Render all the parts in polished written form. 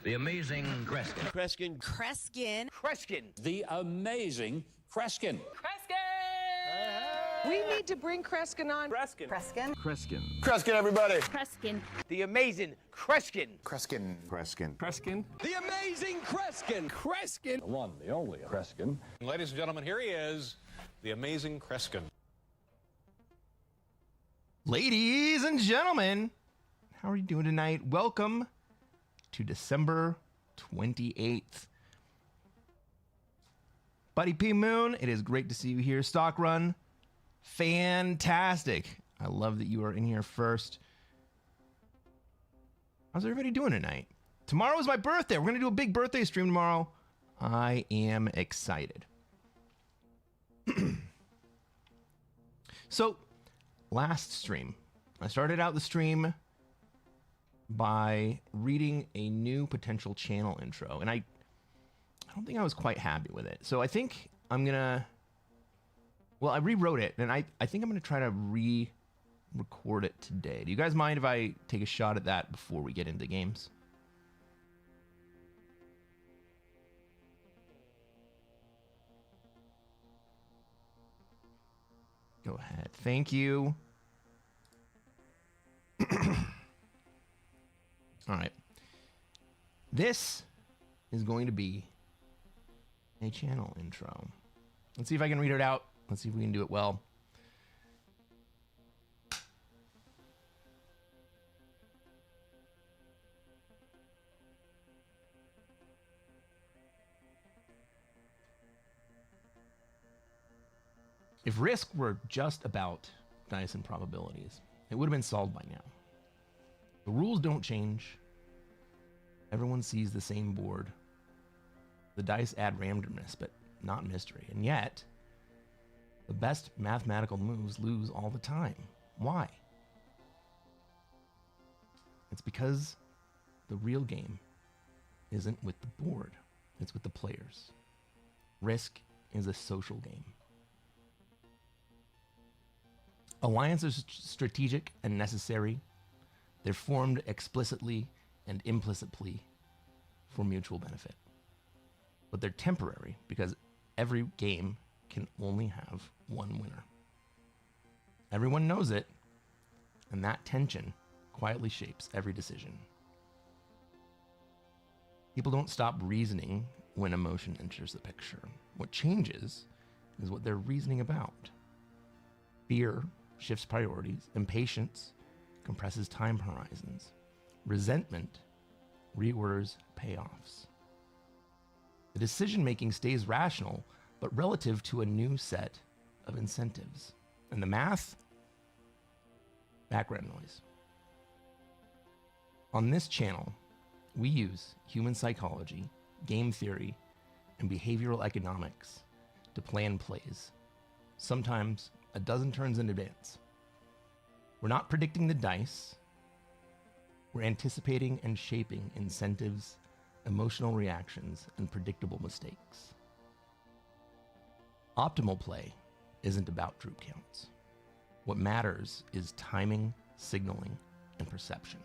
The amazing Cresquin. Cresquin. Cresquin. Cresquin. The amazing Cresquin. We need to bring Cresquin on. Cresquin. Cresquin. Cresquin. Cresquin, everybody. Cresquin. The amazing Cresquin. Cresquin. Cresquin. Cresquin. The amazing Cresquin. Cresquin. The one, the only Cresquin. Ladies and gentlemen, here he is, the amazing Cresquin. Ladies and gentlemen, how are you doing tonight? Welcome to December 28th. Buddy P. Moon, it is great to see you here. Stock run, fantastic. I love that you are in here first. How's everybody doing tonight? Tomorrow is my birthday. We're going to do a big birthday stream tomorrow. I am excited. So, last stream, I started out the stream by reading a new potential channel intro, and I don't think I was quite happy with it. So I think I'm gonna, well, I rewrote it, and I think I'm gonna try to re-record it today. Do you guys mind if I take a shot at that before we get into games? Go ahead. Thank you. All right. This is going to be a channel intro. Let's see if I can read it out. Let's see if we can do it well. If Risk were just about dice and probabilities, it would have been solved by now. The rules don't change. Everyone sees the same board. The dice add randomness, but not mystery. And yet, the best mathematical moves lose all the time. Why? It's because the real game isn't with the board. It's with the players. Risk is a social game. Alliances are strategic and necessary. They're formed explicitly and implicitly for mutual benefit. But they're temporary because every game can only have one winner. Everyone knows it, and that tension quietly shapes every decision. People don't stop reasoning when emotion enters the picture. What changes is what they're reasoning about. Fear shifts priorities. Impatience compresses time horizons. Resentment reorders payoffs. The decision-making stays rational, but relative to a new set of incentives. And the math? Background noise. On this channel, we use human psychology, game theory, and behavioral economics to plan plays. Sometimes a dozen turns in advance. We're not predicting the dice. We're anticipating and shaping incentives, emotional reactions, and predictable mistakes. Optimal play isn't about troop counts. What matters is timing, signaling, and perception.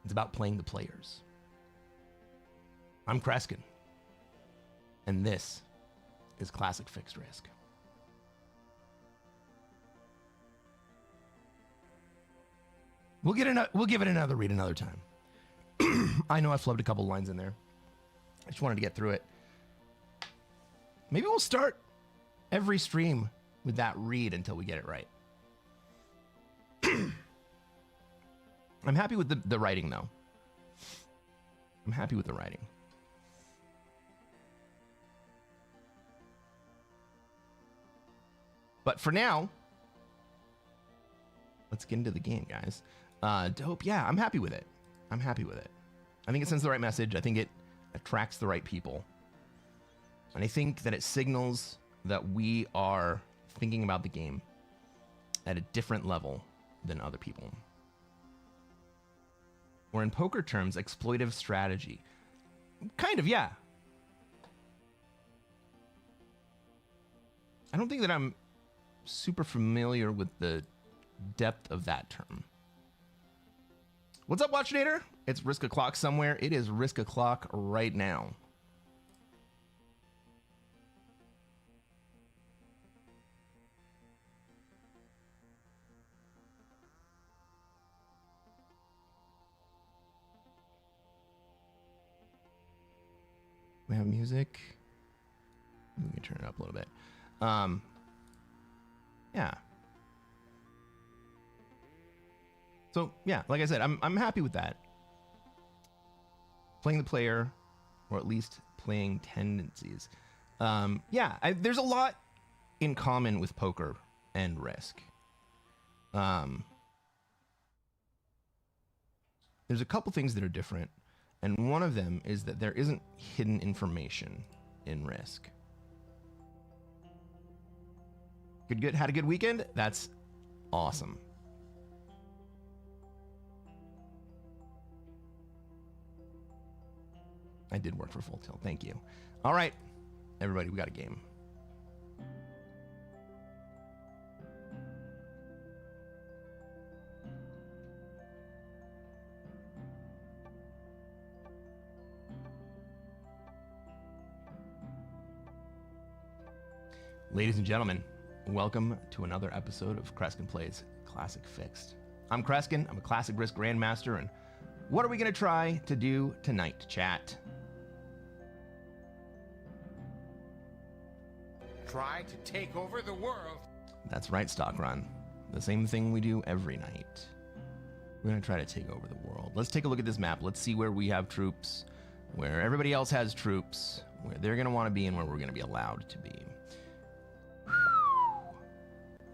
It's about playing the players. I'm Cresquin, and this is Classic Fixed Risk. We'll give it another read another time. I know I flubbed a couple lines in there. I just wanted to get through it. Maybe we'll start every stream with that read until we get it right. I'm happy with the writing, though. I'm happy with the writing. But for now, let's get into the game, guys. Dope. Yeah, I'm happy with it. I'm happy with it. I think it sends the right message. I think it attracts the right people. And I think that it signals that we are thinking about the game at a different level than other people. Or in poker terms, exploitive strategy. Kind of, yeah. I don't think that I'm super familiar with the depth of that term. What's up, Watchinator? it's risk o'clock somewhere. It is risk o'clock right now. We have music. We can turn it up a little bit. Yeah. So yeah, like I said, I'm happy with that. Playing the player, or at least playing tendencies. Yeah, there's a lot in common with poker and Risk. There's a couple things that are different, and one of them is that there isn't hidden information in Risk. Good. Had a good weekend? That's awesome. I did work for Full Tilt. Thank you. All right, everybody, we got a game. Ladies and gentlemen, welcome to another episode of Cresquin Plays Classic Fixed. I'm Cresquin. I'm a Classic Risk Grandmaster, and what are we going to try to do tonight, chat? Try to take over the world. That's right, Stock Run. The same thing we do every night. We're going to try to take over the world. Let's take a look at this map. Let's see where we have troops, where everybody else has troops, where they're going to want to be, and where we're going to be allowed to be.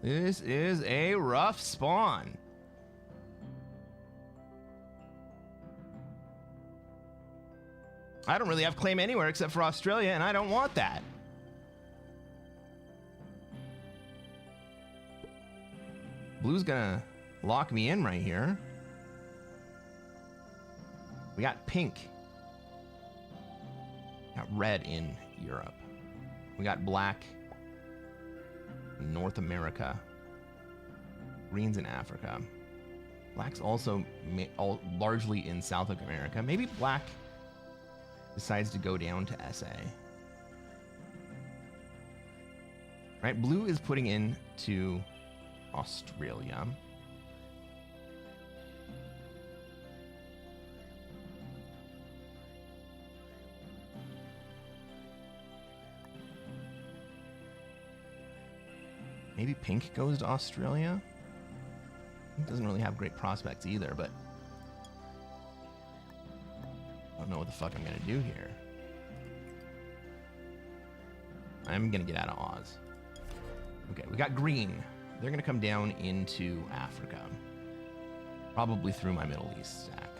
This is a rough spawn. I don't really have claim anywhere except for Australia, and I don't want that. Blue's gonna lock me in right here. We got pink. Got red in Europe. We got black in North America. Green's in Africa. Black's also largely in South America. Maybe black decides to go down to SA. Right, blue is putting into Australia. Maybe pink goes to Australia. Pink doesn't really have great prospects either, but I don't know what the fuck I'm gonna do here. I'm gonna get out of Oz. Okay, we got green. They're gonna come down into Africa. Probably through my Middle East stack.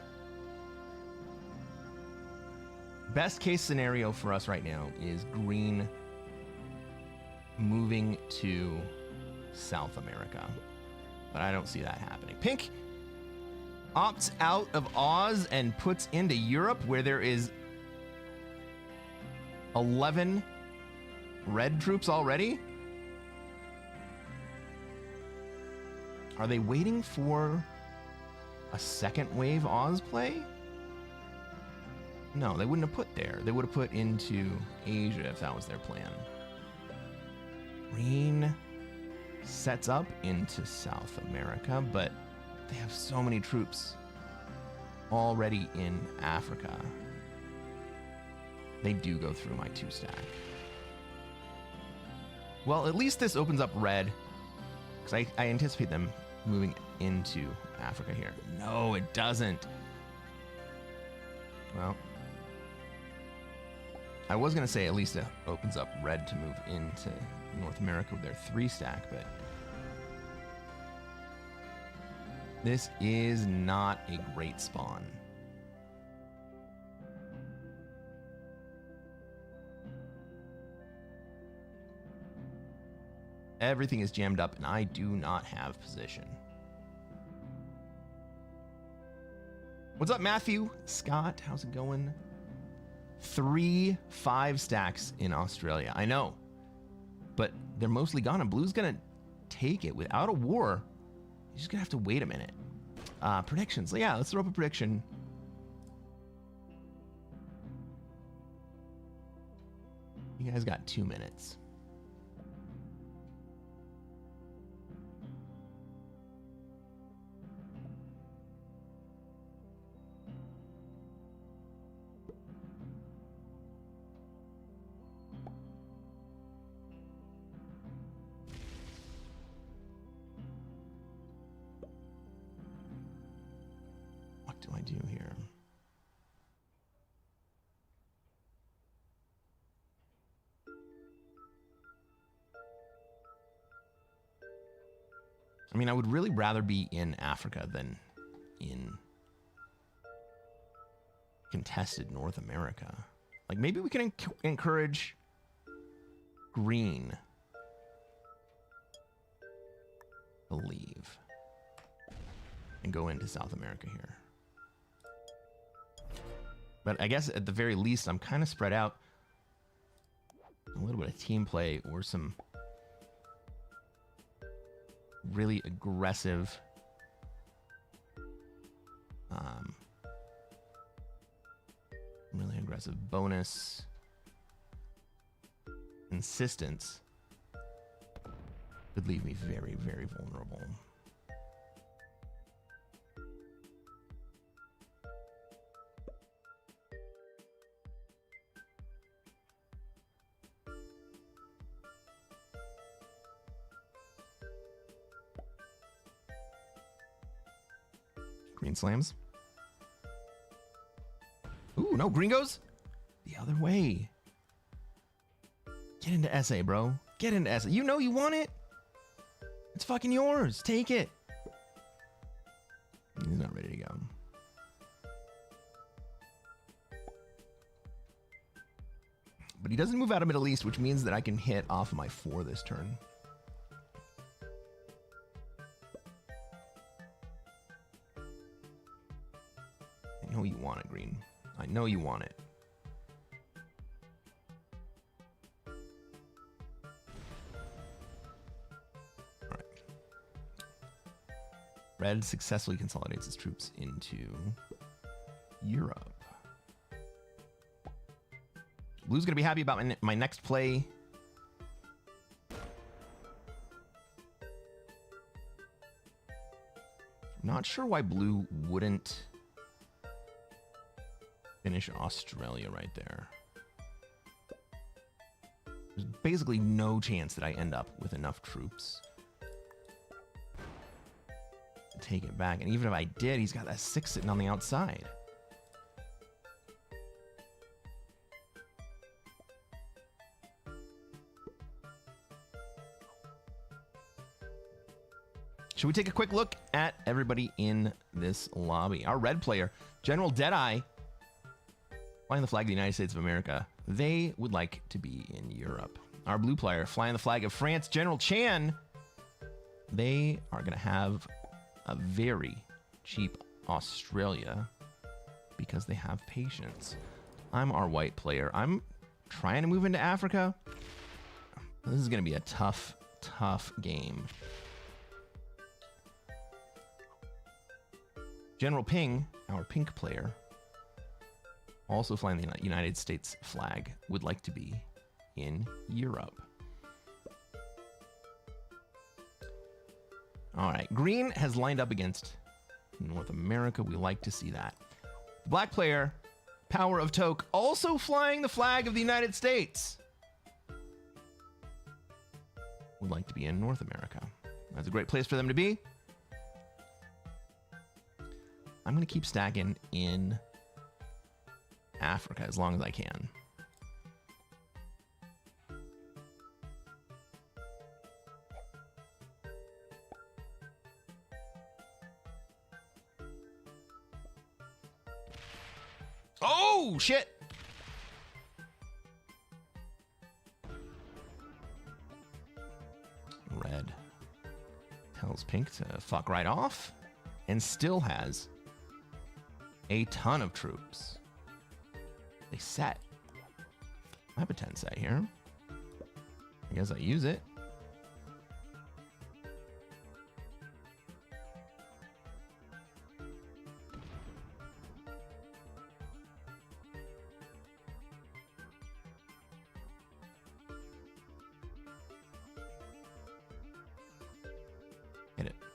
Best case scenario for us right now is green moving to South America. But I don't see that happening. Pink opts out of Oz and puts into Europe, where there is 11 red troops already. Are they waiting for a second wave Oz play? No, they wouldn't have put there. They would have put into Asia if that was their plan. Green sets up into South America, but they have so many troops already in Africa. They do go through my 2-stack. Well, at least this opens up red, because I anticipate them moving into Africa here. No, it doesn't. Well, I was going to say at least it opens up red to move into North America with their 3-stack, but this is not a great spawn. Everything is jammed up, and I do not have position. What's up, Matthew? Scott, how's it going? 3 5-stacks in Australia. I know, but they're mostly gone, and Blue's gonna take it without a war. You're just gonna have to wait a minute. Predictions. Yeah, let's throw up a prediction. You guys got 2 minutes. What do I do here? I mean, I would really rather be in Africa than in contested North America. Like, maybe we can encourage green to leave and go into South America here. But I guess at the very least, I'm kind of spread out. A little bit of team play or some really aggressive bonus insistence would leave me very, very vulnerable. Green slams. Ooh, no, green goes the other way. Get into SA, bro. Get into SA. You know you want it. It's fucking yours. Take it. He's not ready to go. But he doesn't move out of Middle East, which means that I can hit off my 4 this turn. I know you want it, green. I know you want it. All right. Red successfully consolidates its troops into Europe. Blue's going to be happy about my next play. Not sure why blue wouldn't finish Australia right there. There's basically no chance that I end up with enough troops to take it back. And even if I did, he's got that 6 sitting on the outside. Should we take a quick look at everybody in this lobby? Our red player, General Deadeye, flying the flag of the United States of America. They would like to be in Europe. Our blue player, flying the flag of France, General Chan. They are going to have a very cheap Australia because they have patience. I'm our white player. I'm trying to move into Africa. This is going to be a tough, tough game. General Ping, our pink player, also flying the United States flag, would like to be in Europe. All right, green has lined up against North America. We like to see that. The black player, Power of Toke, also flying the flag of the United States, would like to be in North America. That's a great place for them to be. I'm going to keep stacking in Africa as long as I can. Oh, shit! Red tells pink to fuck right off and still has a ton of troops. They set. I have a 10 set here. I guess I use it.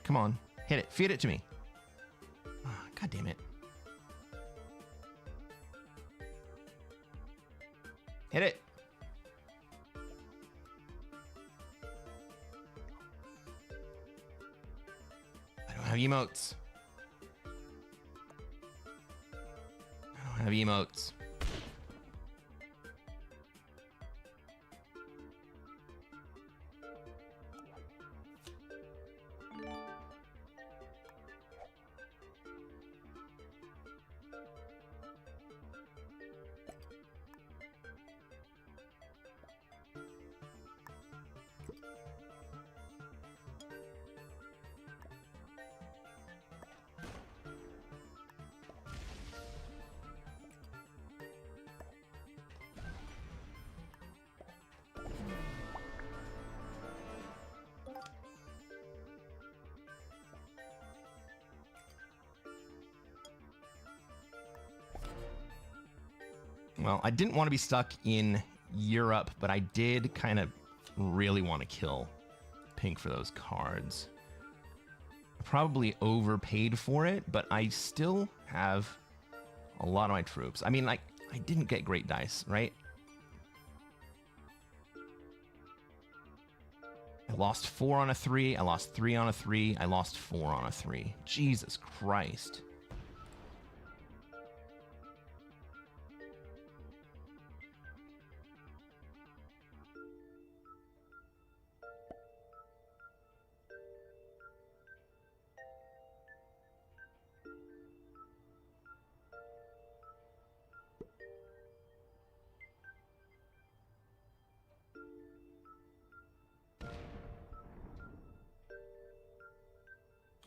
Come on. Hit it. Feed it to me. Oh, God damn it. Hit it. I don't have emotes. I don't have emotes. Well, I didn't want to be stuck in Europe, but I did kind of really want to kill pink for those cards. I probably overpaid for it, but I still have a lot of my troops. I mean, I didn't get great dice, right? I lost 4 on a 3. I lost 3 on a 3. I lost 4 on a 3. Jesus Christ.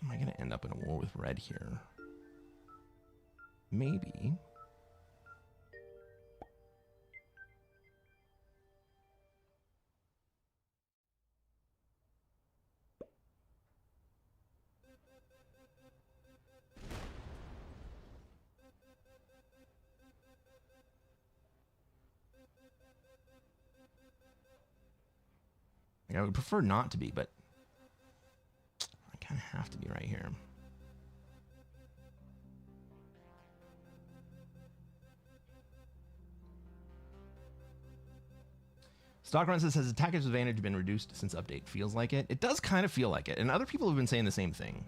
Am I going to end up in a war with red here? Maybe. I would prefer not to be, but I kind of have to be right here. Stockrun says, has attacker's advantage been reduced since update? Feels like it. It does kind of feel like it, and other people have been saying the same thing.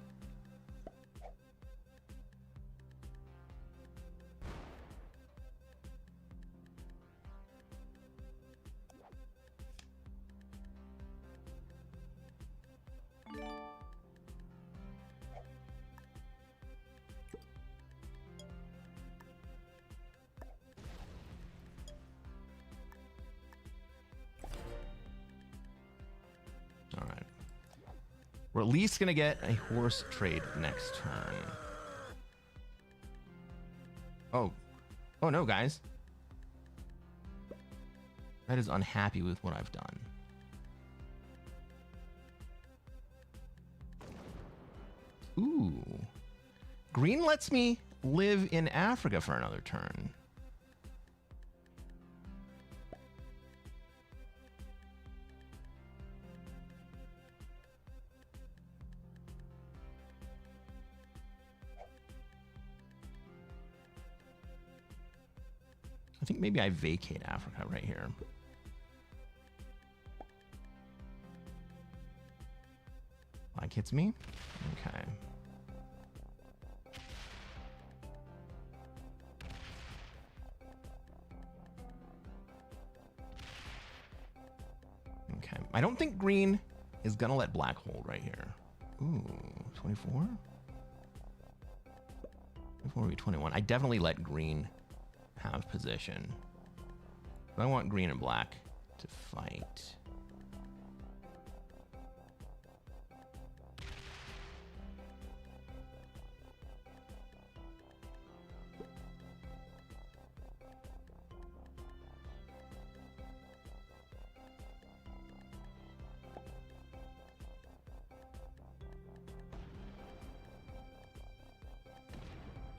All right. We're at least going to get a horse trade next turn. Oh. Oh, no, guys. Red is unhappy with what I've done. Ooh. Green lets me live in Africa for another turn. I think maybe I vacate Africa right here. Black hits me. Okay. Okay. I don't think green is gonna let black hold right here. Ooh, 24? 24 would be 21. I definitely let green have position. I want green and black to fight.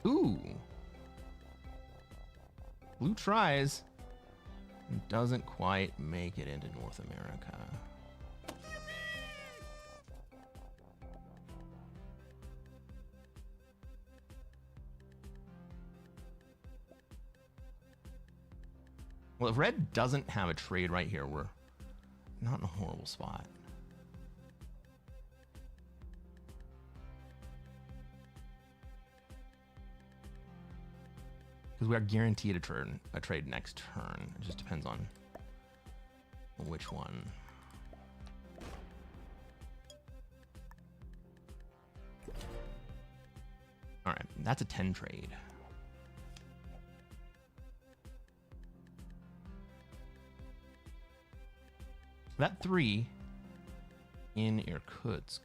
Ooh. Blue tries and doesn't quite make it into North America. Well, if red doesn't have a trade right here, we're not in a horrible spot. Because we are guaranteed a trade next turn. It just depends on which one. All right, that's a 10 trade. That 3 in Irkutsk.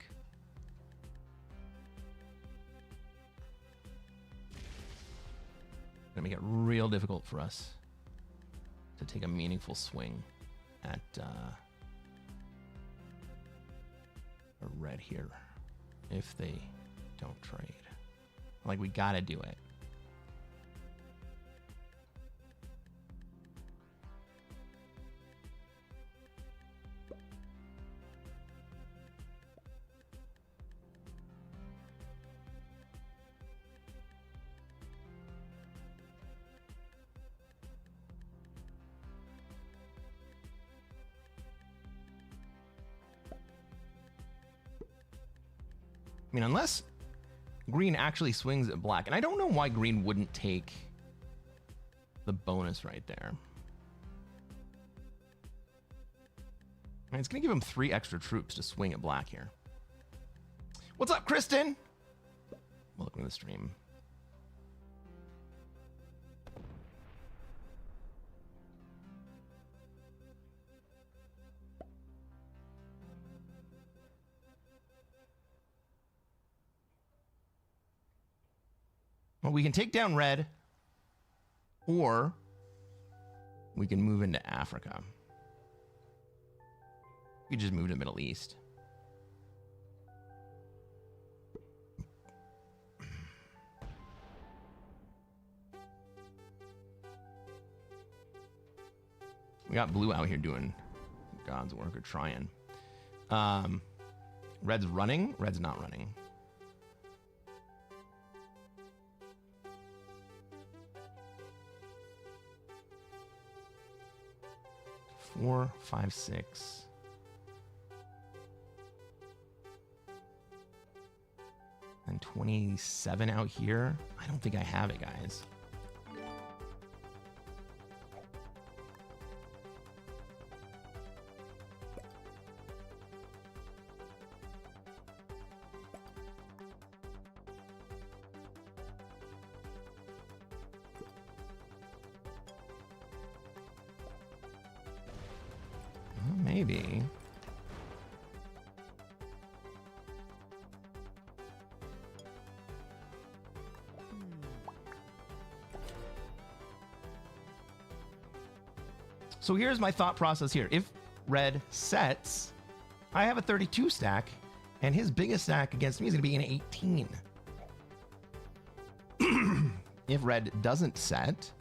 Gonna make it real difficult for us to take a meaningful swing at a red here if they don't trade. Like, we gotta do it. I mean, unless green actually swings at black. And I don't know why green wouldn't take the bonus right there. And it's going to give him 3 extra troops to swing at black here. What's up, Kristen? Welcome to the stream. Well, we can take down red, or we can move into Africa. We just move to the Middle East. We got blue out here doing God's work, or trying. Red's running. Red's not running. 4, 5, 6. And 27 out here. I don't think I have it, guys. Maybe. So here's my thought process here. If red sets, I have a 32 stack, and his biggest stack against me is going to be an 18. If red doesn't set,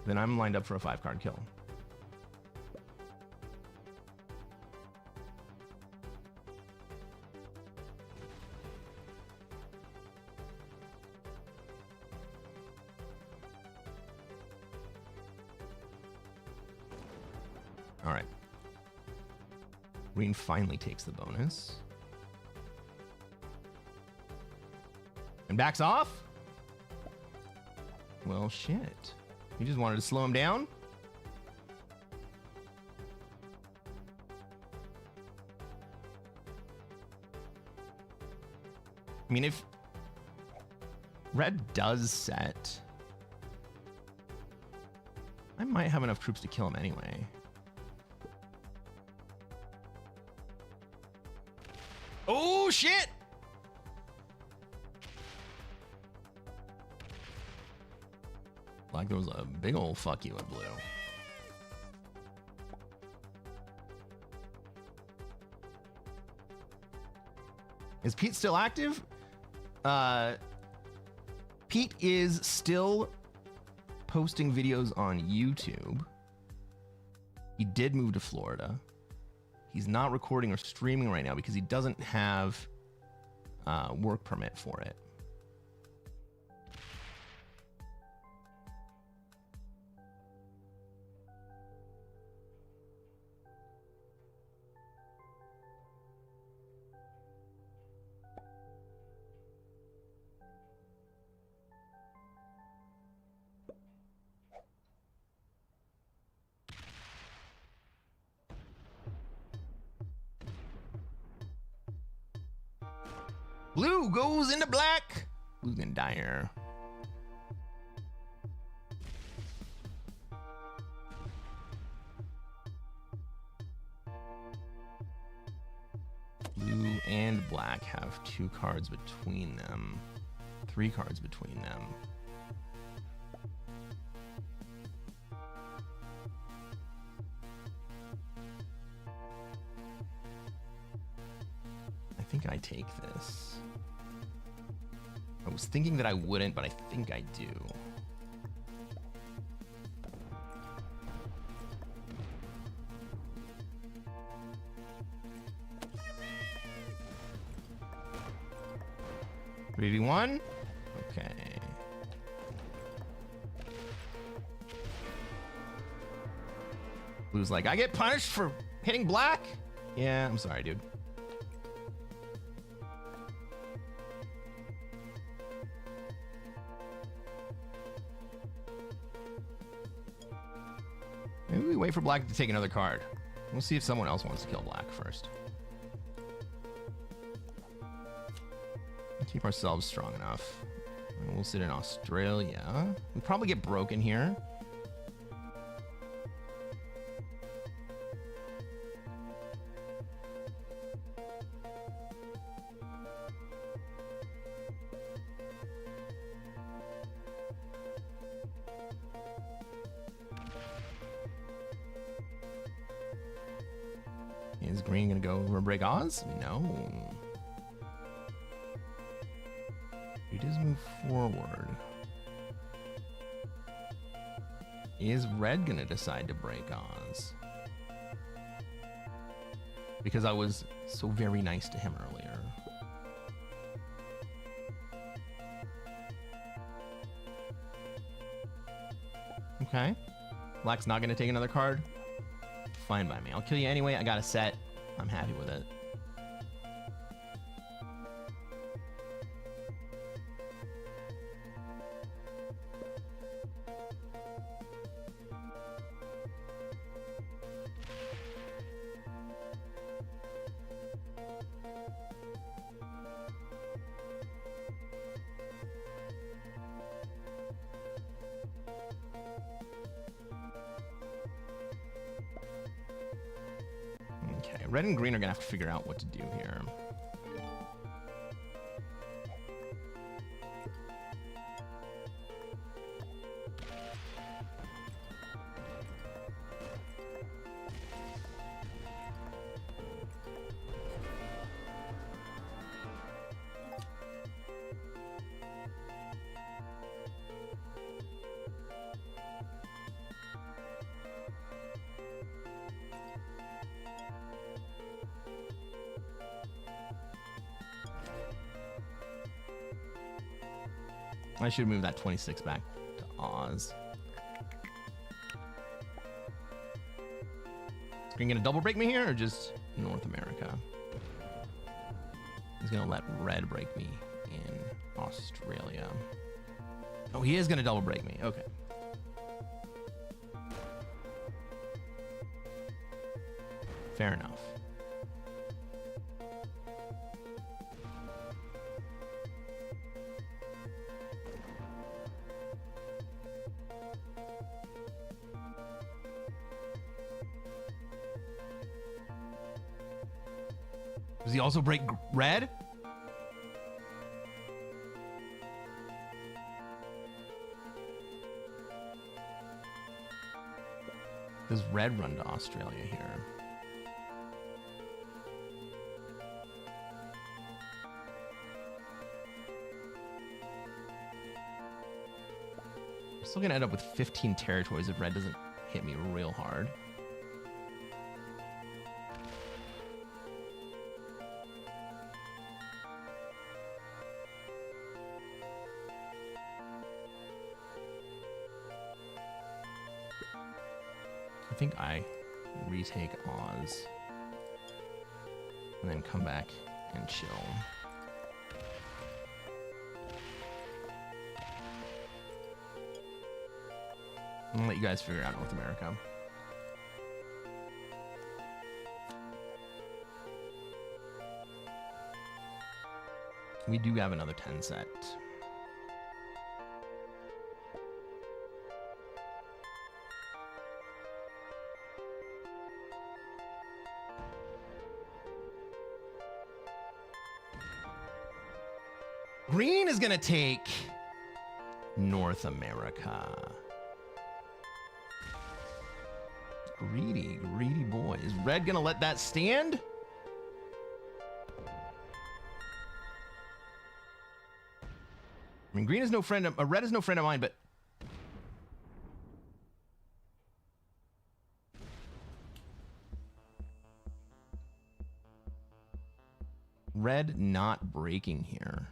then I'm lined up for a 5-card kill. All right. Green finally takes the bonus. And backs off? Well, shit. You just wanted to slow him down? I mean, if red does set, I might have enough troops to kill him anyway. Oh, shit! Like there was a big old fuck you at blue. Is Pete still active? Pete is still posting videos on YouTube. He did move to Florida. He's not recording or streaming right now because he doesn't have work permit for it. Blue goes into black. Blue's gonna die here. Blue and black have 2 cards between them. 3 cards between them. I think I take this. I was thinking that I wouldn't, but I think I do. Ready, 1? Okay. Blue's like, I get punished for hitting black? Yeah, I'm sorry, dude. Maybe we wait for black to take another card. We'll see if someone else wants to kill black first. Keep ourselves strong enough. And we'll sit in Australia. We probably get broken here. Is green gonna go over and break Oz? No. He does move forward. Is red gonna decide to break Oz? Because I was so very nice to him earlier. Okay. Black's not gonna take another card. Fine by me. I'll kill you anyway. I got a set. I'm happy with it. Okay, red and green are gonna have to figure out what to do here. I should move that 26 back to Oz. Is green gonna double break me here or just North America? He's gonna let red break me in Australia. Oh, he is gonna double break me. Okay. Fair enough. Does he also break red? Does red run to Australia here? I'm still gonna end up with 15 territories if red doesn't hit me real hard. I think I retake Oz and then come back and chill. I'm gonna let you guys figure out North America. We do have another 10 set. Green is going to take North America. Greedy, greedy boy. Is red going to let that stand? I mean, green is no friend of, red is no friend of mine, but red not breaking here.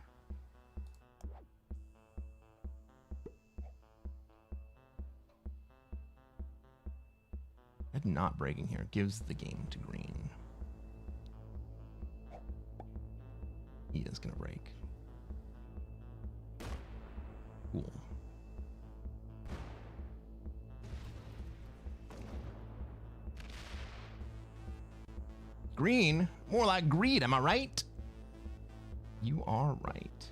Red not breaking here gives the game to green. He is gonna break. Cool. Green, more like greed, am I right? You are right.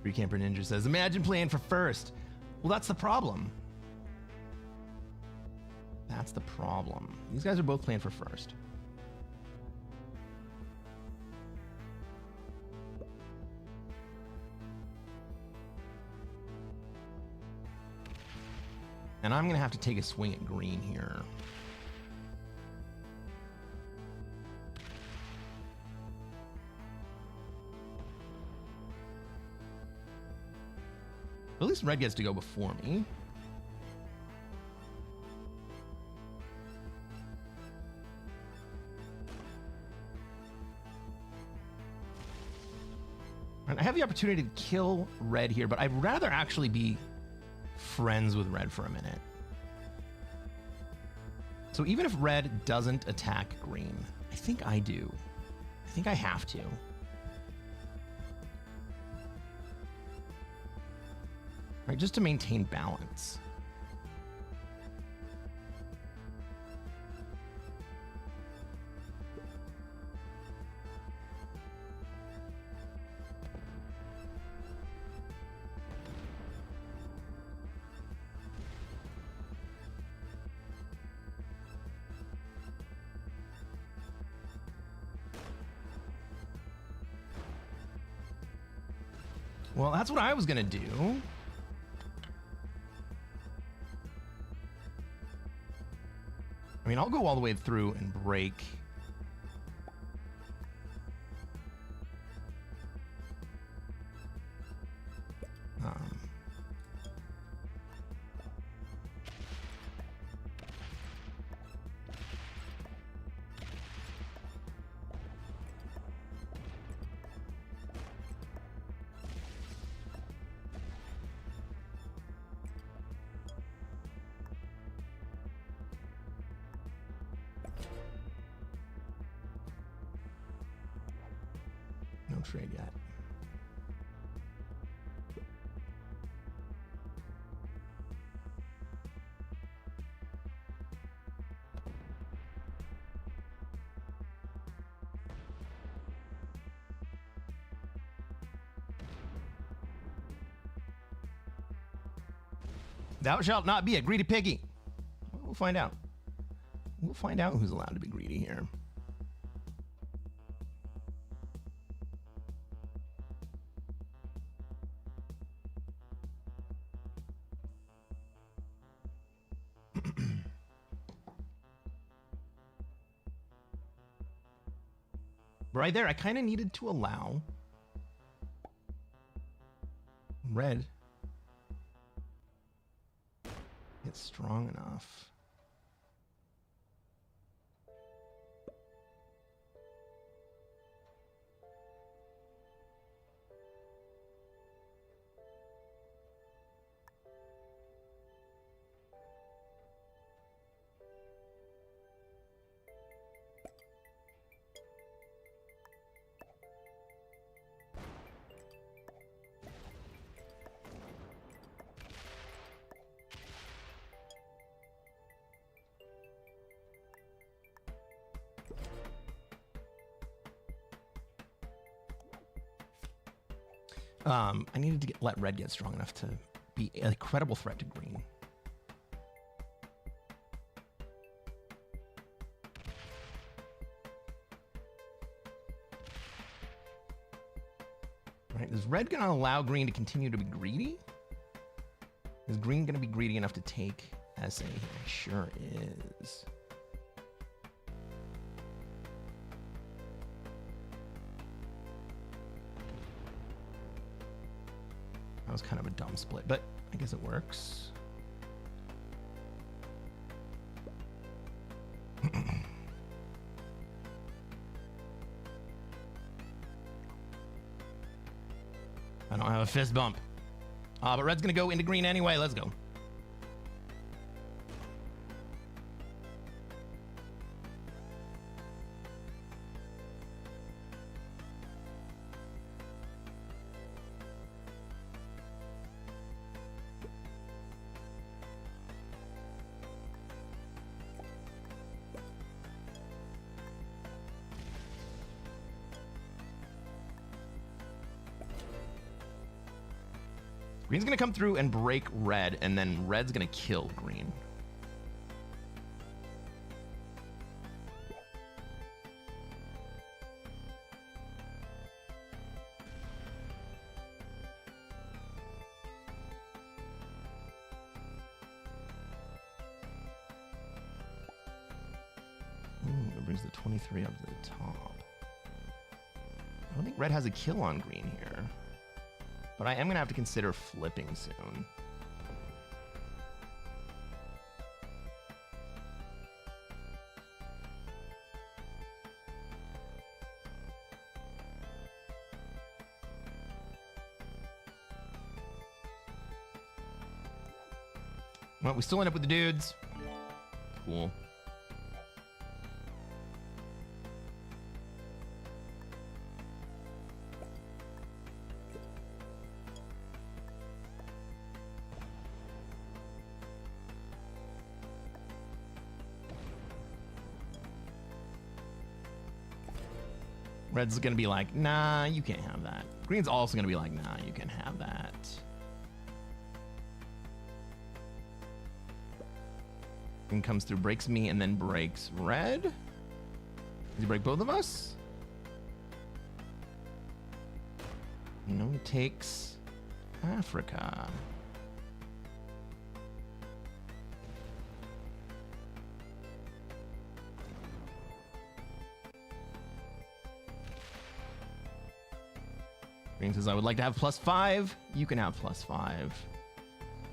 Free Camper Ninja says, imagine playing for first. Well, that's the problem. That's the problem. These guys are both playing for first. And I'm going to have to take a swing at green here. At least red gets to go before me. And I have the opportunity to kill red here, but I'd rather actually be friends with red for a minute. So even if red doesn't attack green, I think I do. I think I have to. Right, just to maintain balance. Well, that's what I was gonna do. I mean, I'll go all the way through and break. No trade yet. Thou shalt not be a greedy piggy. We'll find out. We'll find out who's allowed to be greedy here. Right there, I kind of needed to allow red get strong enough. I needed to let red get strong enough to be a credible threat to green. Right, is red going to allow green to continue to be greedy? Is green going to be greedy enough to take SA here? Sure is. That was kind of a dumb split, but I guess it works. I don't have a fist bump. But red's gonna go into green anyway. Let's go. Green's gonna come through and break red, and then red's gonna kill green. It brings the 23 up to the top. I don't think red has a kill on green here. But I am going to have to consider flipping soon. Well, we still end up with the dudes. Cool. Red's gonna be like, nah, you can't have that. Green's also gonna be like, nah, you can have that. Green comes through, breaks me, and then breaks red. Does he break both of us? No, he takes Africa. Green says, I would like to have +5. You can have +5.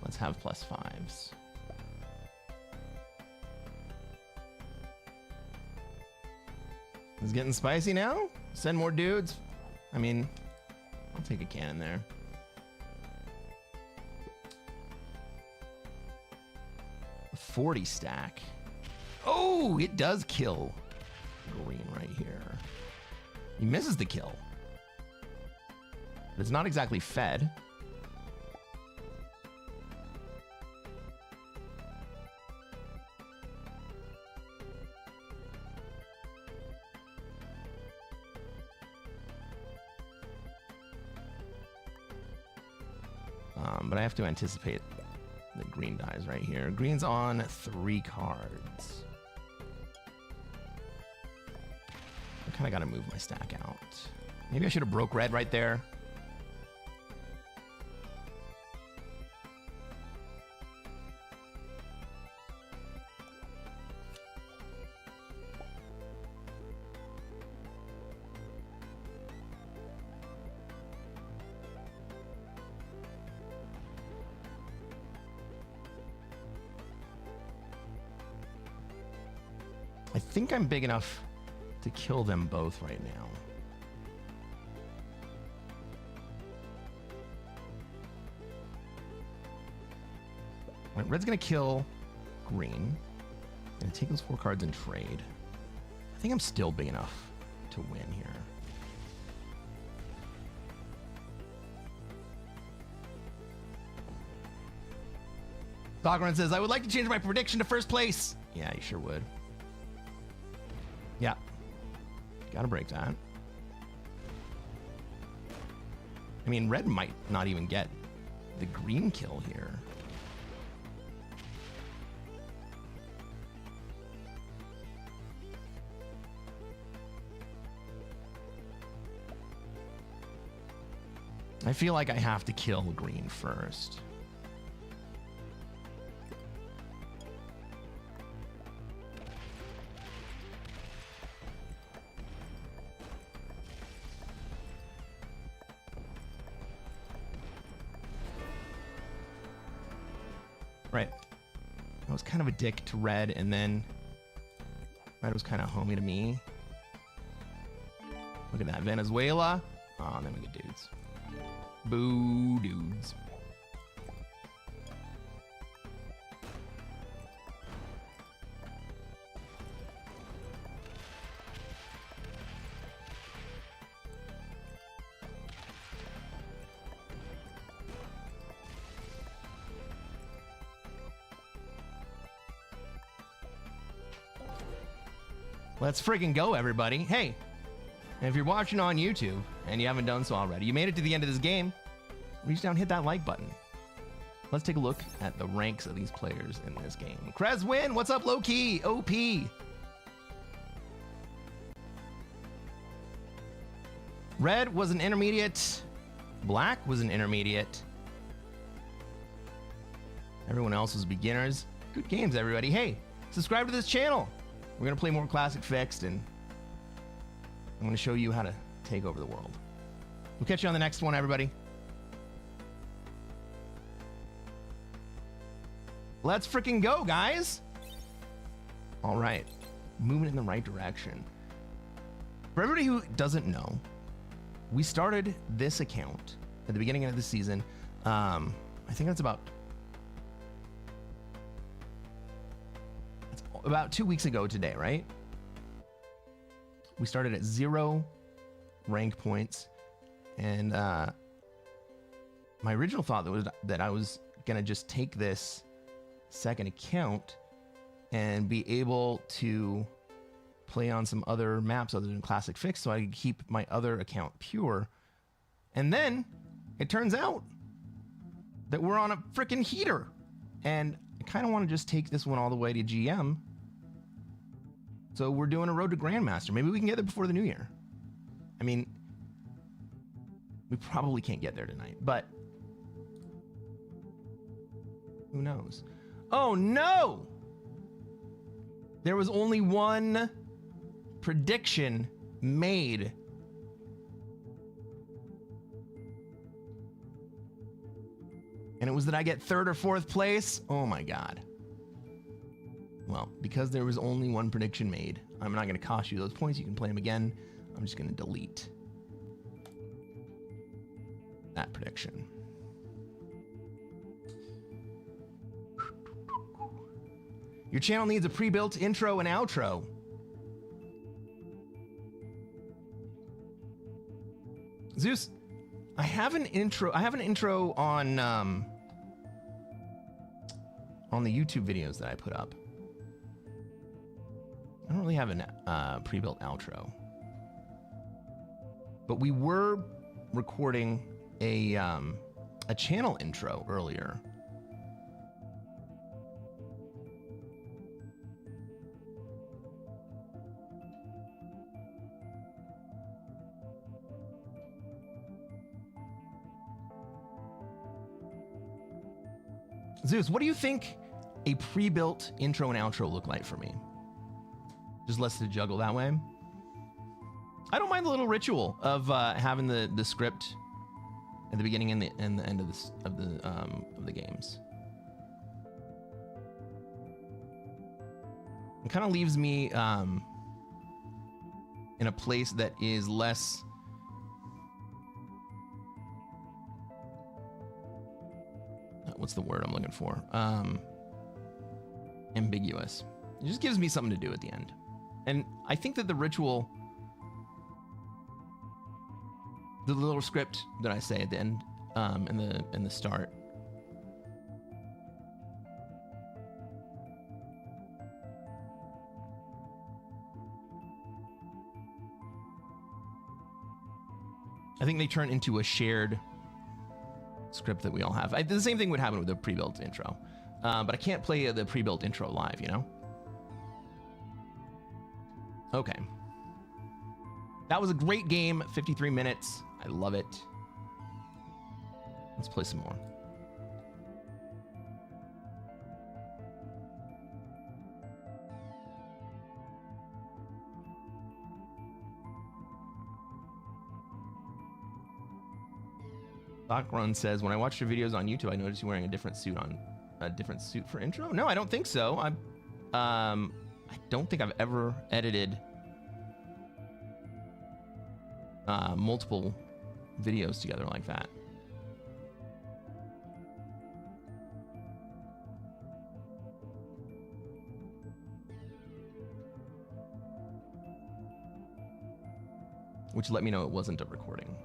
Let's have +5s. It's getting spicy now? Send more dudes? I mean, I'll take a cannon there. A 40 stack. Oh, it does kill green right here. He misses the kill. But it's not exactly fed. But I have to anticipate that green dies right here. Green's on 3 cards. I kind of got to move my stack out. Maybe I should have broke red right there. I think I'm big enough to kill them both right now. Right, red's gonna kill green. Gonna take those 4 cards and trade. I think I'm still big enough to win here. Dogrun says, I would like to change my prediction to first place. Yeah, you sure would. Yeah. Gotta break that. I mean, red might not even get the green kill here. I feel like I have to kill green first. Right. I was kind of a dick to red, and then red was kind of homie to me. Look at that. Venezuela. Oh, then we get dudes. Boo, dudes. Let's friggin' go, everybody. Hey, if you're watching on YouTube and you haven't done so already, you made it to the end of this game, reach down, hit that like button. Let's take a look at the ranks of these players in this game. Cresquin, what's up, low-key? OP. Red was an intermediate. Black was an intermediate. Everyone else was beginners. Good games, everybody. Hey, subscribe to this channel. We're going to play more Classic Fixed, and I'm going to show you how to take over the world. We'll catch you on the next one, everybody. Let's freaking go, guys. All right. Moving in the right direction. For everybody who doesn't know, we started this account at the beginning of the season. I think that's about 2 weeks ago today, right? We started at 0 rank points, and my original thought was that I was gonna just take this second account and be able to play on some other maps other than Classic Fix, so I could keep my other account pure. And then it turns out that we're on a freaking heater, and I kind of want to just take this one all the way to GM. So we're doing a road to Grandmaster. Maybe we can get there before the new year. I mean, we probably can't get there tonight, but who knows? Oh no! There was only one prediction made. And it was that I get 3rd or 4th place. Oh my God. Well, because there was only one prediction made, I'm not going to cost you those points. You can play them again. I'm just going to delete that prediction. Your channel needs a pre-built intro and outro. Zeus, I have an intro on the YouTube videos that I put up. I don't really have a pre-built outro, but we were recording a channel intro earlier. Zeus, what do you think a pre-built intro and outro look like for me? Just less to juggle that way. I don't mind the little ritual of having the script at the beginning and the end of the games. It kind of leaves me in a place that is less what's the word I'm looking for? Ambiguous. It just gives me something to do at the end. And I think that the ritual, the little script that I say at the end, in the start, I think they turn into a shared script that we all have. The same thing would happen with the pre-built intro. But I can't play the pre-built intro live, you know? Okay. That was a great game. 53 minutes. I love it. Let's play some more. Run says, when I watched your videos on YouTube, I noticed you wearing a different suit for intro. No, I don't think so. I don't think I've ever edited multiple videos together like that. Which let me know it wasn't a recording.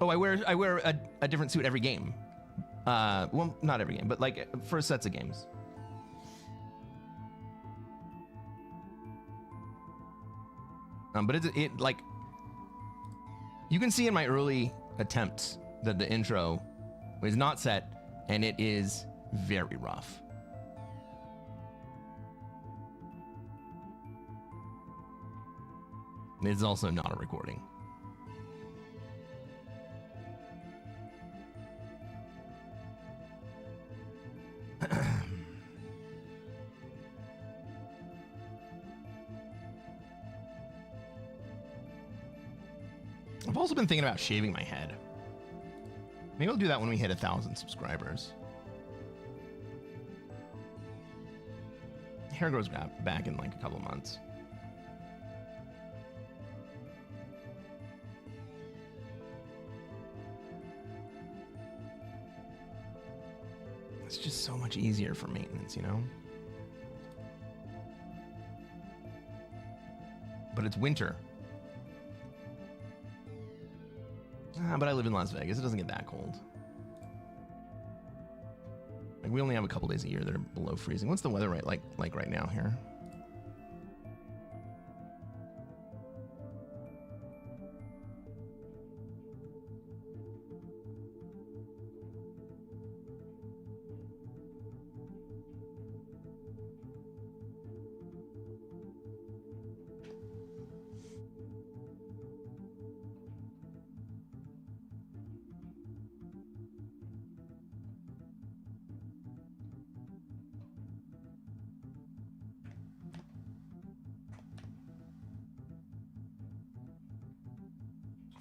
Oh, I wear a different suit every game. Well, not every game, but like for sets of games. But it like you can see in my early attempts that the intro is not set, and it is very rough. It's also not a recording. I've also been thinking about shaving my head. Maybe I'll do that when we hit 1,000 subscribers. Hair grows back in like a couple months. It's just so much easier for maintenance, you know? But it's winter. But I live in Las Vegas. It doesn't get that cold. Like, we only have a couple days a year that are below freezing. What's the weather like right now here?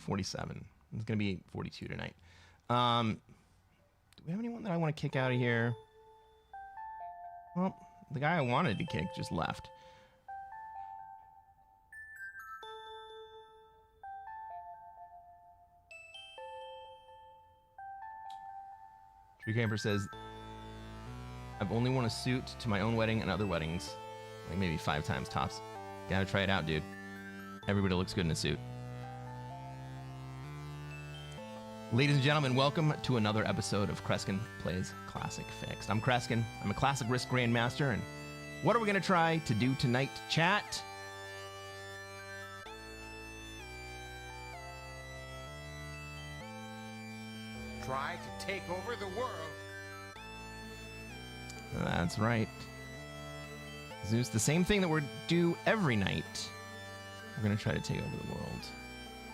$47. It's gonna be 42 tonight. Do we have anyone that I want to kick out of here? Well, the guy I wanted to kick just left. Tree Camper says, I've only worn a suit to my own wedding and other weddings. Like maybe 5 times tops. Gotta try it out, dude. Everybody looks good in a suit. Ladies and gentlemen, welcome to another episode of Cresquin Plays Classic Fixed. I'm Cresquin. I'm a Classic Risk Grandmaster, and what are we going to try to do tonight, chat? Try to take over the world. That's right. Zeus, the same thing that we do every night. We're going to try to take over the world.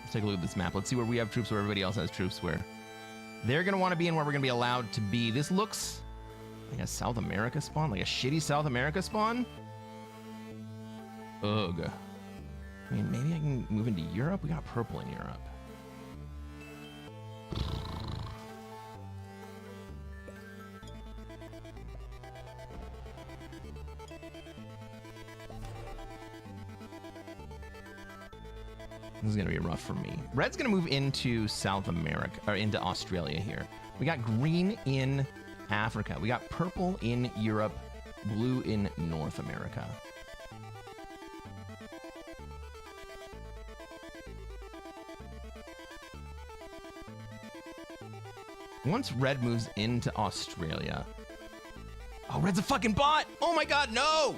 Let's take a look at this map. Let's see where we have troops, where everybody else has troops, where they're going to want to be and where we're going to be allowed to be. This looks like a South America spawn, like a shitty South America spawn. Ugh. I mean, maybe I can move into Europe. We got purple in Europe. This is going to be rough for me. Red's going to move into South America, or into Australia here. We got green in Africa. We got purple in Europe, blue in North America. Once red moves into Australia... Oh, red's a fucking bot! Oh my god, no!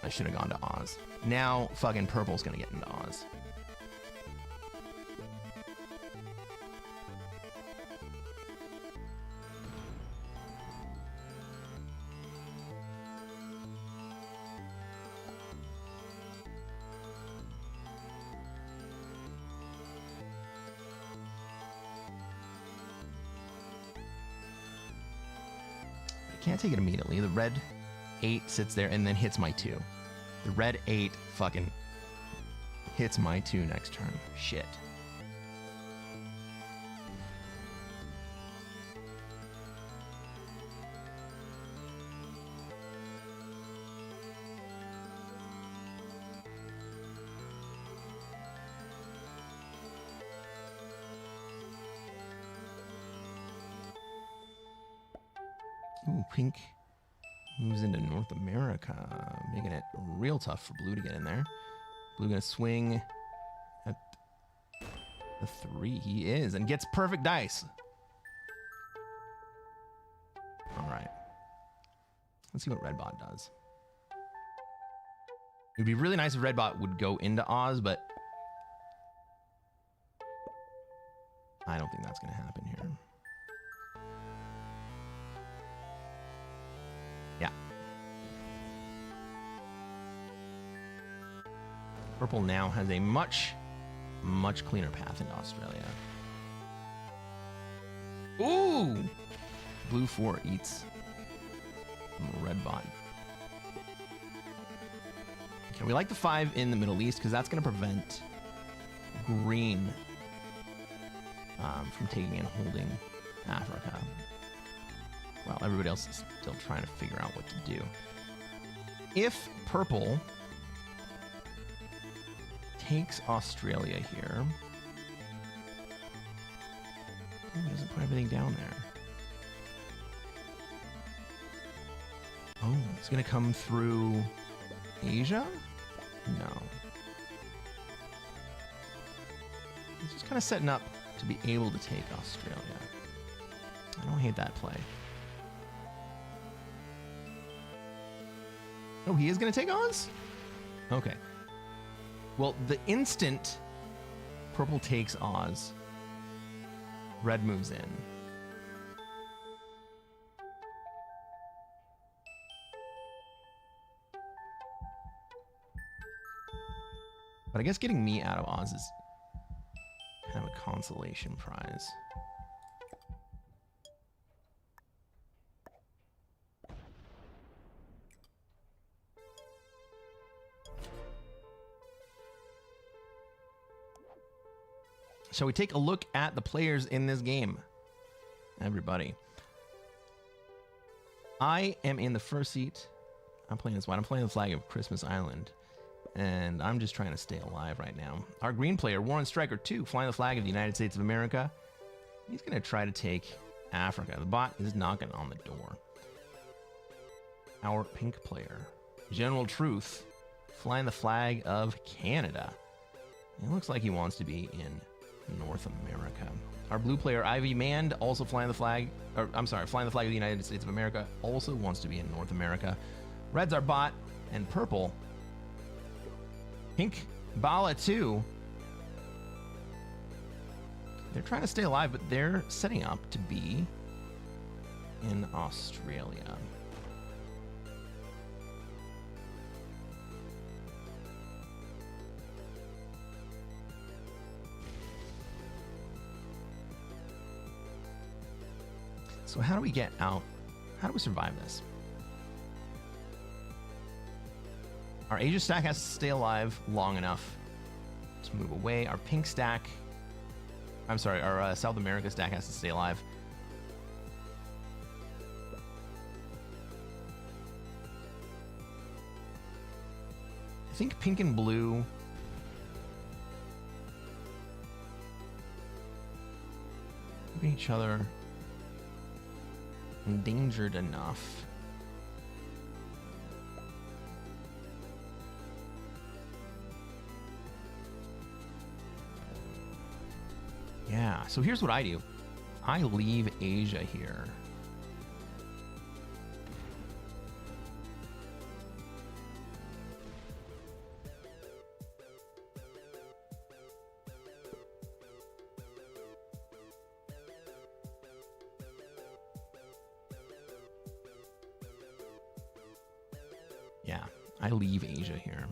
I should have gone to Oz. Now, fucking purple's gonna get into Oz. can't take it immediately. The red 8 sits there and then hits my 2. The red 8 fucking hits my 2 next turn. Shit. Ooh, pink moves into North America, making it real tough for blue to get in there. Blue gonna swing at the 3. He is, and gets perfect dice. All right. Let's see what Redbot does. It would be really nice if Redbot would go into Oz, but I don't think that's gonna happen here. Yeah. Purple now has a much cleaner path into Australia. Ooh! Blue 4 eats red bot. Okay, we like the 5 in the Middle East because that's going to prevent green from taking and holding Africa. While everybody else is still trying to figure out what to do. If purple takes Australia here, he doesn't put everything down there. Oh, it's gonna come through Asia? No. He's just kind of setting up to be able to take Australia. I don't hate that play. Oh, he is going to take Oz? Okay. Well, the instant purple takes Oz, red moves in. But I guess getting me out of Oz is kind of a consolation prize. Shall we take a look at the players in this game? Everybody. I am in the first seat. I'm playing this one. I'm playing the flag of Christmas Island. And I'm just trying to stay alive right now. Our green player, Warren Stryker 2, flying the flag of the United States of America. He's going to try to take Africa. The bot is knocking on the door. Our pink player, General Truth, flying the flag of Canada. It looks like he wants to be in North America. Our blue player, Ivy Mand, also flying the flag, flying the flag of the United States of America, also wants to be in North America. Red's our bot, and purple, pink Bala 2. They're trying to stay alive, but they're setting up to be in Australia. So how do we get out? How do we survive this? Our Asia stack has to stay alive long enough to move away. Our pink stack, our South America stack has to stay alive. I think pink and blue keeping each other endangered enough. Yeah, so here's what I do. I leave Asia here. Yeah, I leave Asia here.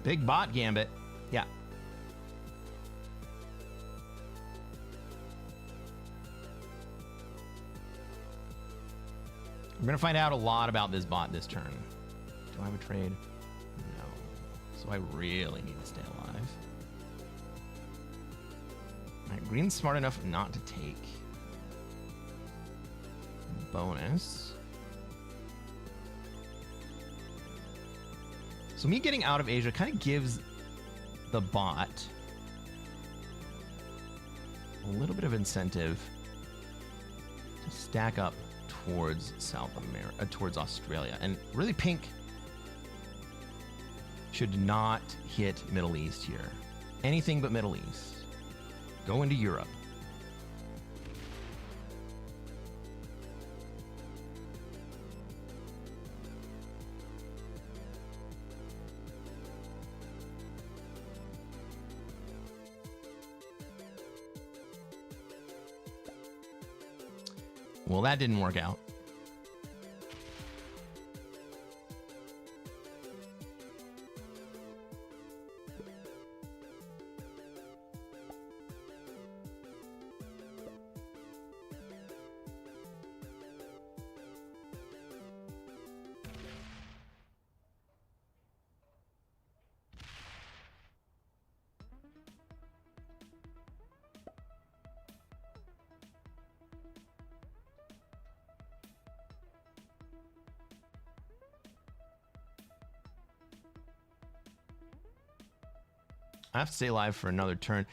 Big bot gambit. Yeah. We're going to find out a lot about this bot this turn. Do I have a trade? No. So I really need to stay alive. All right, green's smart enough not to take bonus. So me getting out of Asia kind of gives the bot a little bit of incentive to stack up towards South America, towards Australia. And really pink should not hit Middle East here. Anything but Middle East. Go into Europe. Well, that didn't work out. I have to stay alive for another turn.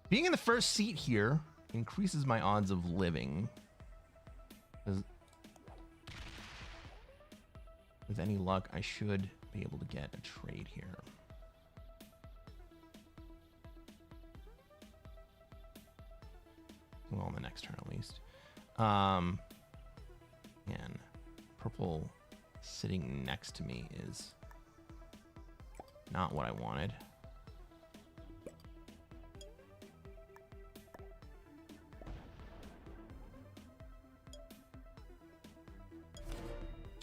Being in the first seat here increases my odds of living. With any luck, I should be able to get a trade here. Well, on the next turn at least. And purple sitting next to me is not what I wanted.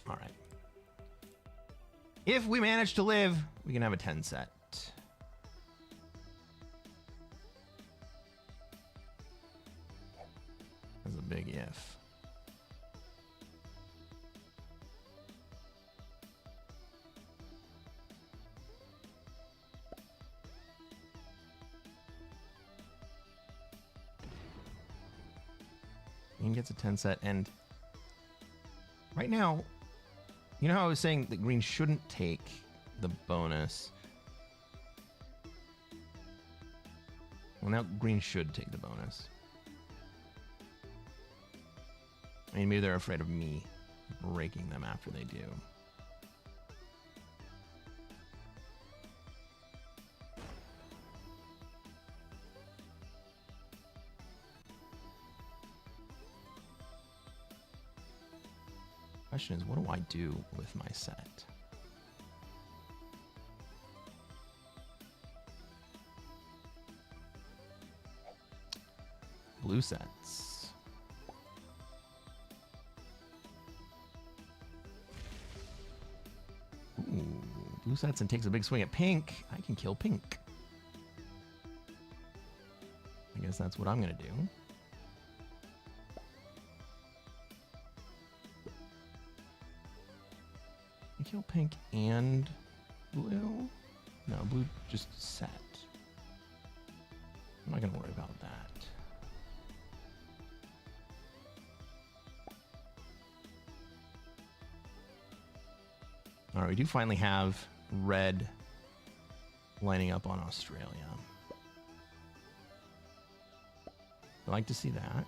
All right. If we manage to live, we can have a 10 set. That's a big if. Green gets a 10 set, and right now, you know how I was saying that green shouldn't take the bonus? Well, now green should take the bonus. I mean, maybe they're afraid of me breaking them after they do. Question is, what do I do with my set? Blue sets. Ooh, blue sets and takes a big swing at pink. I can kill pink. I guess that's what I'm gonna do. Kill pink and blue? No, blue just set. I'm not gonna worry about that. All right, we do finally have red lining up on Australia. I like to see that.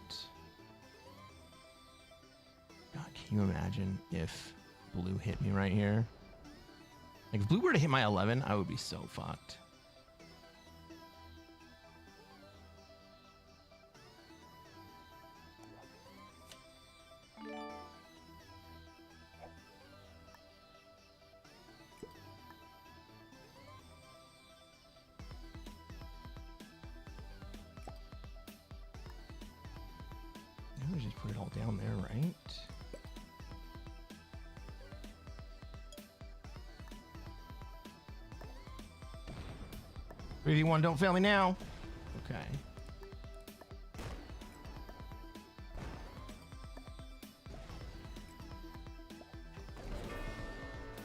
God, can you imagine if blue hit me right here? Like, if blue were to hit my 11, I would be so fucked. Now we just put it all down there, right? 3, 2, 1, don't fail me now. Okay.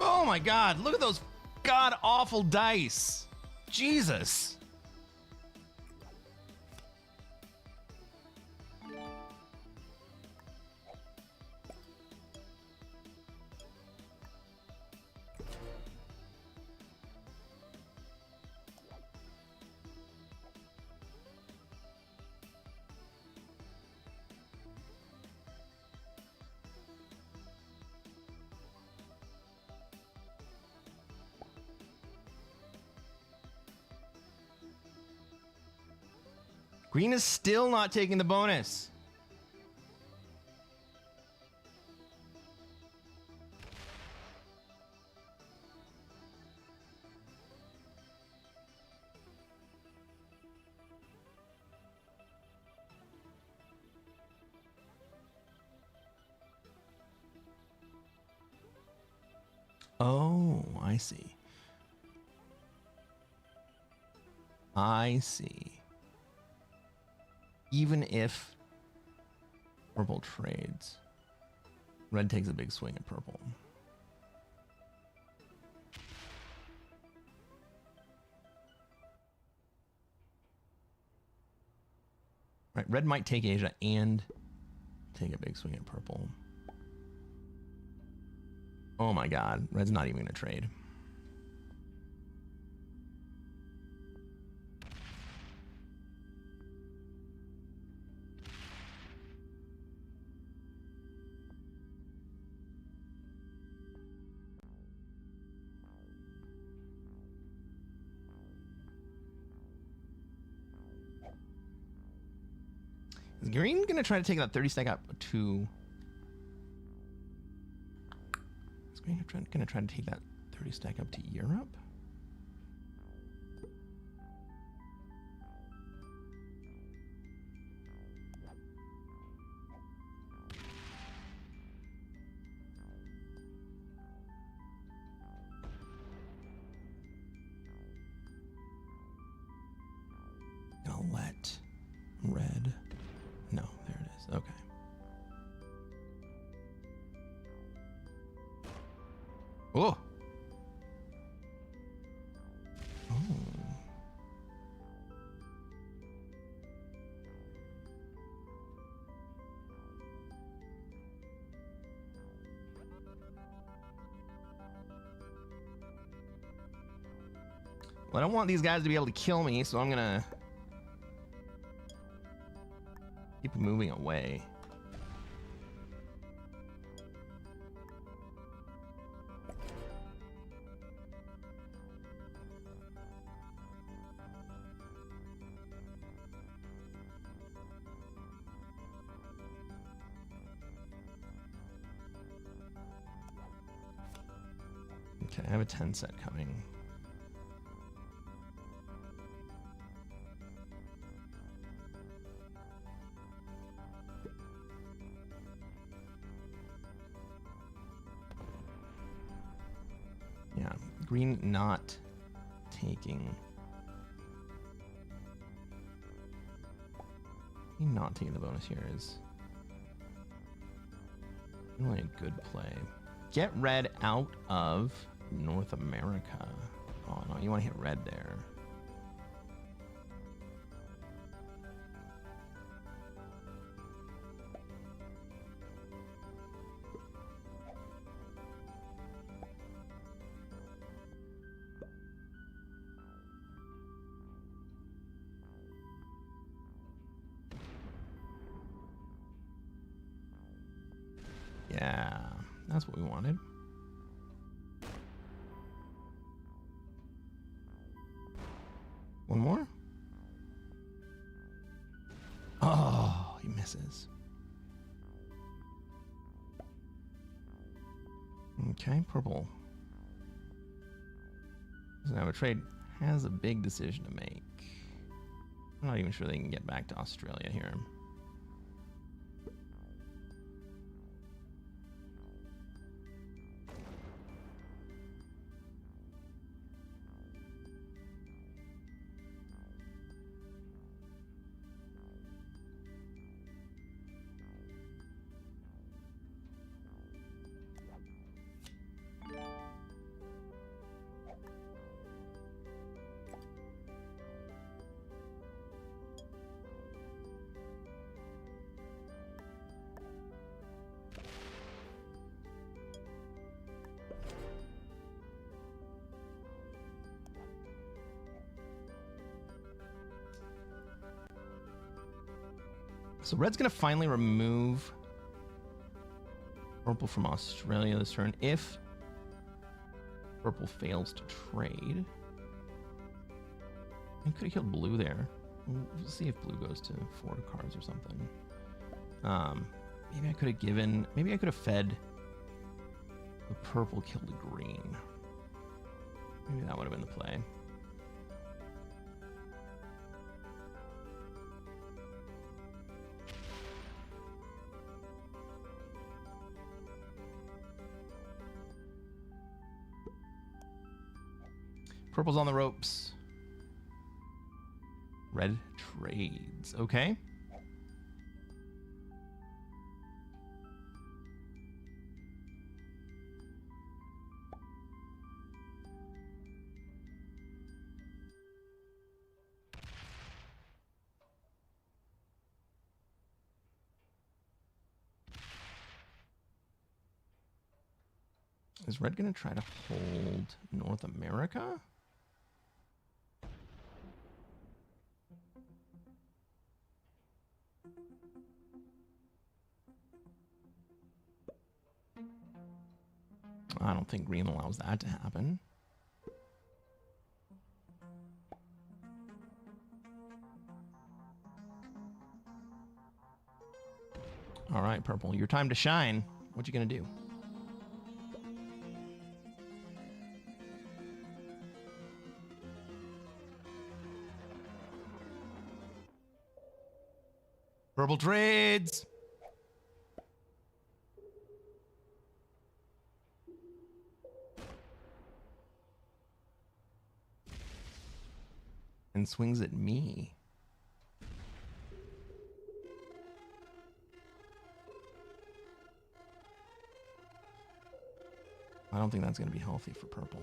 Oh my god, look at those god-awful dice. Jesus. Green is still not taking the bonus. Oh, I see. I see. Even if purple trades, red takes a big swing at purple. Right, red might take Asia and take a big swing at purple. Oh my god, red's not even going to trade. Is green going to try to take that 30 stack up to... Is green going to try to take that 30 stack up to Europe? Gonna let red... No, there it is. Okay. Oh. Oh. Well, I don't want these guys to be able to kill me, so I'm gonna keep moving away. Okay, I have a 10 set coming. Yeah, green not taking. Green not taking the bonus here is really a good play. Get red out of North America. Oh no, you want to hit red there. Yeah, that's what we wanted. One more? Oh, he misses. Okay, purple. So now a trade has a big decision to make. I'm not even sure they can get back to Australia here. So red's going to finally remove purple from Australia this turn if purple fails to trade. He could have killed blue there. We'll see if blue goes to 4 cards or something. Maybe I could have given... Maybe I could have fed the purple, killed the green. Maybe that would have been the play. Purple's on the ropes. Red trades. Okay. Is red going to try to hold North America? I don't think green allows that to happen. All right, purple, your time to shine. What you gonna do? Purple trades. And swings at me. I don't think that's going to be healthy for purple.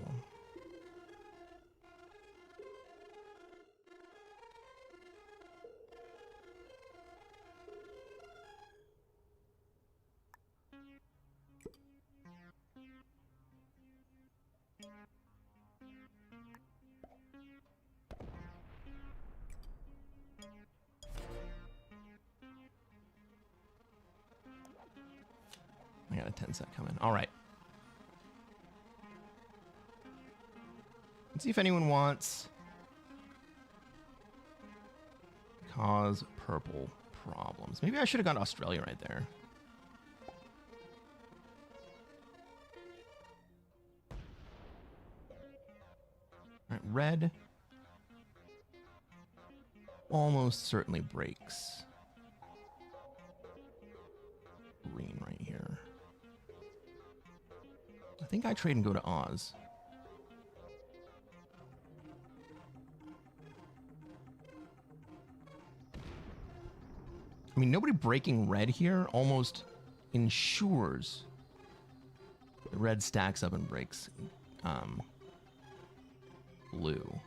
I got a 10 set coming. All right. Let's see if anyone wants cause purple problems. Maybe I should have gone to Australia right there. All right, red almost certainly breaks green right here. I think I trade and go to Oz. I mean, nobody breaking red here almost ensures that red stacks up and breaks blue.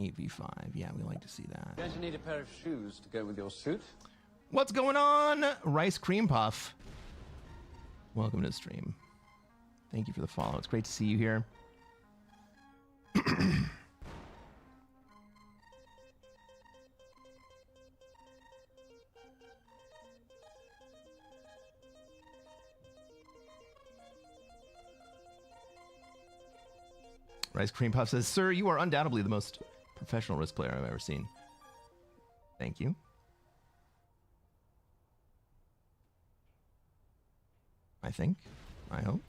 8v5. Yeah, we like to see that. Don't you need a pair of shoes to go with your suit? What's going on? Rice Cream Puff. Welcome to the stream. Thank you for the follow. It's great to see you here. Rice Cream Puff says, "Sir, you are undoubtedly the most professional Risk player I've ever seen." Thank you. I think. I hope.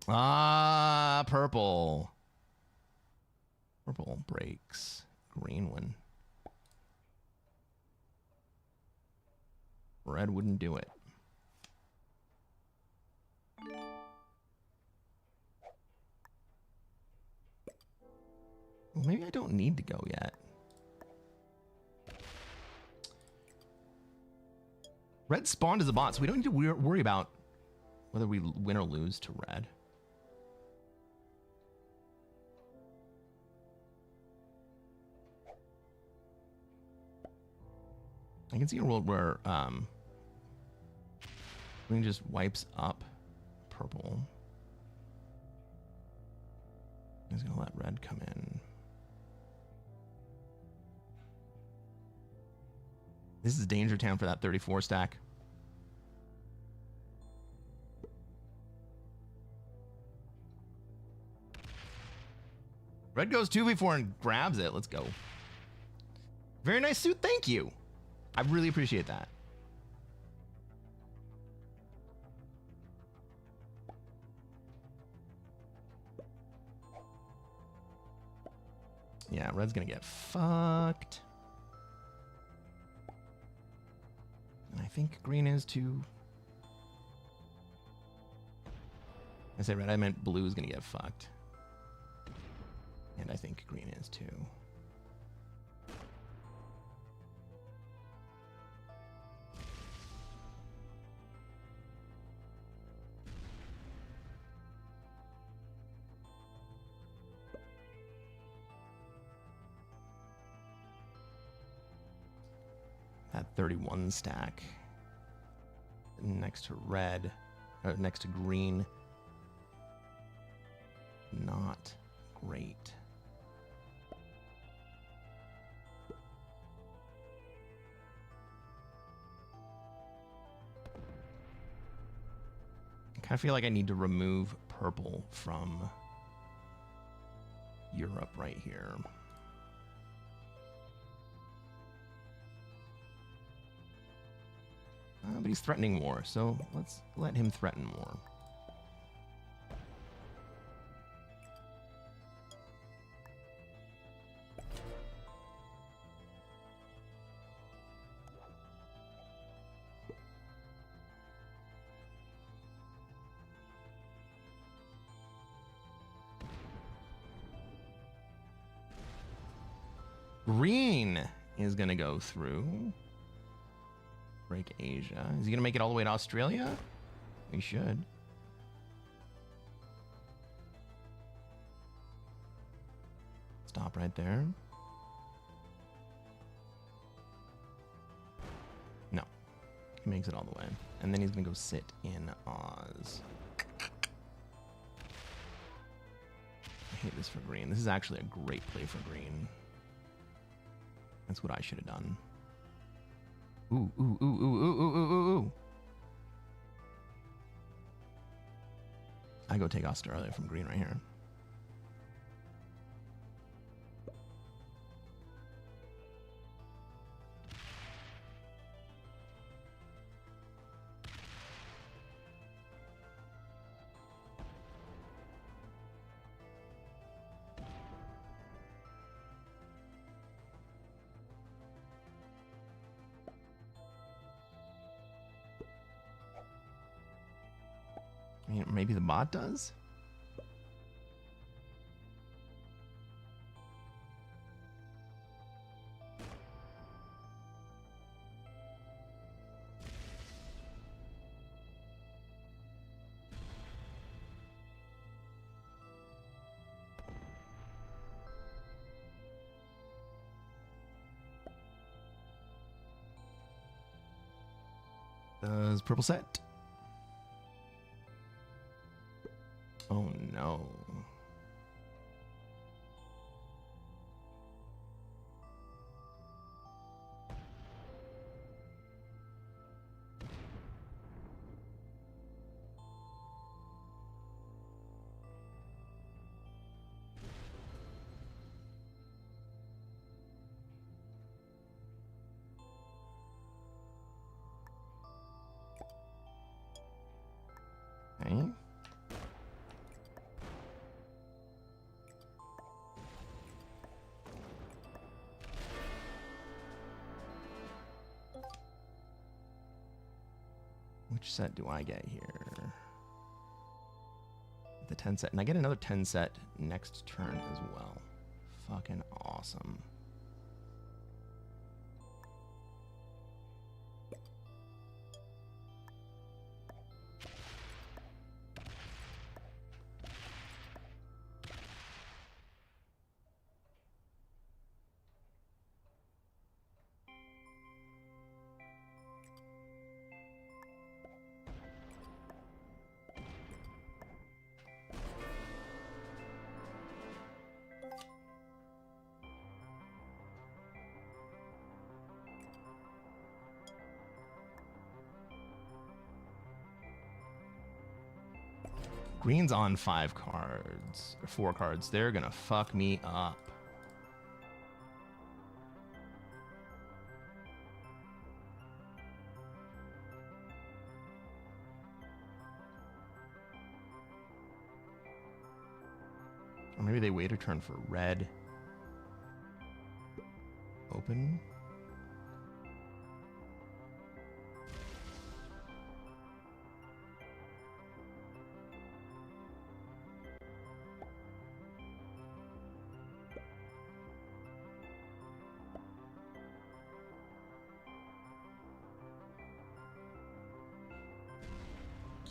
Ah, purple. Purple breaks. Green one. Red wouldn't do it. Well, maybe I don't need to go yet. Red spawned as a bot, so we don't need to worry about whether we win or lose to red. I can see a world where green just wipes up purple. He's gonna let red come in. This is Danger Town for that 34 stack. Red goes 2v4 and grabs it. Let's go. Very nice suit. Thank you. I really appreciate that. Yeah, red's gonna get fucked. And I think green is too. I say red, I meant blue is gonna get fucked. And I think green is too. That 31 stack next to red, or next to green, not great. I kind of feel like I need to remove purple from Europe right here. But he's threatening war, so let's let him threaten war. Green is going to go through. Break Asia. Is he going to make it all the way to Australia? He should. Stop right there. No. He makes it all the way. And then he's going to go sit in Oz. I hate this for green. This is actually a great play for green. That's what I should have done. Ooh, ooh, ooh, ooh, ooh, ooh, ooh, ooh, ooh. I go take Australia from green right here. I mean, maybe the bot does? Does purple set? Oh no. Okay. Which set do I get here? The 10 set. And I get another 10 set next turn as well. Fucking awesome. Green's on 5 cards, or 4 cards. They're gonna fuck me up. Or maybe they wait a turn for red. Open.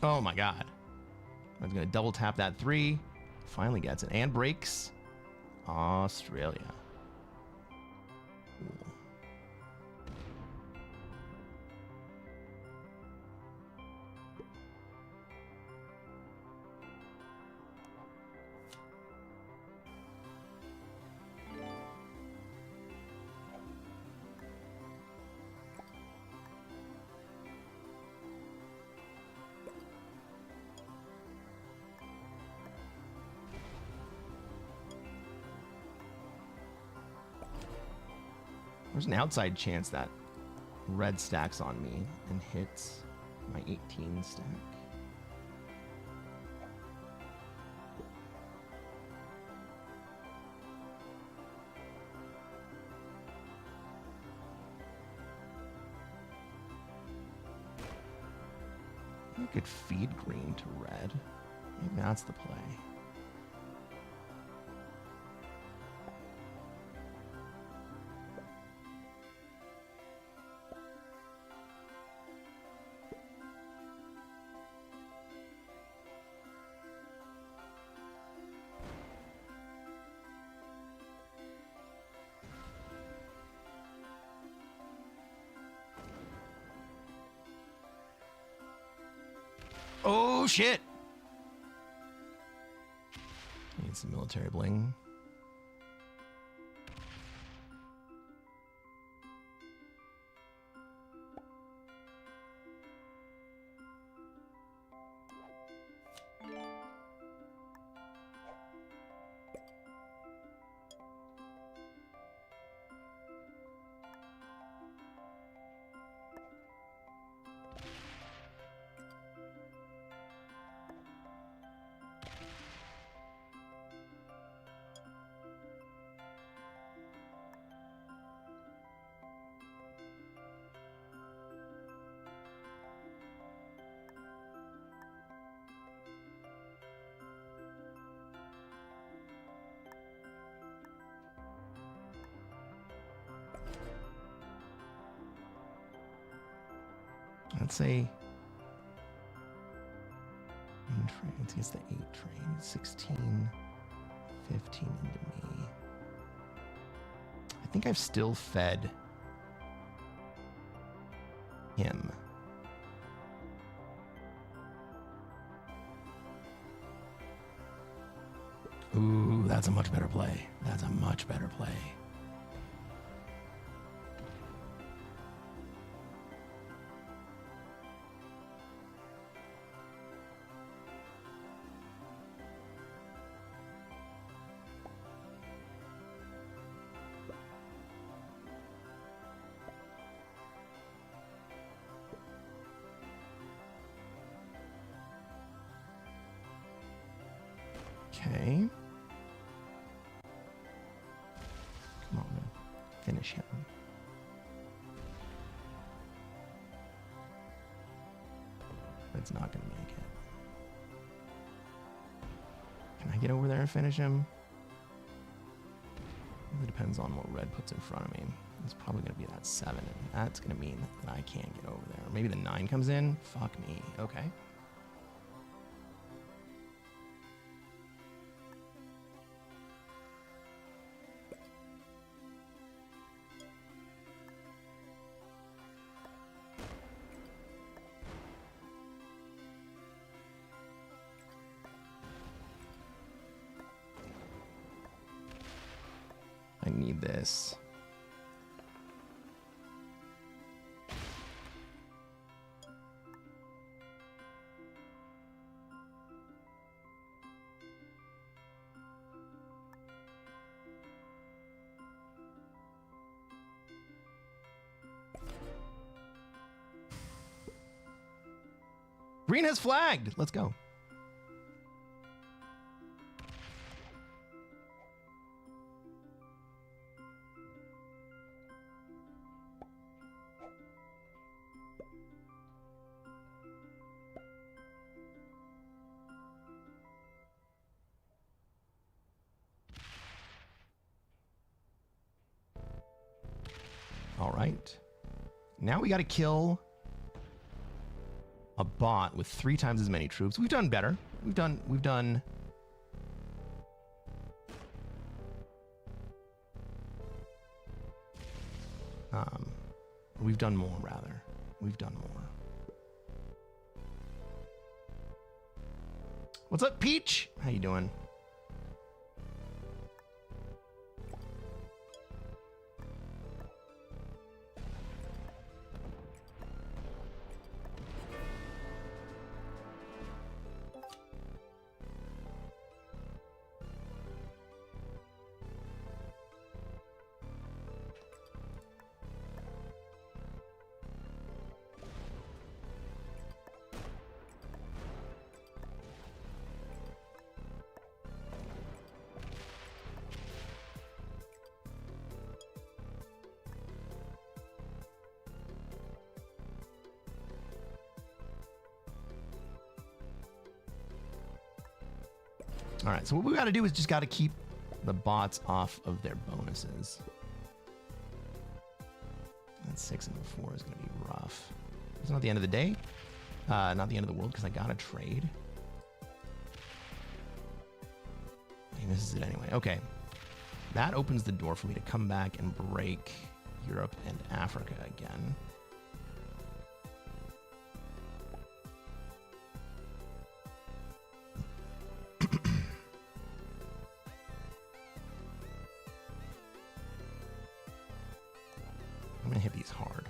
Oh my god. I was gonna double tap that 3. Finally gets it. And breaks. Australia. Cool. There's an outside chance that red stacks on me and hits my 18 stack. I could feed green to red. Maybe that's the play. Oh shit! Need some military bling. Let's say main trains gets the 8 train, 16, 15 into me. I think I've still fed him. Ooh, that's a much better play. That's a much better play. Okay. Come on, man. Finish him. That's not going to make it. Can I get over there and finish him? It depends on what red puts in front of me. It's probably going to be that 7, and that's going to mean that I can't get over there. Maybe the 9 comes in? Fuck me. Okay. I need this. Green has flagged. Let's go. All right. Now we got to kill a bot with 3 times as many troops. We've done better. We've done We've done more, rather. We've done more. What's up, Peach? How you doing? All right, so what we got to do is just got to keep the bots off of their bonuses. That 6 and 4 is going to be rough. It's not the end of the day. Not the end of the world because I got a trade. He misses it anyway. Okay. That opens the door for me to come back and break Europe and Africa again. I'm gonna hit these hard.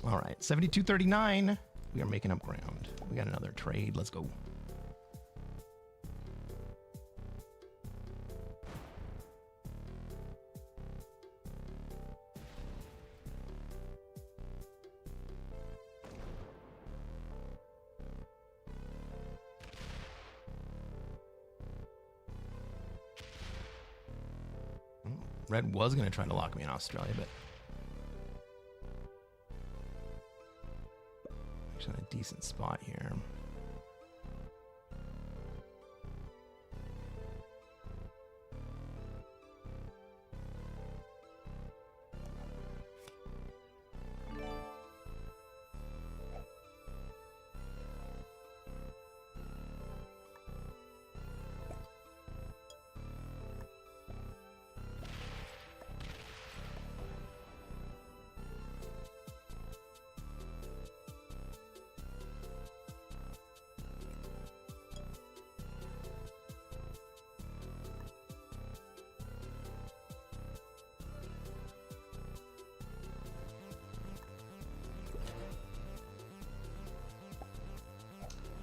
All right, 72.39. We are making up ground. We got another trade. Let's go. Red was going to try to lock me in Australia, but actually in a decent spot here.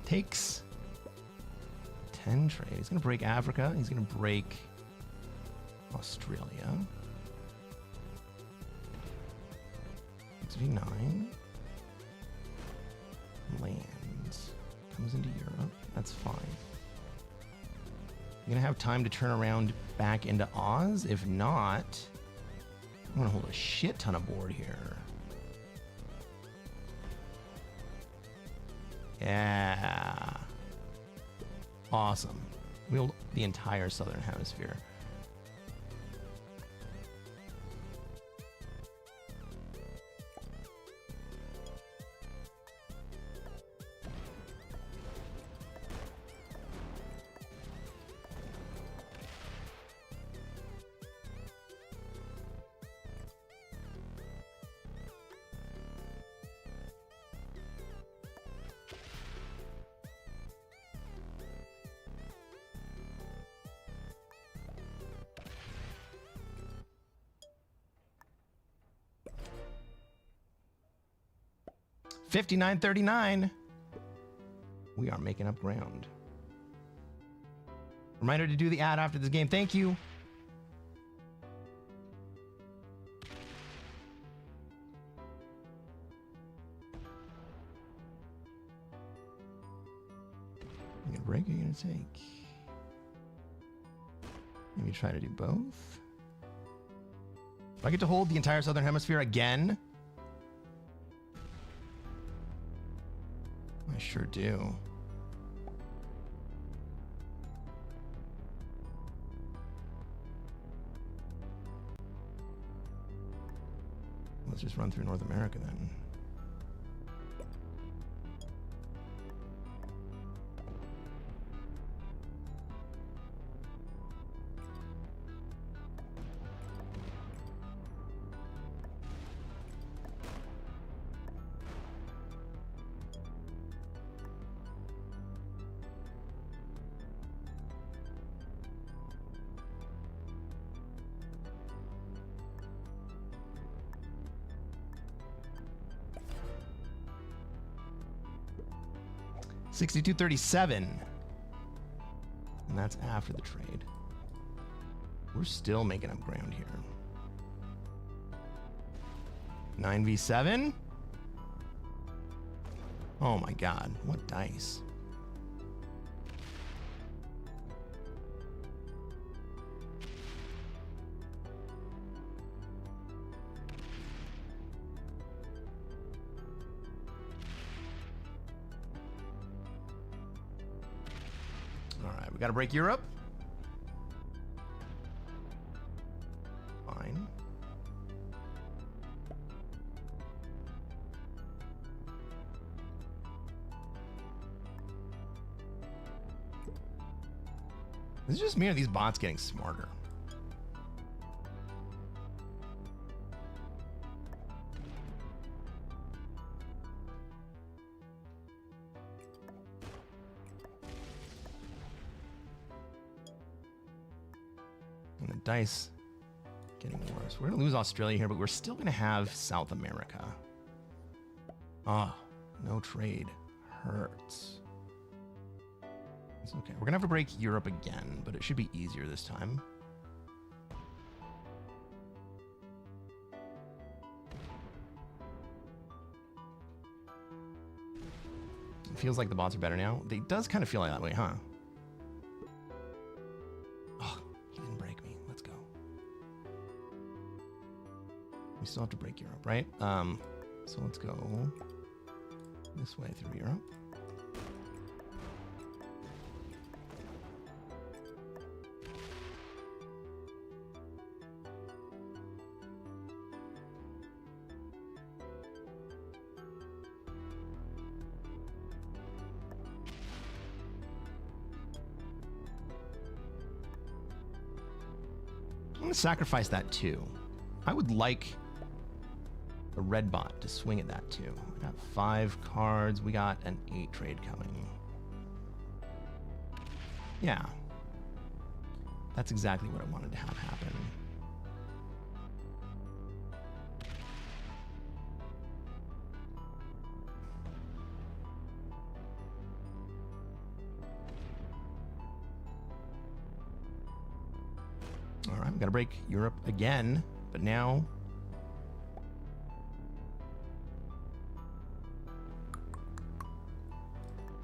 Takes 10 trade. He's going to break Africa. He's going to break Australia. 6v9. Lands. Comes into Europe. That's fine. You're going to have time to turn around back into Oz? If not, I'm going to hold a shit ton of board here. Yeah. Awesome. Wield the entire southern hemisphere. 59.39. We are making up ground. Reminder to do the ad after this game. Thank you. You gonna break or you gonna take? Maybe try to do both. Do I get to hold the entire southern hemisphere again? I sure do. Let's just run through North America then. $62.37. And that's after the trade. We're still making up ground here. 9v7. Oh my god, what dice. We got to break Europe. Fine. Is it just me or are these bots getting smarter? Dice getting worse. We're gonna lose Australia here, but we're still gonna have South America. Ah, no trade. Hurts. It's okay. We're gonna have to break Europe again, but it should be easier this time. It feels like the bots are better now. It does kind of feel like that way, huh? We still have to break Europe, right? So let's go this way through Europe. I'm going to sacrifice that too. I would like a red bot to swing at that too. I got 5 cards. We got an 8 trade coming. Yeah. That's exactly what I wanted to have happen. All right, we got to break Europe again, but now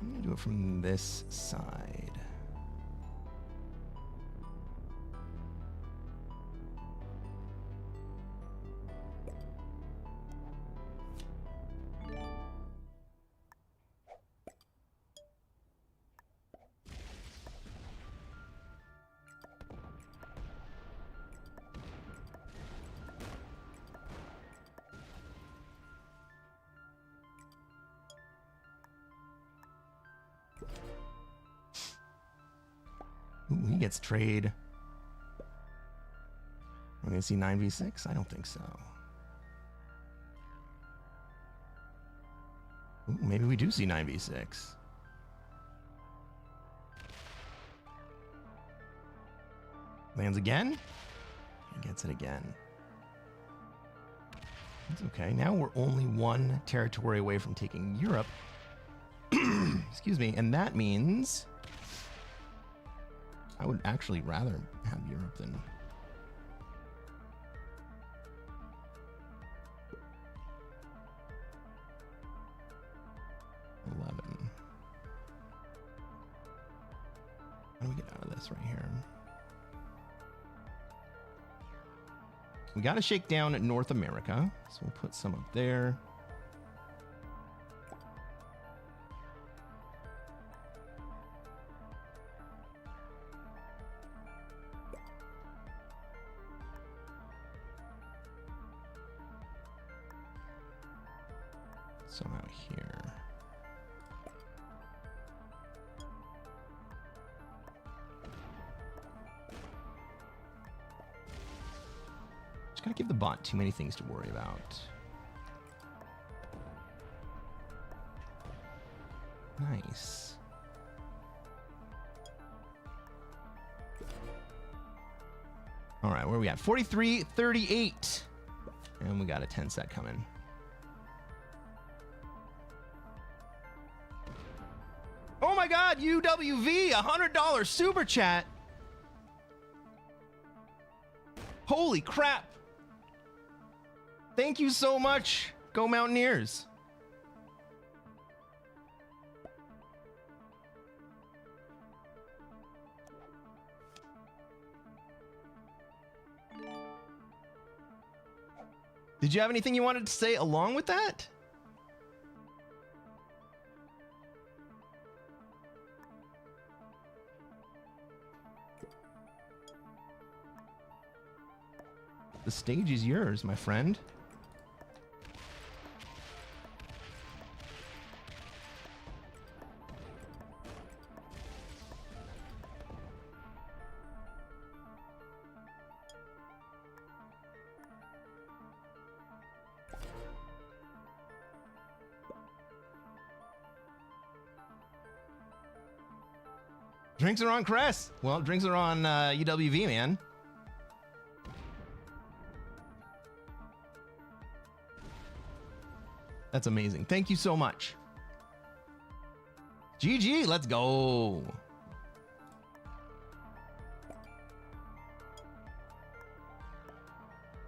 I'm going to do it from this side. Ooh, he gets trade. We're going to see 9v6? I don't think so. Ooh, maybe we do see 9v6. Lands again? He gets it again. That's okay. Now we're only one territory away from taking Europe. Excuse me. And that means I would actually rather have Europe than... How do we get out of this right here? We got to shake down North America, so we'll put some up there. Some out here. Gotta give the bot too many things to worry about. Nice. All right, where are we at? 43-38. And we got a 10 set coming. Oh my God, UWV, $100 super chat. Holy crap. Thank you so much. Go Mountaineers. Did you have anything you wanted to say along with that? The stage is yours, my friend. Drinks are on Crest. Well, drinks are on UWV, man. That's amazing. Thank you so much. GG, let's go.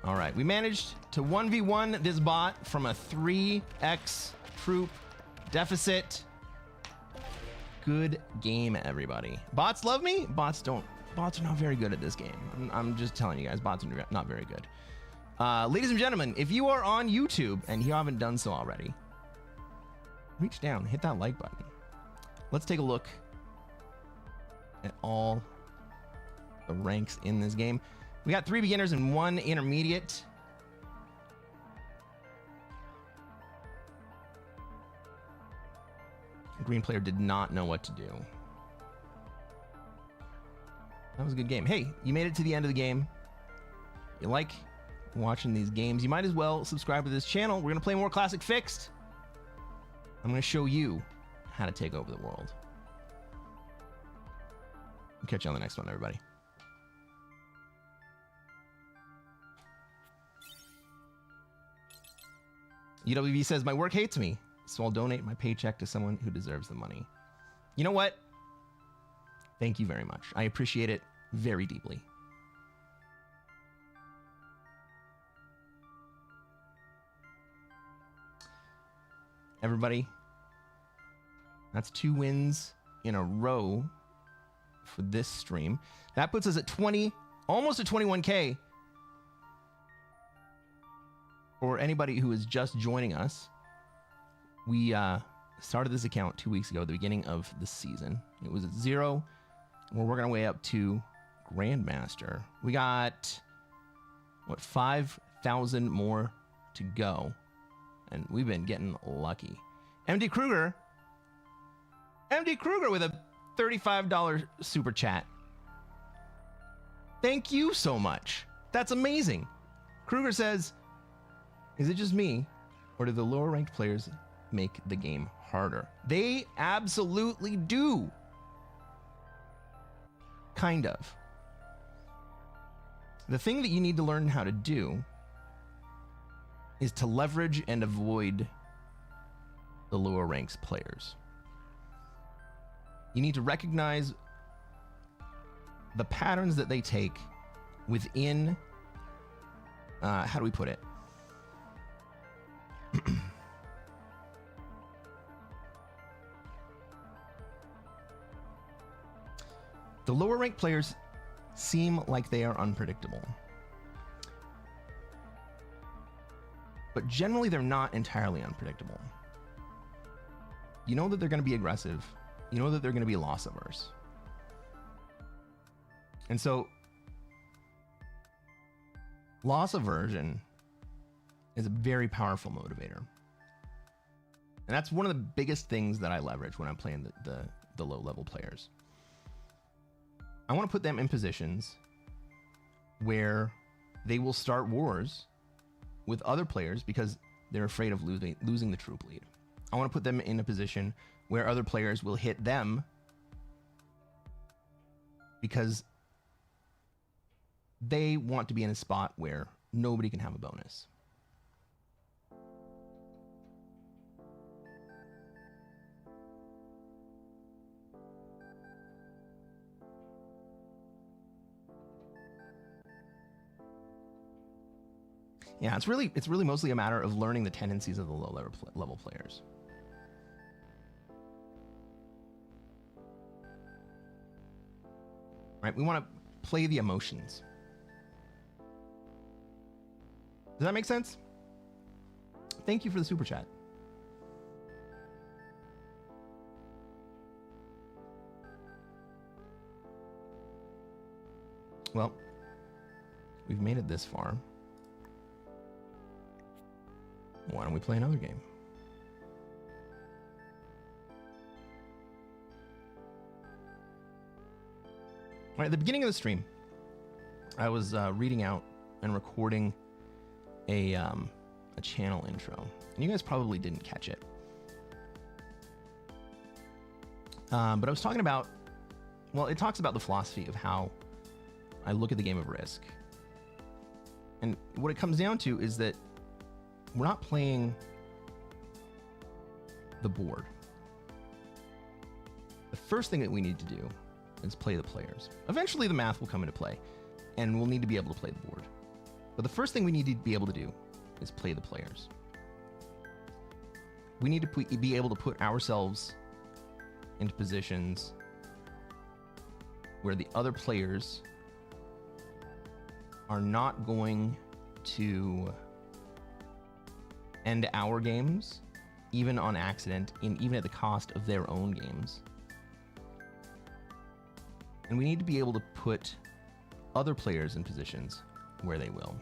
All right, we managed to 1v1 this bot from a 3x troop deficit. Good game, everybody. Bots love me? Bots don't. Bots are not very good at this game. I'm just telling you guys, bots are not very good. Ladies and gentlemen, if you are on YouTube and you haven't done so already, reach down, hit that like button. Let's take a look at all the ranks in this game. We got 3 beginners and 1 intermediate. Green player did not know what to do. That was a good game. Hey, you made it to the end of the game. You like watching these games, you might as well subscribe to this channel. We're going to play more Classic Fixed. I'm going to show you how to take over the world. I'll catch you on the next one, everybody. UWV says, my work hates me, so I'll donate my paycheck to someone who deserves the money. You know what? Thank you very much. I appreciate it very deeply. Everybody, that's 2 wins in a row for this stream. That puts us at 20, almost at 21K. For anybody who is just joining us, we started this account 2 weeks ago at the beginning of the season. It was at 0. We're working our way up to Grandmaster. We got, what, 5,000 more to go. And we've been getting lucky. MD Kruger with a $35 super chat. Thank you so much. That's amazing. Kruger says, is it just me, or do the lower ranked players make the game harder? They absolutely do. Kind of. The thing that you need to learn how to do is to leverage and avoid the lower ranks players. You need to recognize the patterns that they take within, how do we put it? The lower ranked players seem like they are unpredictable. But generally, they're not entirely unpredictable. You know that they're going to be aggressive. You know that they're going to be loss averse. And so, loss aversion is a very powerful motivator. And that's one of the biggest things that I leverage when I'm playing the low-level players. I want to put them in positions where they will start wars with other players because they're afraid of losing the troop lead. I want to put them in a position where other players will hit them because they want to be in a spot where nobody can have a bonus. Yeah, it's really mostly a matter of learning the tendencies of the low level players. Right, we want to play the emotions. Does that make sense? Thank you for the super chat. Well, we've made it this far. Why don't we play another game? All right, at the beginning of the stream, I was reading out and recording a channel intro, and you guys probably didn't catch it. But I was talking about, well, it talks about the philosophy of how I look at the game of Risk. And what it comes down to is that we're not playing the board. The first thing that we need to do is play the players. Eventually the math will come into play, and we'll need to be able to play the board. But the first thing we need to be able to do is play the players. We need to be able to put ourselves into positions where the other players are not going to end our games, even on accident, and even at the cost of their own games. And we need to be able to put other players in positions where they will.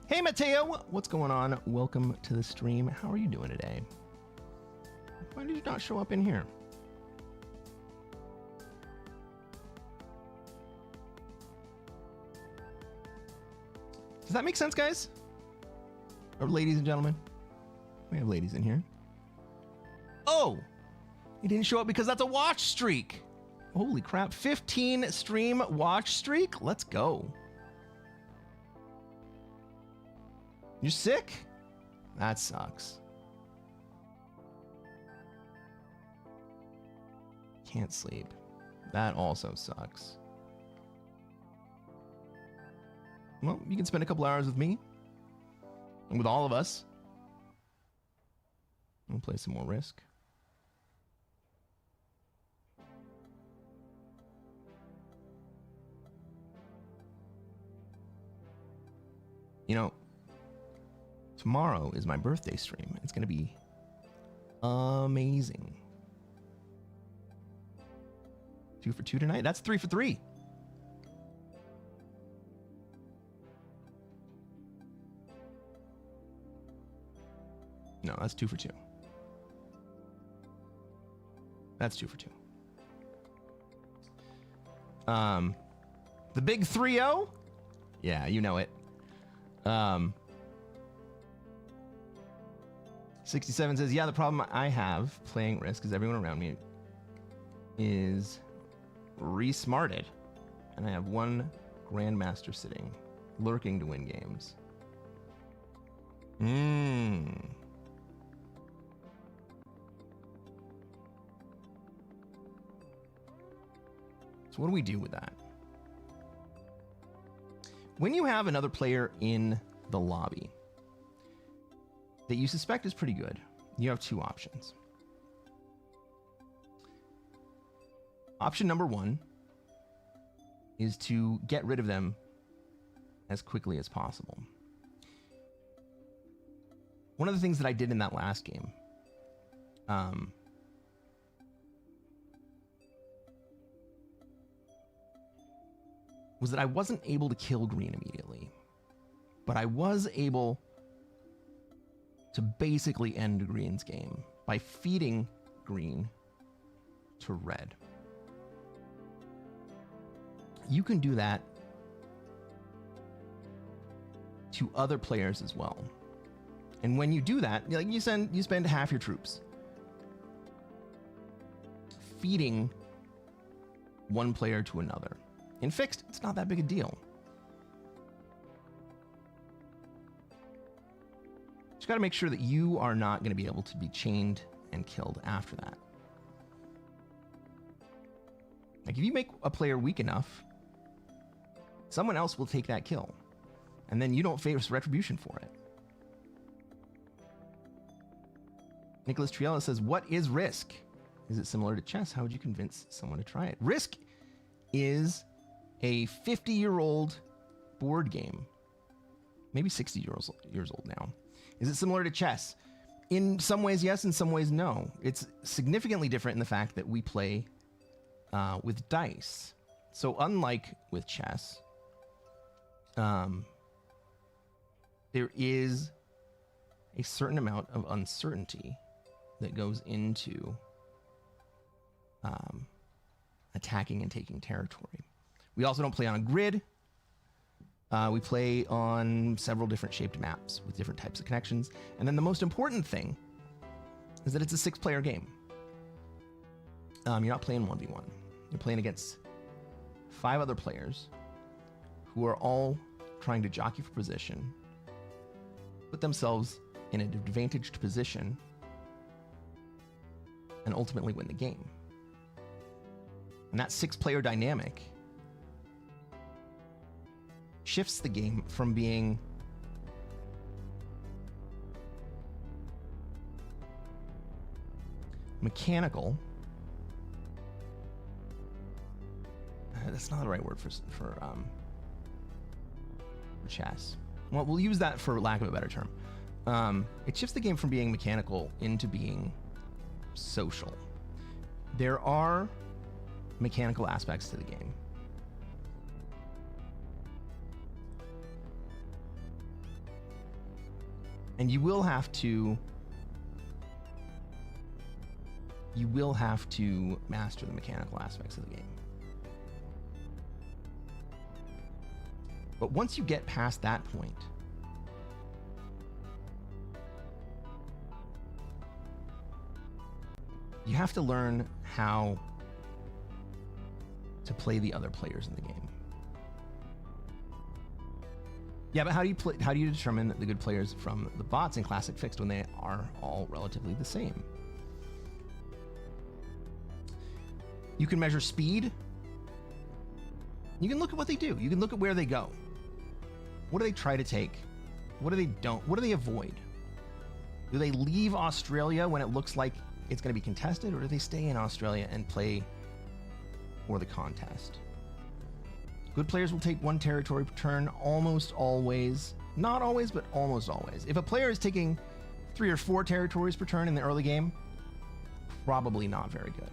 Hey, Mateo, what's going on? Welcome to the stream. How are you doing today? Why did you not show up in here? Does that make sense, guys? Or ladies and gentlemen? We have ladies in here. Oh! He didn't show up because that's a watch streak. Holy crap. 15 stream watch streak? Let's go. You're sick? That sucks. Can't sleep. That also sucks. Well, you can spend a couple hours with me and with all of us. We'll play some more Risk. You know, tomorrow is my birthday stream. It's going to be amazing. 2 for 2 tonight? That's 3 for 3. No, that's 2 for 2. That's 2 for 2. The big 3-0? Yeah, you know it. 67 says, yeah, the problem I have playing Risk is everyone around me is re-smarted. And I have one Grandmaster sitting, lurking to win games. So what do we do with that? When you have another player in the lobby that you suspect is pretty good, you have two options. Option number one is to get rid of them as quickly as possible. One of the things that I did in that last game, was that I wasn't able to kill green immediately, but I was able to basically end green's game by feeding green to red. You can do that to other players as well. And when you do that, like you spend half your troops feeding one player to another. In fixed, it's not that big a deal. Just got to make sure that you are not going to be able to be chained and killed after that. Like if you make a player weak enough, someone else will take that kill, and then you don't face retribution for it. Nicholas Triella says, what is Risk? Is it similar to chess? How would you convince someone to try it? Risk is a 50-year-old board game, maybe 60 years old now. Is it similar to chess? In some ways, yes. In some ways, no. It's significantly different in the fact that we play with dice. So unlike with chess, there is a certain amount of uncertainty that goes into attacking and taking territory. We also don't play on a grid. We play on several different shaped maps with different types of connections. And then the most important thing is that it's a 6-player game. You're not playing 1v1. You're playing against 5 other players who are all trying to jockey for position, put themselves in an advantaged position, and ultimately win the game. And that 6-player dynamic shifts the game from being mechanical. That's not the right word for chess. Well, we'll use that for lack of a better term. It shifts the game from being mechanical into being social. There are mechanical aspects to the game. And you will have to master the mechanical aspects of the game. But once you get past that point, you have to learn how to play the other players in the game. Yeah, but how do you determine the good players from the bots in Classic Fixed when they are all relatively the same? You can measure speed. You can look at what they do. You can look at where they go. What do they try to take? What do they don't? What do they avoid? Do they leave Australia when it looks like it's going to be contested, or do they stay in Australia and play for the contest? Good players will take 1 territory per turn almost always. Not always, but almost always. If a player is taking 3 or 4 territories per turn in the early game, probably not very good.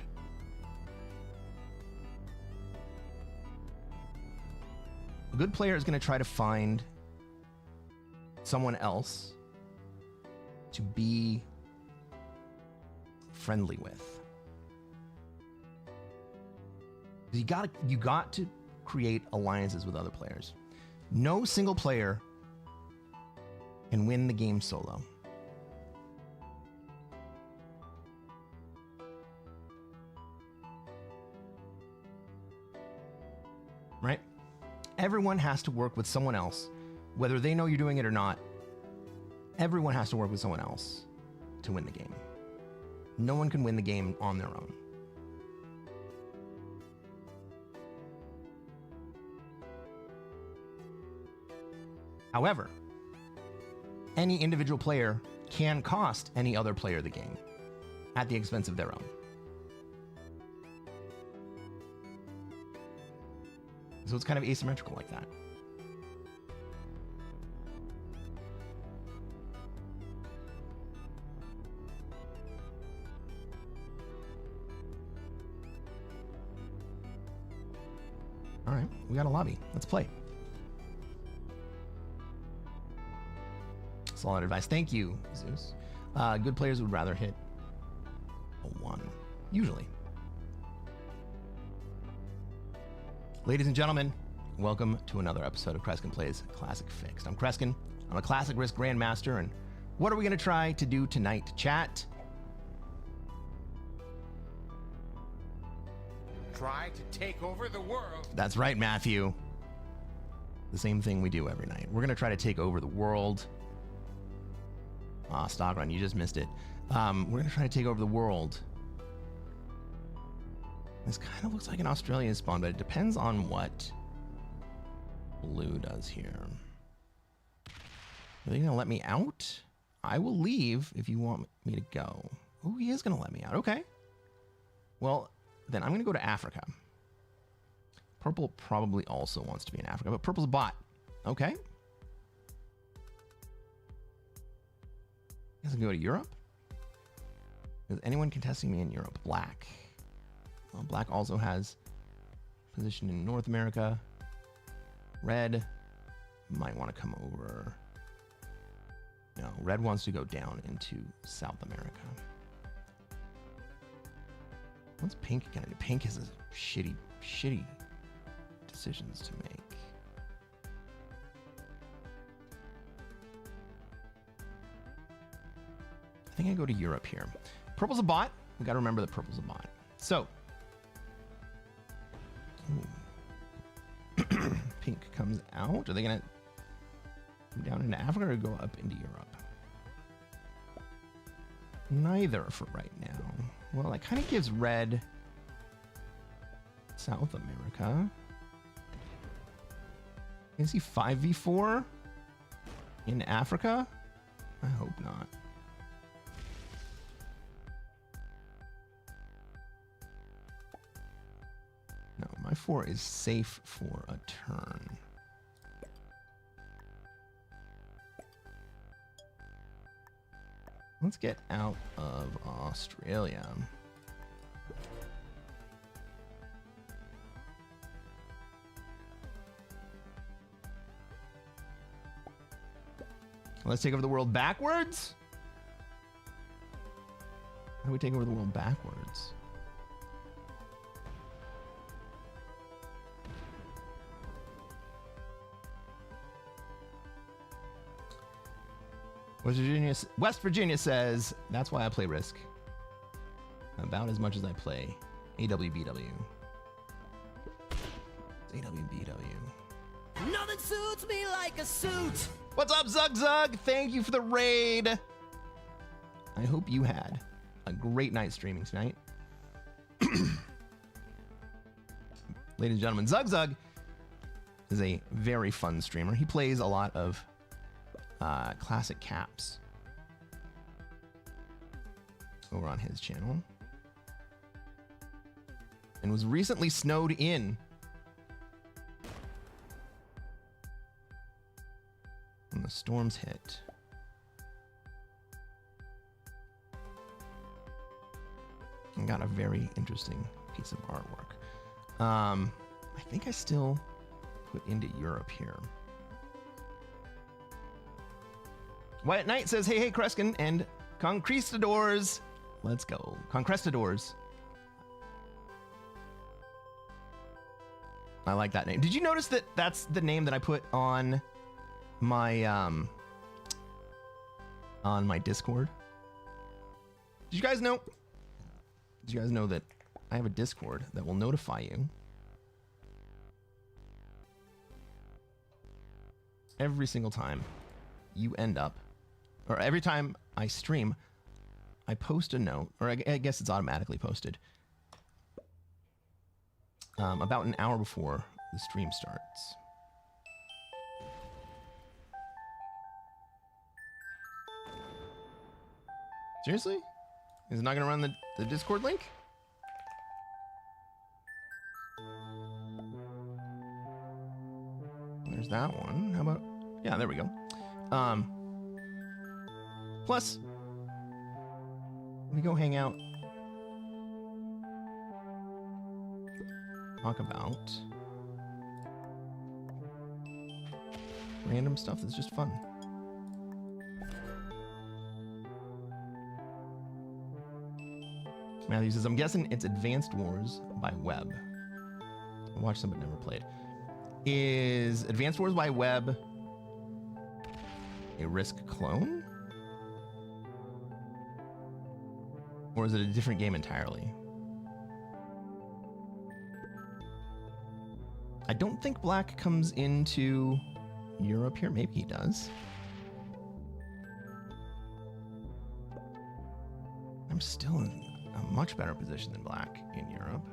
A good player is going to try to find someone else to be friendly with. You got to create alliances with other players. No single player can win the game solo. Right? Everyone has to work with someone else, whether they know you're doing it or not, Everyone has to work with someone else to win the game. No one can win the game on their own. However, any individual player can cost any other player the game at the expense of their own. So it's kind of asymmetrical like that. All right, we got a lobby. Let's play. Solid advice. Thank you, Zeus. Good players would rather hit a 1, usually. Ladies and gentlemen, welcome to another episode of Cresquin Plays Classic Fixed. I'm Cresquin. I'm a Classic Risk Grandmaster, and what are we going to try to do tonight, chat? Try to take over the world. That's right, Matthew. The same thing we do every night. We're going to try to take over the world. Stock run, you just missed it. We're going to try to take over the world. This kind of looks like an Australian spawn, but it depends on what blue does here. Are they going to let me out? I will leave if you want me to go. Oh, he is going to let me out. Okay. Well, then I'm going to go to Africa. Purple probably also wants to be in Africa, but purple's a bot. Okay. I guess I can go to Europe. Is anyone contesting me in Europe? Black. Well, black also has position in North America. Red might want to come over. No, red wants to go down into South America. What's pink gonna do? Pink has a shitty decisions to make. I think I go to Europe here. Purple's a bot. We gotta remember that purple's a bot. So, pink comes out. Are they gonna come down into Africa or go up into Europe? Neither for right now. Well, that kind of gives red South America. Is he 5v4 in Africa? I hope not. No, my 4 is safe for a turn. Let's get out of Australia. Let's take over the world backwards? How do we take over the world backwards? West Virginia says, that's why I play Risk. About as much as I play AWBW. It's AWBW. Nothing suits me like a suit. What's up, Zug Zug? Thank you for the raid. I hope you had a great night streaming tonight. Ladies and gentlemen, Zug Zug is a very fun streamer. He plays a lot of classic caps over on his channel and was recently snowed in when the storms hit. And got a very interesting piece of artwork. I think I still put into Europe here. White Knight says, hey, Cresquin and Conquistadors. Let's go. Conquistadors. I like that name. Did you notice that that's the name that I put on my Discord? Did you guys know? Did you guys know that I have a Discord that will notify you every single time you end up or every time I stream, I post a note, or I guess it's automatically posted, about an hour before the stream starts. Seriously? Is it not going to run the Discord link? There's that one. How about... Yeah, there we go. Plus, we go hang out. Talk about random stuff that's just fun. Matthew says, I'm guessing it's Advanced Wars by Web. I watched some but never played. Is Advanced Wars by Web a Risk clone? Or is it a different game entirely? I don't think Black comes into Europe here. Maybe he does. I'm still in a much better position than Black in Europe.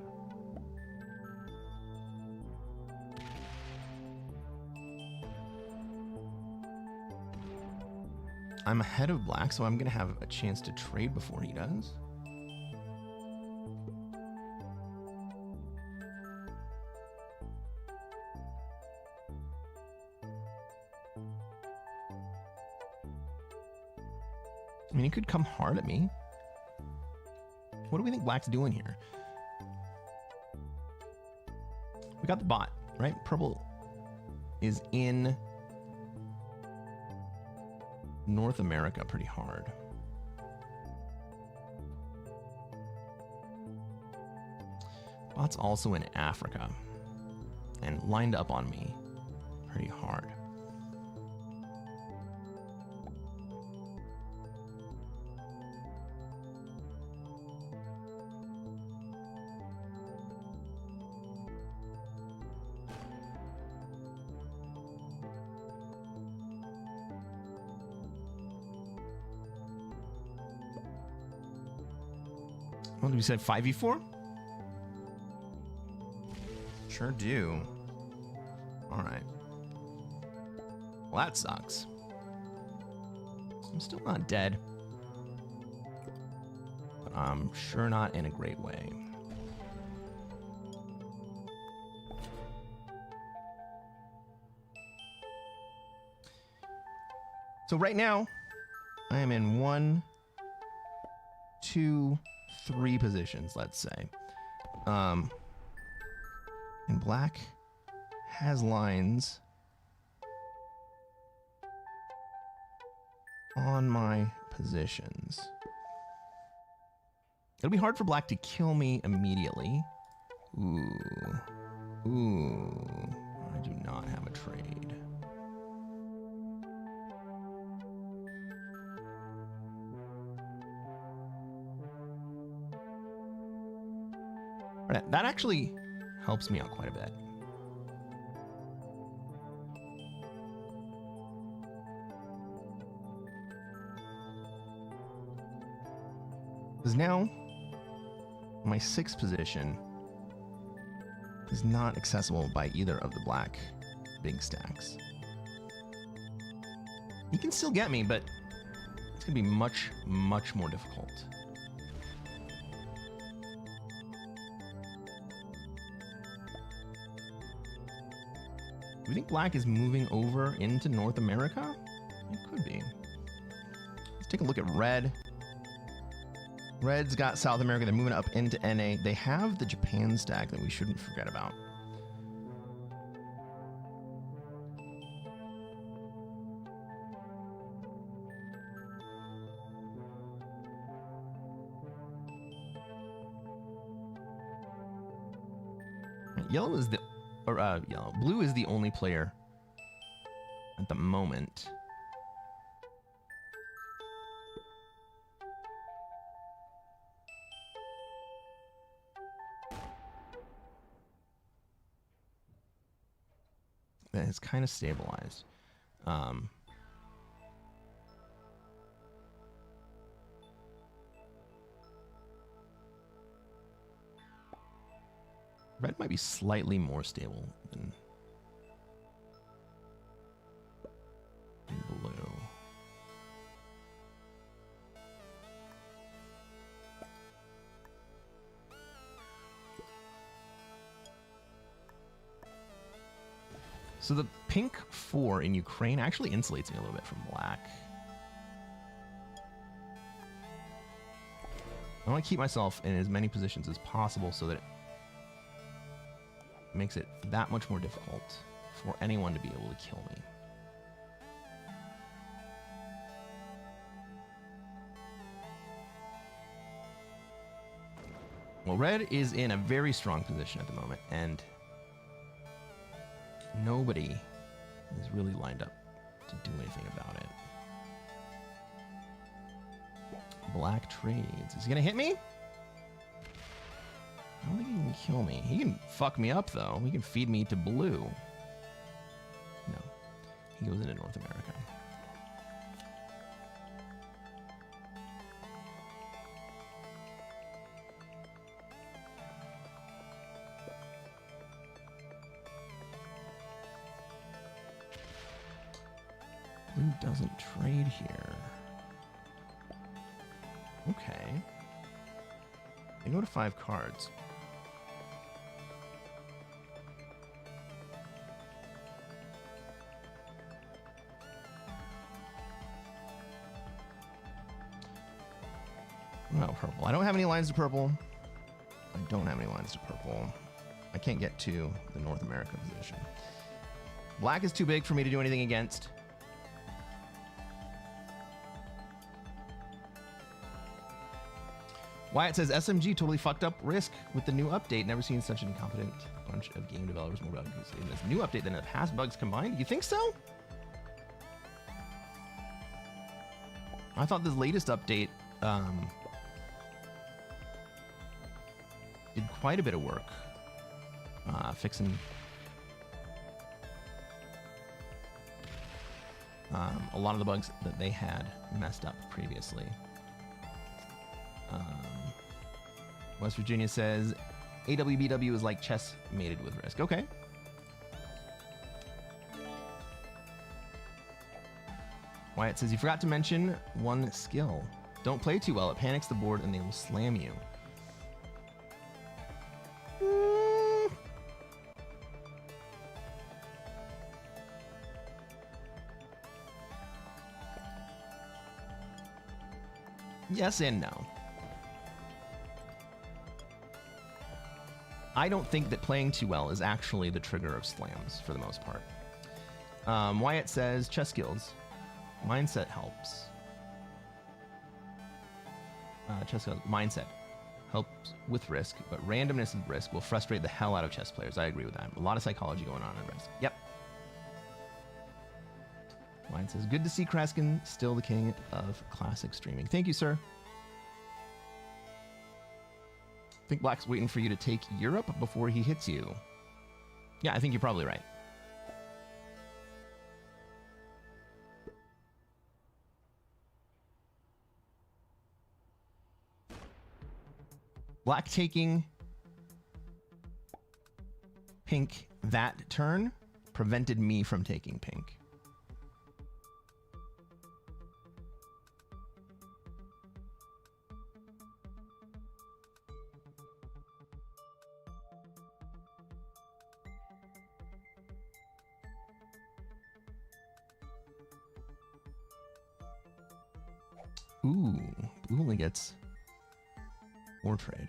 I'm ahead of Black, so I'm going to have a chance to trade before he does. I mean, he could come hard at me. What do we think Black's doing here? We got the bot, right? Purple is in North America pretty hard. Bot's also in Africa and lined up on me pretty hard. What did we say? 5v4? Sure do. Alright. Well, that sucks. I'm still not dead. But I'm sure not in a great way. So right now, I am in 1, 2, 3 positions, let's say. And Black has lines on my positions. It'll be hard for Black to kill me immediately. Ooh. I do not have a trade. That actually helps me out quite a bit. Because now, my 6th position is not accessible by either of the Black big stacks. He can still get me, but it's going to be much, much more difficult. Do we think Black is moving over into North America? It could be. Let's take a look at Red. Red's got South America. They're moving up into NA. They have the Japan stack that we shouldn't forget about. Yellow is the... Blue is the only player at the moment that has kind of stabilized. Red might be slightly more stable than blue. So the pink 4 in Ukraine actually insulates me a little bit from black. I want to keep myself in as many positions as possible so that it makes it that much more difficult for anyone to be able to kill me. Well, red is in a very strong position at the moment, and nobody is really lined up to do anything about it. Black trades. Is he gonna hit me? I don't think he can kill me. He can fuck me up, though. He can feed me to blue. No. He goes into North America. Blue doesn't trade here. Okay. They go to 5 cards. No, purple. I don't have any lines to purple. I don't have any lines to purple. I can't get to the North America position. Black is too big for me to do anything against. Wyatt says, SMG totally fucked up Risk with the new update. Never seen such an incompetent bunch of game developers more valuable in this new update than the past bugs combined. You think so? I thought this latest update did quite a bit of work fixing a lot of the bugs that they had messed up previously. West Virginia says AWBW is like chess mated with Risk. Okay. Wyatt says you forgot to mention one skill. Don't play too well. It panics the board and they will slam you. Yes and no. I don't think that playing too well is actually the trigger of slams for the most part. Wyatt says chess skills. Mindset helps. Chess skills. Mindset helps with Risk, but randomness of Risk will frustrate the hell out of chess players. I agree with that. A lot of psychology going on in Risk. Yep. Wyatt says, good to see Cresquin still the king of classic streaming. Thank you, sir. I think Black's waiting for you to take Europe before he hits you. Yeah, I think you're probably right. Black taking pink that turn prevented me from taking pink. Ooh, blue only gets more trade.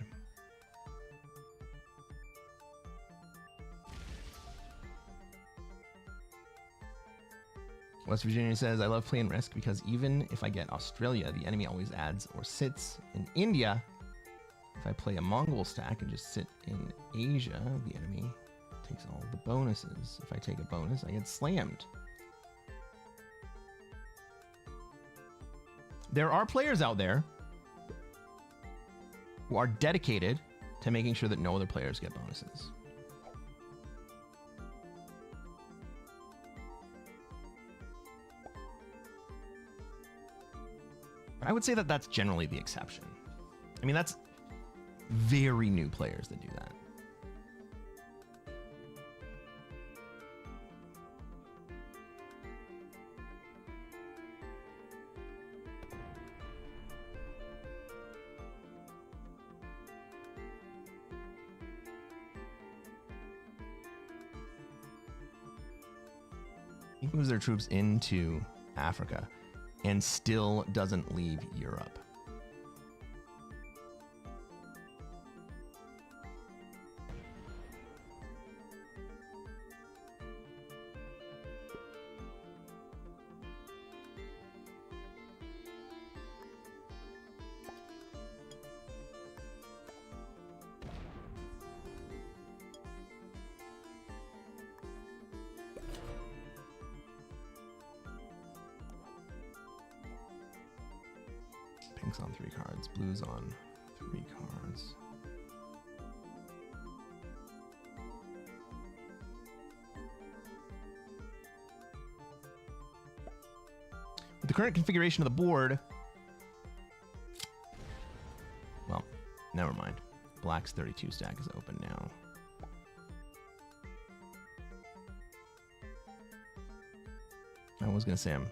West Virginia says, I love playing Risk because even if I get Australia, the enemy always adds or sits in India. If I play a Mongol stack and just sit in Asia, the enemy takes all the bonuses. If I take a bonus, I get slammed. There are players out there who are dedicated to making sure that no other players get bonuses. I would say that that's generally the exception. I mean, that's very new players that do that. He moves their troops into Africa and still doesn't leave Europe. Pink's on 3 cards, blue's on 3 cards. With the current configuration of the board, well, never mind. Black's 32 stack is open now. I was gonna say I'm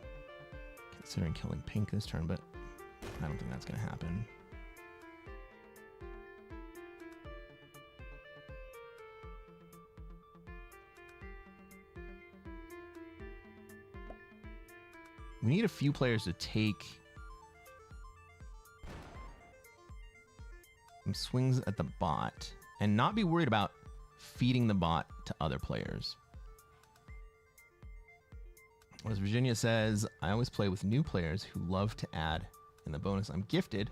considering killing pink this turn, but I don't think that's going to happen. We need a few players to take some swings at the bot and not be worried about feeding the bot to other players. As Virginia says, I always play with new players who love to add in the bonus I'm gifted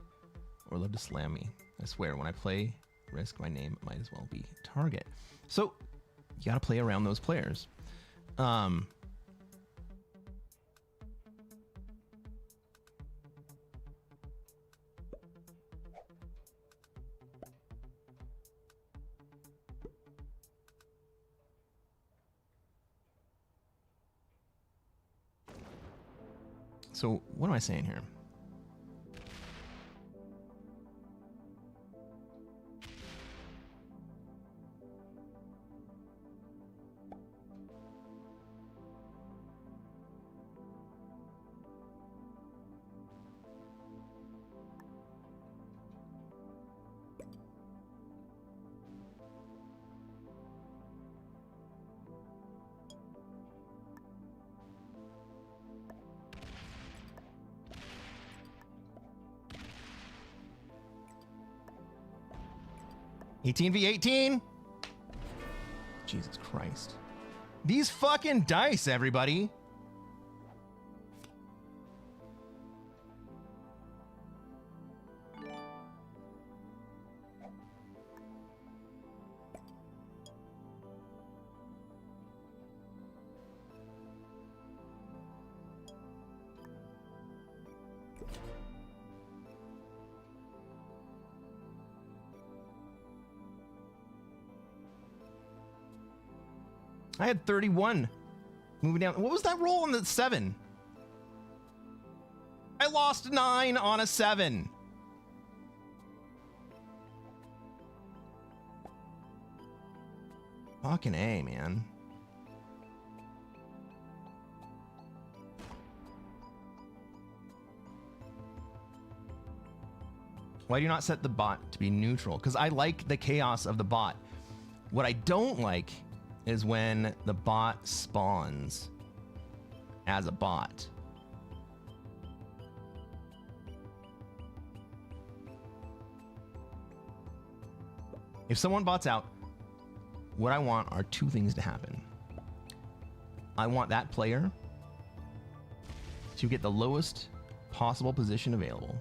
or love to slam me. I swear, when I play Risk, my name might as well be Target. So you got to play around those players. So what am I saying here? $18 v $18. Jesus Christ. These fucking dice, everybody. I had 31 moving down. What was that roll on the 7? I lost 9 on a 7. Fucking A, man. Why do you not set the bot to be neutral? Because I like the chaos of the bot. What I don't like is when the bot spawns as a bot. If someone bots out, what I want are 2 things to happen. I want that player to get the lowest possible position available,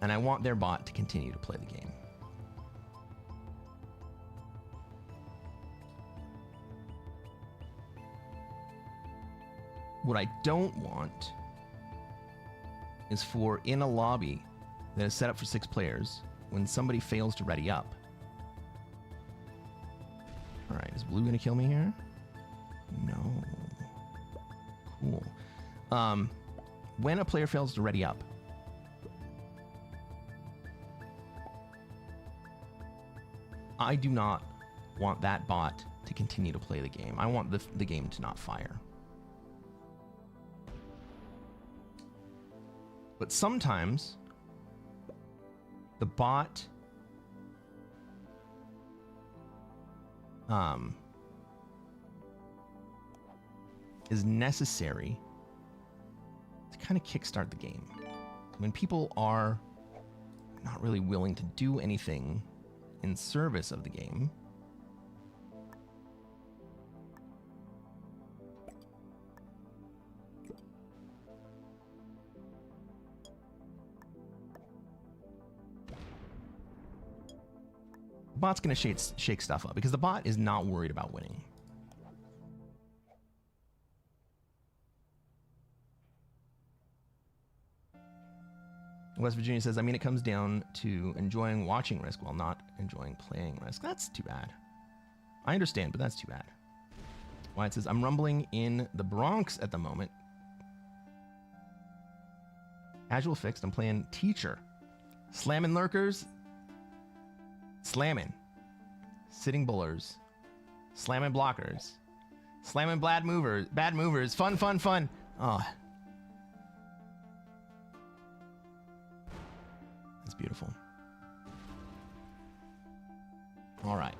and I want their bot to continue to play the game. What I don't want is for, in a lobby that is set up for 6 players, when somebody fails to ready up. All right, is blue gonna kill me here? No. Cool. When a player fails to ready up, I do not want that bot to continue to play the game. I want the game to not fire. But sometimes the bot is necessary to kind of kickstart the game. When people are not really willing to do anything in service of the game, the bot's going to shake stuff up because the bot is not worried about winning. West Virginia says, I mean, it comes down to enjoying watching Risk while not enjoying playing Risk. That's too bad. I understand, but that's too bad. Wyatt says, I'm rumbling in the Bronx at the moment. Casual fixed, I'm playing Teacher. Slamming lurkers. Slamming. Sitting bullers. Slamming blockers. Slamming bad movers. Fun, fun, fun. Oh. That's beautiful. All right.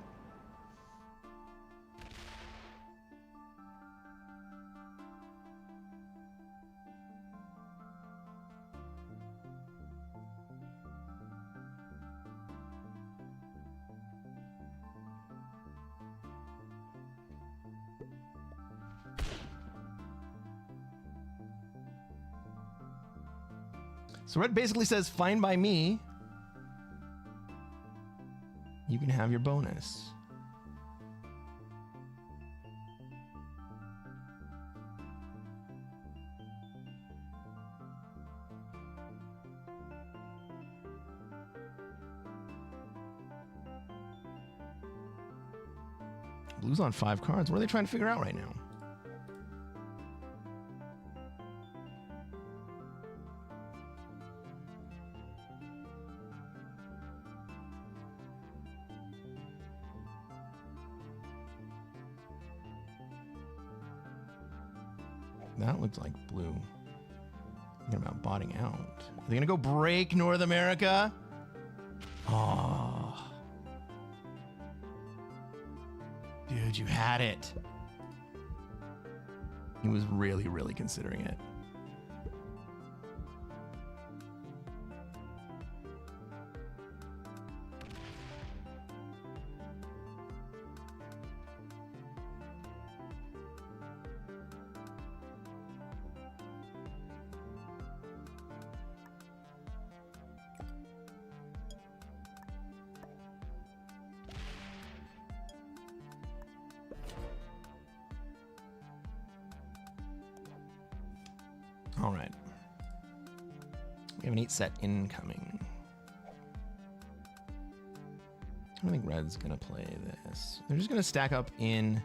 So Red basically says, fine by me. You can have your bonus. Blue's on 5 cards. What are they trying to figure out right now? That looks like blue. Thinking about botting out. Are they gonna go break North America? Oh. Dude, you had it. He was really, really considering it. All right. We have an 8 set incoming. I don't think Red's going to play this. They're just going to stack up in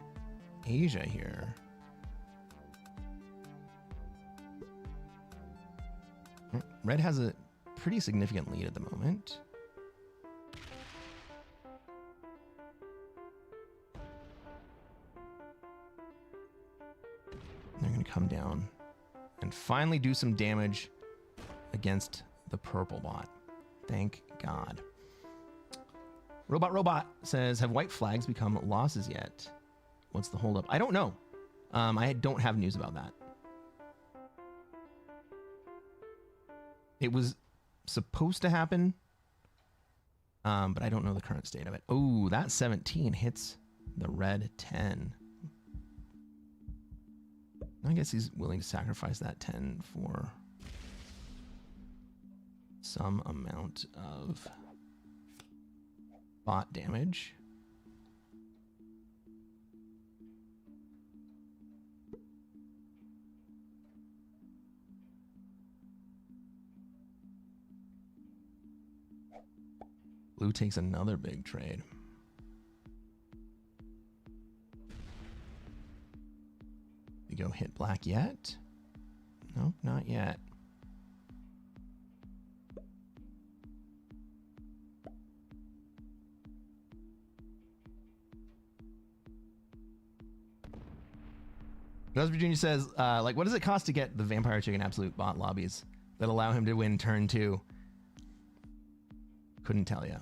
Asia here. Red has a pretty significant lead at the moment. They're going to come down and finally do some damage against the purple bot. Thank God. Robot says, have white flags become losses yet? What's the holdup? I don't know. I don't have news about that. It was supposed to happen, but I don't know the current state of it. Oh, that 17 hits the red 10. I guess he's willing to sacrifice that 10 for some amount of bot damage. Blue takes another big trade. You go hit black yet? Nope, not yet. West Virginia says, like, what does it cost to get the Vampire Chicken Absolute bot lobbies that allow him to win turn 2? Couldn't tell you.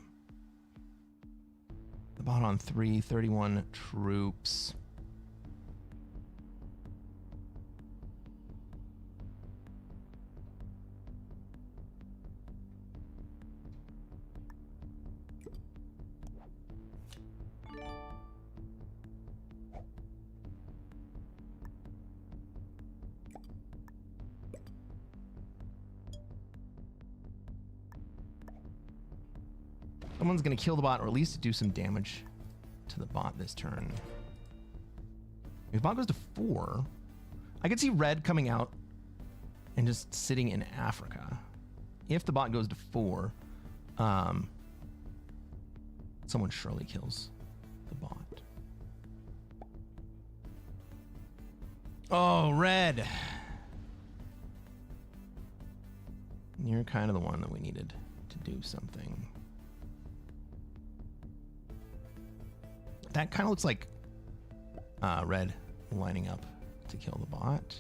The bot on 3, 31 troops. Someone's going to kill the bot, or at least do some damage to the bot this turn. If the bot goes to 4, I could see red coming out and just sitting in Africa. If the bot goes to 4, someone surely kills the bot. Oh, red. You're kind of the one that we needed to do something. That kind of looks like red lining up to kill the bot.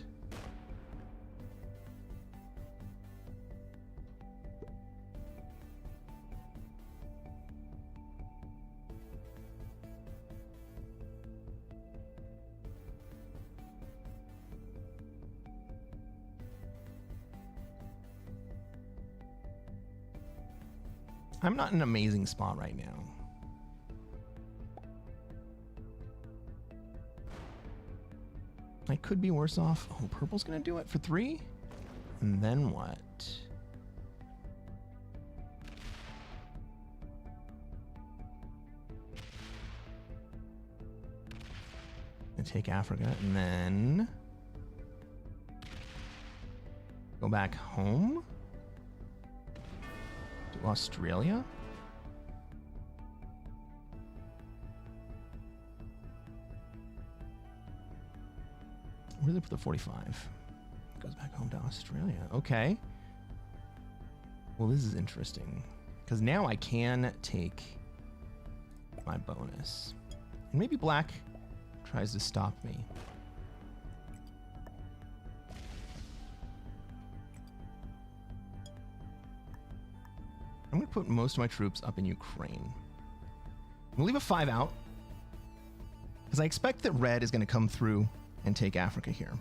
I'm not in an amazing spot right now. I could be worse off. Oh, purple's gonna do it for 3? And then what? Gonna take Africa and then go back home to Australia. Where did they put the 45? Goes back home to Australia. Okay. Well, this is interesting because now I can take my bonus. And maybe black tries to stop me. I'm going to put most of my troops up in Ukraine. I'm going to leave a 5 out because I expect that red is going to come through and take Africa here.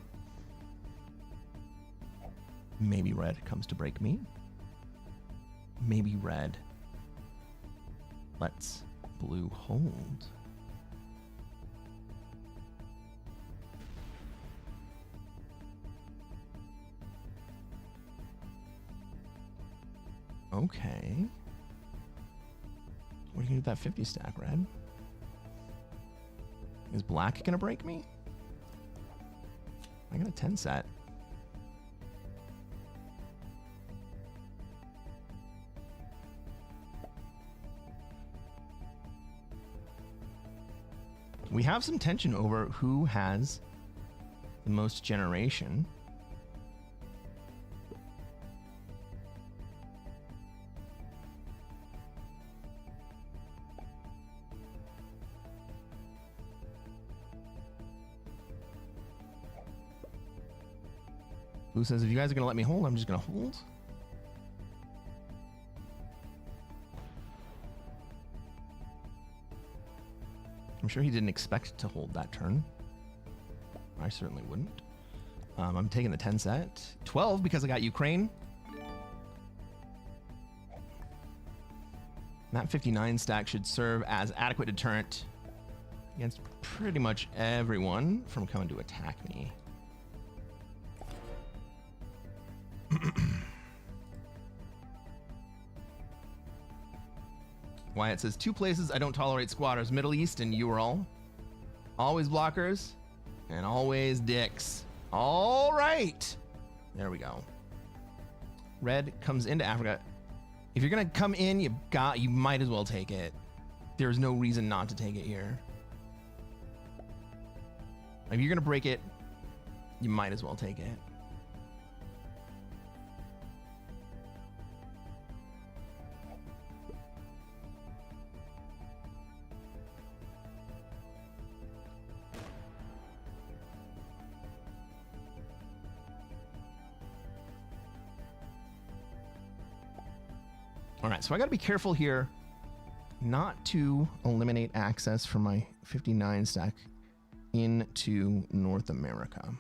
Maybe red comes to break me. Maybe red lets blue hold. Okay. What are you gonna do with that 50 stack, red? Is black gonna break me? I got a 10 set. We have some tension over who has the most generation. Blue says, if you guys are going to let me hold, I'm just going to hold. I'm sure he didn't expect to hold that turn. I certainly wouldn't. I'm taking the 10 set. 12 because I got Ukraine. That 59 stack should serve as adequate deterrent against pretty much everyone from coming to attack me. Wyatt says, 2 places I don't tolerate squatters, Middle East and Ural. Always blockers and always dicks. All right. There we go. Red comes into Africa. If you're going to come in, you might as well take it. There's no reason not to take it here. If you're going to break it, you might as well take it. All right, so I got to be careful here not to eliminate access from my 59 stack into North America.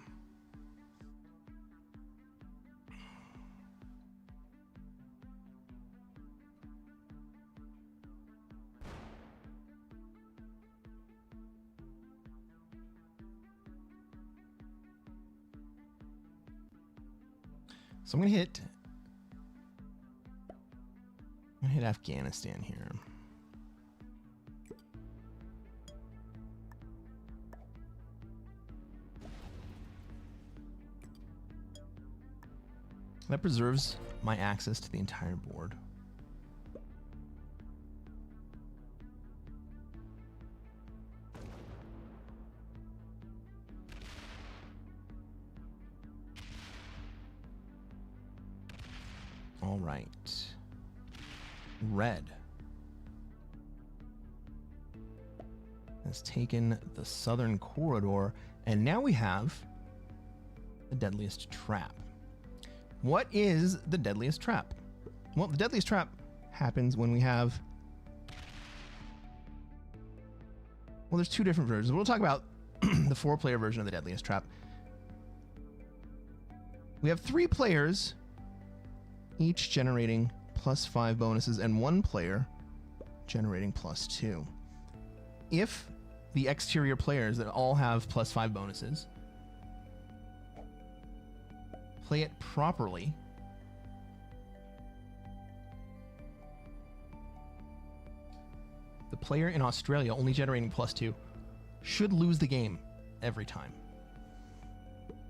So I'm going to hit Afghanistan here. That preserves my access to the entire board. All right. Red has taken the southern corridor, and now we have the deadliest trap. What is the deadliest trap? Well, the deadliest trap happens when we have... Well, there's two different versions. We'll talk about the 4-player version of the deadliest trap. We have 3 players, each generating +5 bonuses, and 1 player generating +2. If the exterior players that all have +5 bonuses play it properly, the player in Australia only generating +2 should lose the game every time.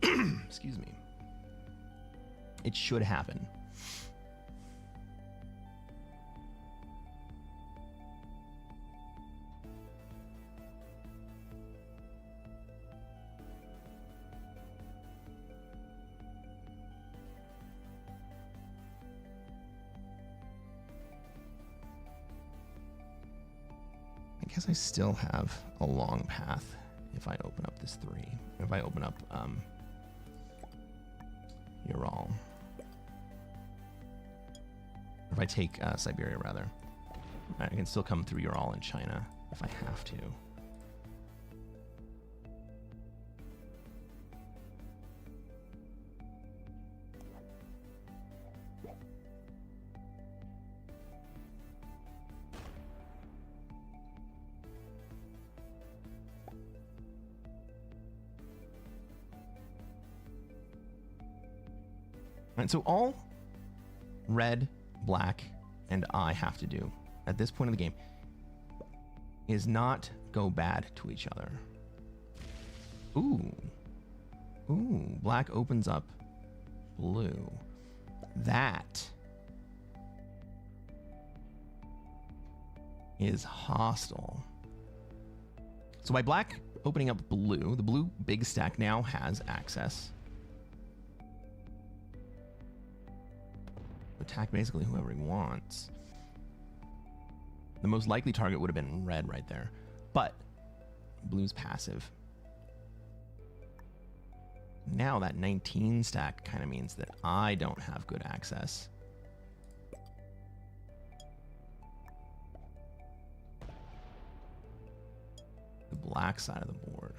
Excuse me. It should happen. I guess I still have a long path if I open up this 3. If I open up Ural. If I take Siberia, rather. I can still come through Ural in China if I have to. Right, so all red, black, and I have to do at this point in the game is not go bad to each other. Ooh. Ooh, black opens up blue. That is hostile. So by black opening up blue, the blue big stack now has access. Attack basically whoever he wants. The most likely target would have been red right there, but blue's passive. Now that 19 stack kind of means that I don't have good access. The black side of the board.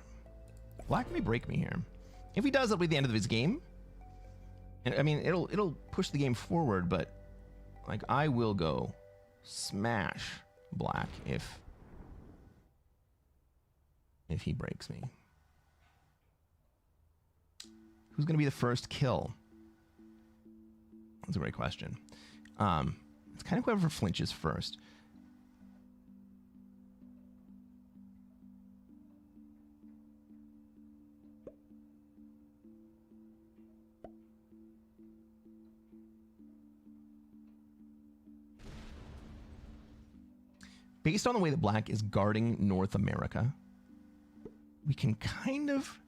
Black may break me here. If he does, it'll be the end of his game. And I mean, it'll push the game forward, but like I will go smash black if he breaks me. Who's going to be the first kill? That's a great question. It's kind of whoever flinches first. Based on the way that black is guarding North America, we can kind of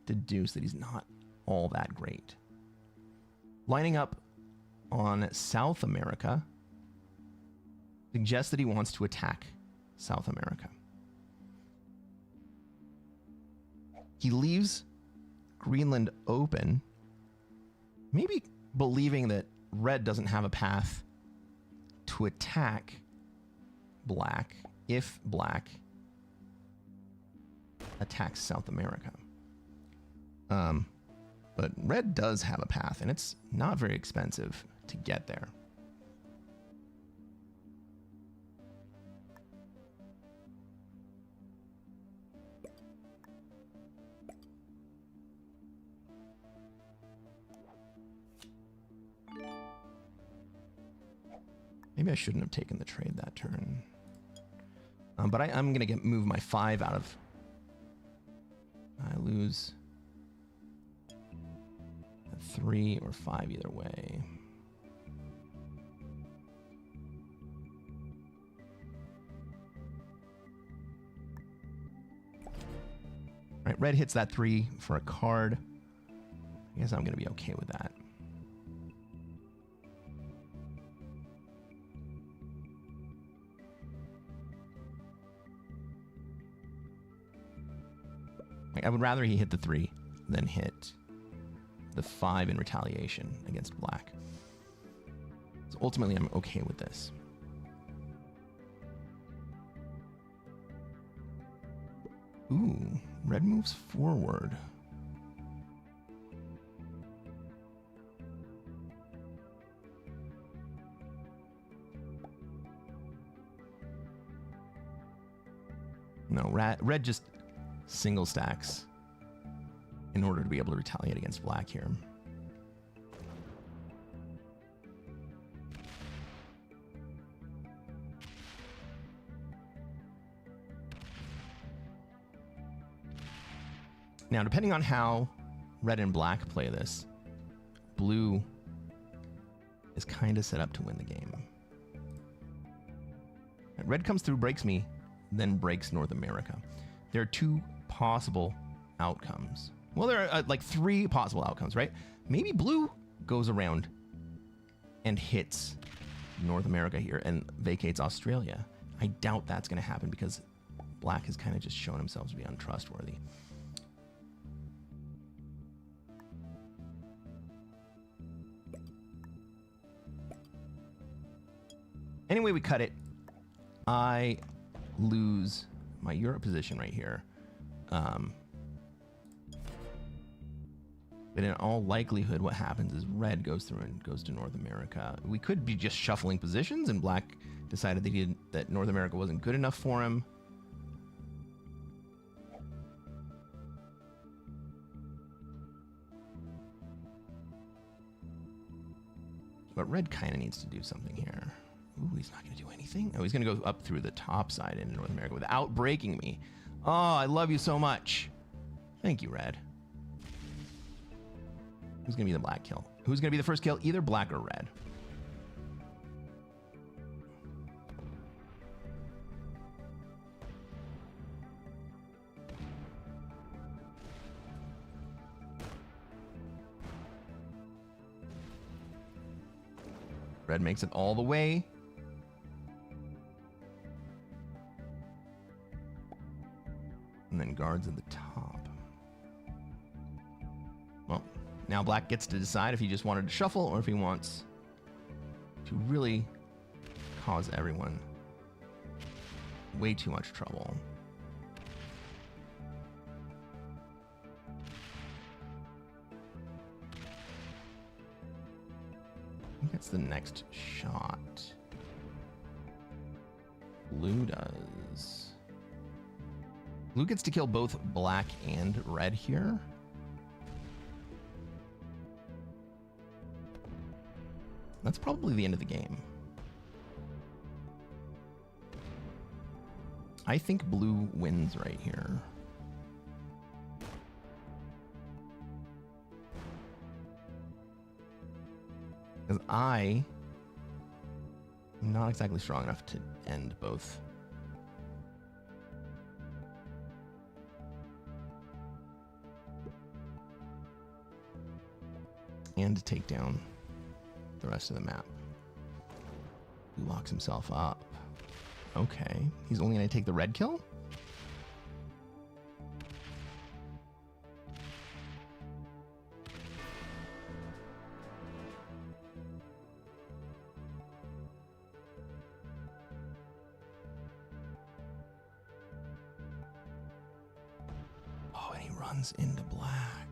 deduce that he's not all that great. Lining up on South America suggests that he wants to attack South America. He leaves Greenland open, maybe believing that red doesn't have a path to attack black if black attacks South America. But red does have a path, and it's not very expensive to get there. Maybe I shouldn't have taken the trade that turn. But I'm going to move my 5 out of... I lose 3 or 5 either way. All right, red hits that 3 for a card. I guess I'm going to be okay with that. I would rather he hit the 3 than hit the 5 in retaliation against black. So ultimately, I'm okay with this. Ooh, red moves forward. No, red just single stacks in order to be able to retaliate against black here. Now, depending on how red and black play this, blue is kind of set up to win the game. Red comes through, breaks me, then breaks North America. There are 2 possible outcomes. Well, there are like 3 possible outcomes, right? Maybe blue goes around and hits North America here and vacates Australia. I doubt that's going to happen because black has kind of just shown himself to be untrustworthy. Anyway, we cut it. I lose my Europe position right here. But in all likelihood, what happens is red goes through and goes to North America. We could be just shuffling positions, and black decided that North America wasn't good enough for him. But red kind of needs to do something here. Ooh, he's not going to do anything. Oh, he's going to go up through the top side into North America without breaking me. Oh, I love you so much. Thank you, red. Who's going to be the black kill? Who's going to be the first kill? Either black or red. Red makes it all the way. And then guards at the top. Well, now black gets to decide if he just wanted to shuffle or if he wants to really cause everyone way too much trouble. I think that's the next shot. Blue does. Blue gets to kill both black and red here. That's probably the end of the game. I think blue wins right here. Because I am not exactly strong enough to end both. And to take down the rest of the map. He locks himself up. Okay, he's only going to take the red kill? Oh, and he runs into black.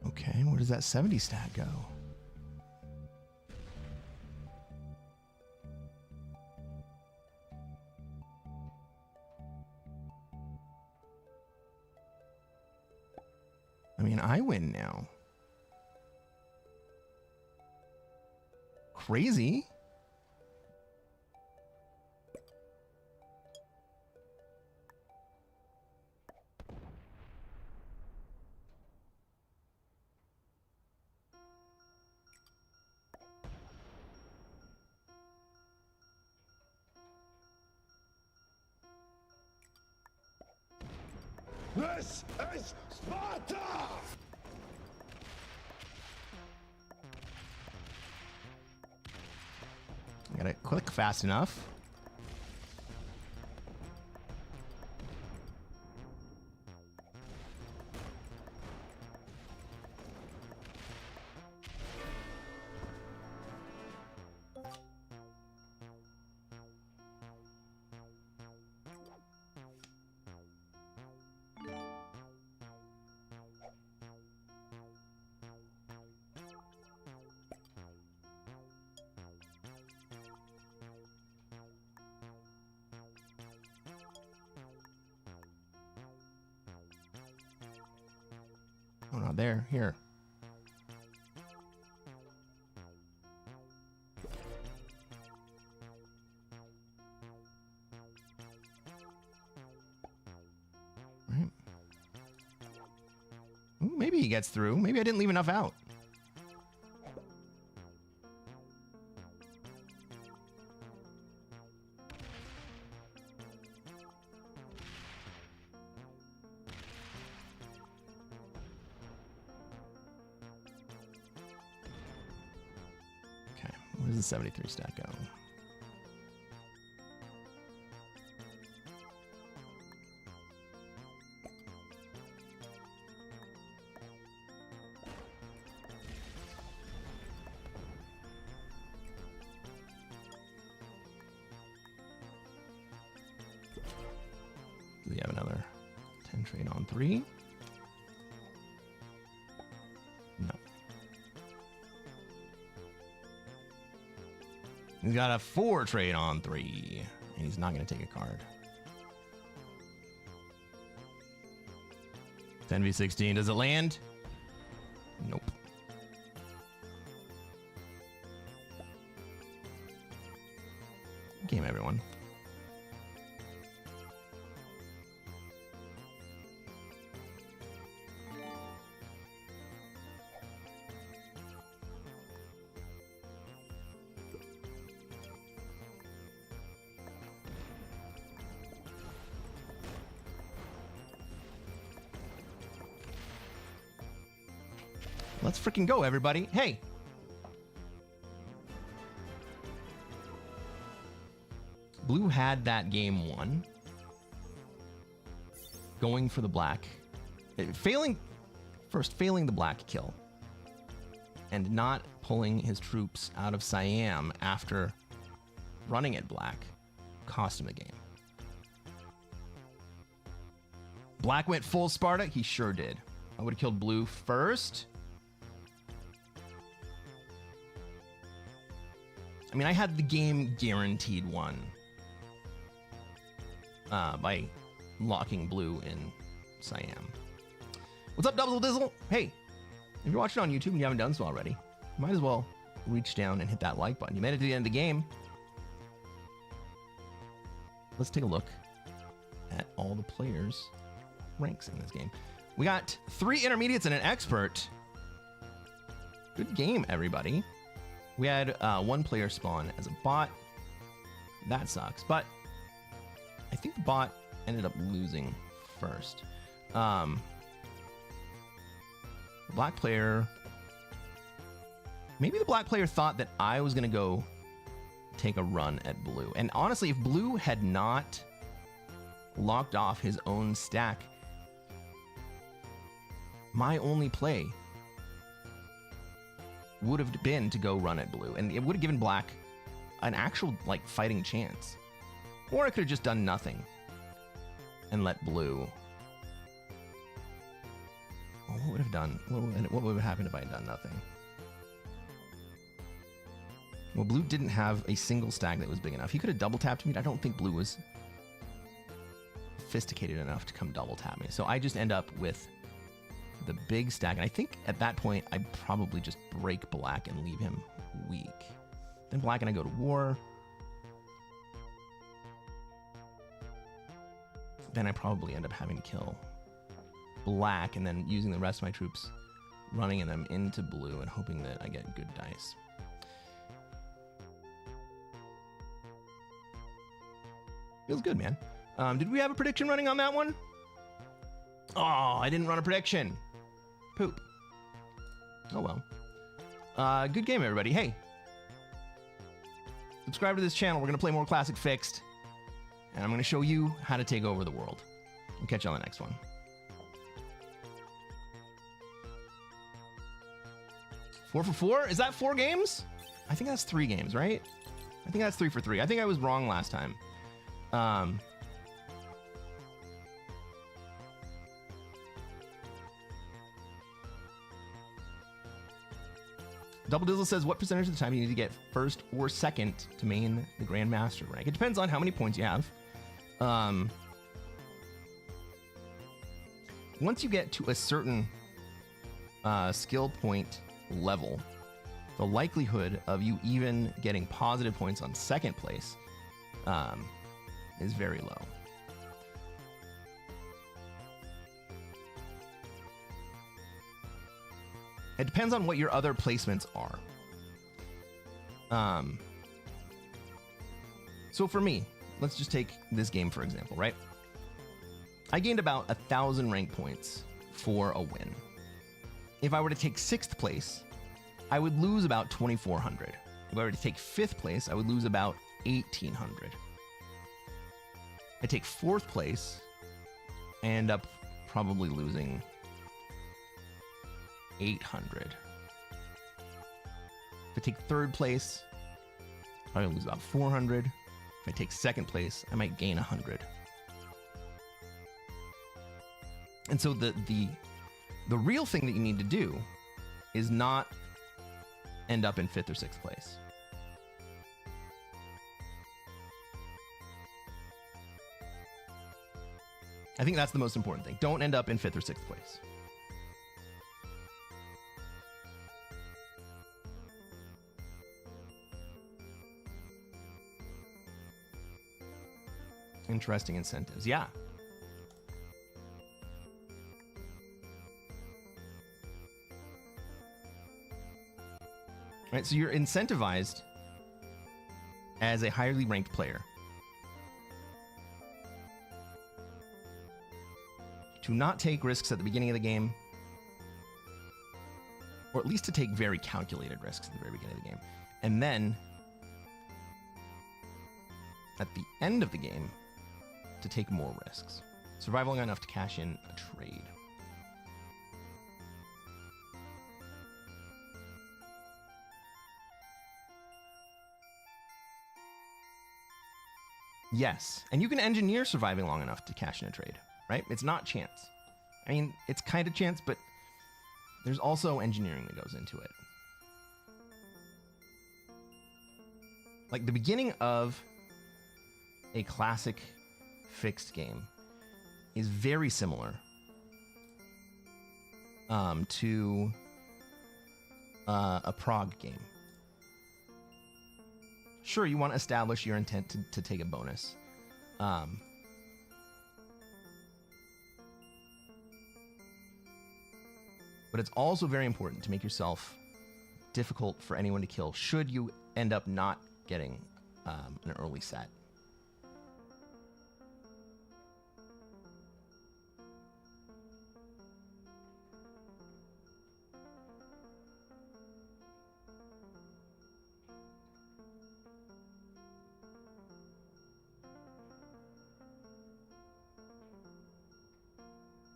Okay, where does that 70 stat go? I mean, I win now. Crazy. This is Sparta! Gotta click fast enough. Oh, not there. Here. Right. Ooh, maybe he gets through. Maybe I didn't leave enough out. Where's the 73 stack go? Do we have another 10 trade on 3? No. He's got a 4 trade on 3, and he's not going to take a card. 10v16, does it land? Nope. Game, everyone. Let's freaking go, everybody. Hey. Blue had that game won. Going for the black. Failing the black kill. And not pulling his troops out of Siam after running at black cost him a game. Black went full Sparta? He sure did. I would have killed blue first. I mean, I had the game guaranteed won by locking blue in Siam. What's up, Double Dizzle? Hey, if you're watching on YouTube and you haven't done so already, you might as well reach down and hit that like button. You made it to the end of the game. Let's take a look at all the players' ranks in this game. We got 3 intermediates and an expert. Good game, everybody. We had 1 player spawn as a bot. That sucks, but I think the bot ended up losing first. The black player... Maybe the black player thought that I was going to go take a run at blue. And honestly, if blue had not locked off his own stack, my only play would have been to go run at blue, and it would have given black an actual like fighting chance. Or I could have just done nothing and let blue. Well, what would have done? What would have happened if I had done nothing? Well, blue didn't have a single stack that was big enough. He could have double tapped me. I don't think blue was sophisticated enough to come double tap me. So I just end up with the big stack. And I think at that point, I'd probably just break black and leave him weak. Then black and I go to war. Then I probably end up having to kill black and then using the rest of my troops, running them into blue and hoping that I get good dice. Feels good, man. Did we have a prediction running on that one? Oh, I didn't run a prediction. Poop. Oh well. Good game, everybody. Hey, subscribe to this channel. We're going to play more Classic Fixed. And I'm going to show you how to take over the world. I'll catch you on the next one. 4 for 4? Is that 4 games? I think that's 3 games, right? I think that's 3 for 3. I think I was wrong last time. Double Dizzle says, what percentage of the time do you need to get first or second to main the Grandmaster rank? It depends on how many points you have. Once you get to a certain skill point level, the likelihood of you even getting positive points on second place is very low. It depends on what your other placements are. So for me, let's just take this game for example, right? I gained about 1,000 rank points for a win. If I were to take 6th place, I would lose about 2,400. If I were to take 5th place, I would lose about 1,800. I take 4th place, I end up probably losing 800. If I take 3rd place, I lose about 400. If I take 2nd place, I might gain 100. And so the real thing that you need to do is not end up in 5th or 6th place. I think that's the most important thing. Don't end up in 5th or 6th place. Interesting incentives. Yeah. Right, so you're incentivized as a highly ranked player to not take risks at the beginning of the game, or at least to take very calculated risks at the very beginning of the game. And then at the end of the game, to take more risks. Survive long enough to cash in a trade. Yes, and you can engineer surviving long enough to cash in a trade, right? It's not chance. I mean, it's kind of chance, but there's also engineering that goes into it. Like the beginning of a classic fixed game is very similar to a prog game. Sure, you want to establish your intent to take a bonus. But it's also very important to make yourself difficult for anyone to kill should you end up not getting an early set.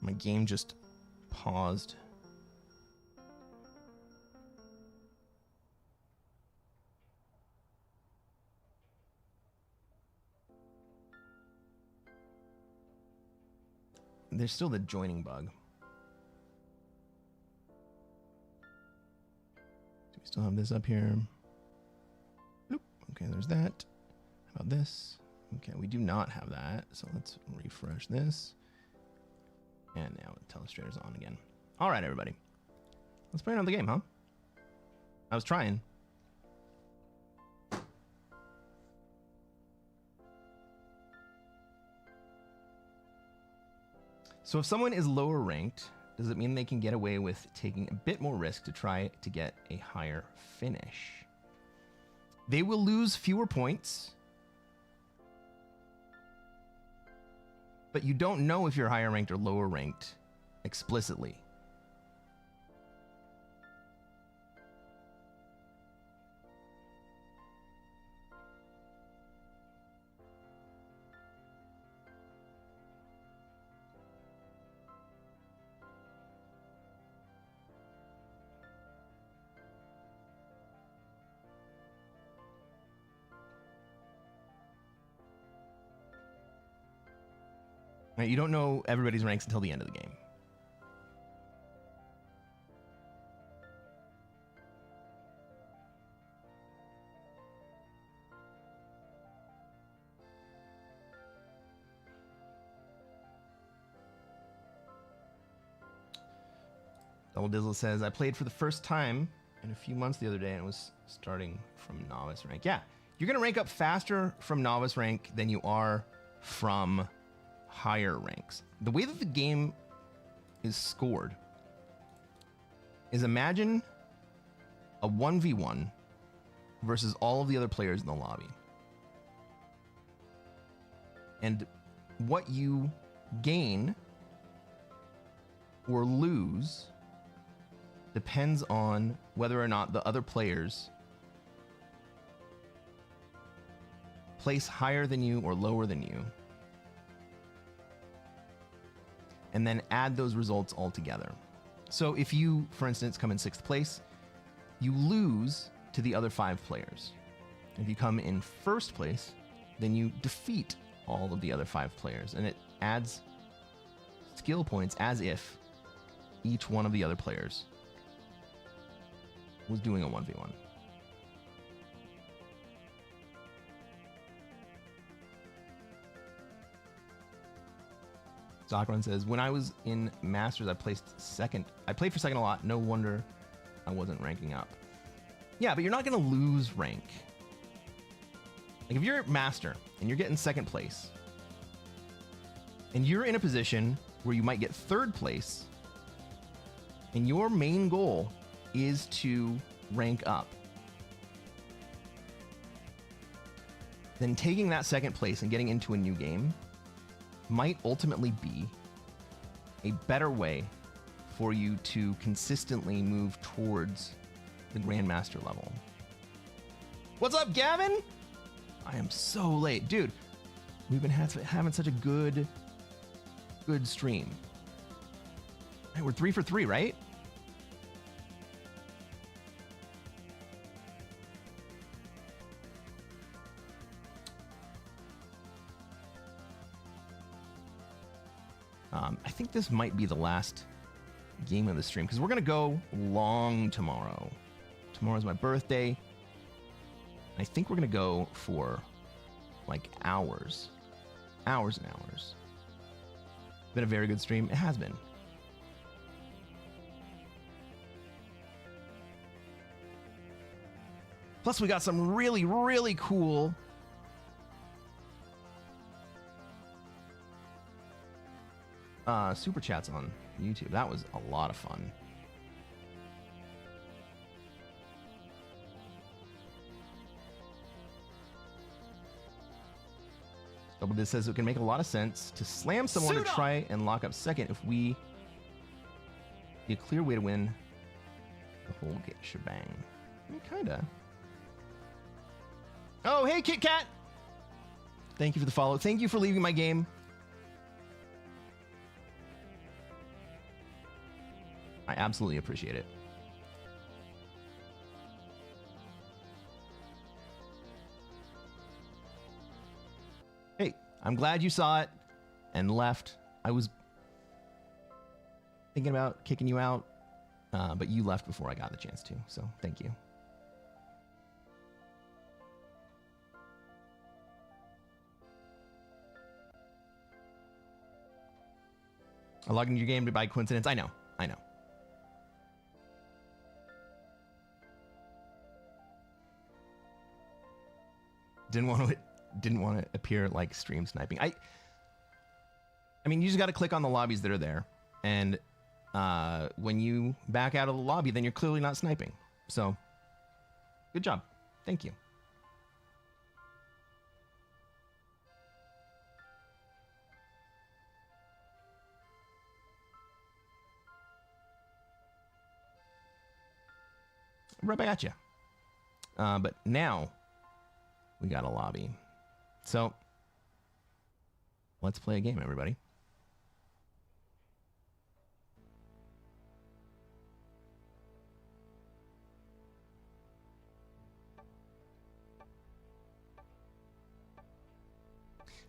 My game just paused. There's still the joining bug. Do we still have this up here? Nope. Okay, there's that. How about this? Okay, we do not have that. So let's refresh this. And now the telestrator's on again. All right, everybody. Let's play another game, huh? I was trying. So if someone is lower ranked, does it mean they can get away with taking a bit more risk to try to get a higher finish? They will lose fewer points, but you don't know if you're higher ranked or lower ranked explicitly. Right, you don't know everybody's ranks until the end of the game. Double Dizzle says, I played for the first time in a few months the other day and was starting from novice rank. Yeah, you're going to rank up faster from novice rank than you are from higher ranks. The way that the game is scored is, imagine a 1v1 versus all of the other players in the lobby. And what you gain or lose depends on whether or not the other players place higher than you or lower than you, and then add those results all together. So if you, for instance, come in 6th place, you lose to the other 5 players. If you come in 1st place, then you defeat all of the other 5 players, and it adds skill points as if each one of the other players was doing a 1v1. Zakran says, when I was in Masters, I placed second. I played for second a lot. No wonder I wasn't ranking up. Yeah, but you're not going to lose rank. Like if you're at Master and you're getting 2nd place, and you're in a position where you might get 3rd place, and your main goal is to rank up, then taking that 2nd place and getting into a new game might ultimately be a better way for you to consistently move towards the Grandmaster level. What's up, Gavin? I am so late. Dude, we've been having such a good stream. Right, we're 3 for 3, right? I think this might be the last game of the stream because we're going to go long tomorrow. Tomorrow's my birthday. I think we're going to go for like hours. Hours and hours. Been a very good stream. It has been. Plus, we got some really, really cool super chats on YouTube. That was a lot of fun. Double Diz says it can make a lot of sense to slam someone to try and lock up 2nd if we be a clear way to win the whole shebang. I mean, kinda. Oh, hey, Kit Kat! Thank you for the follow. Thank you for leaving my game. I absolutely appreciate it. Hey, I'm glad you saw it and left. I was thinking about kicking you out, but you left before I got the chance to, so thank you. I logged into your game by coincidence. I know. Didn't want to appear like stream sniping. I mean, you just got to click on the lobbies that are there, and when you back out of the lobby, then you're clearly not sniping. So, good job. Thank you. right back at you. But now we got a lobby. So let's play a game, everybody.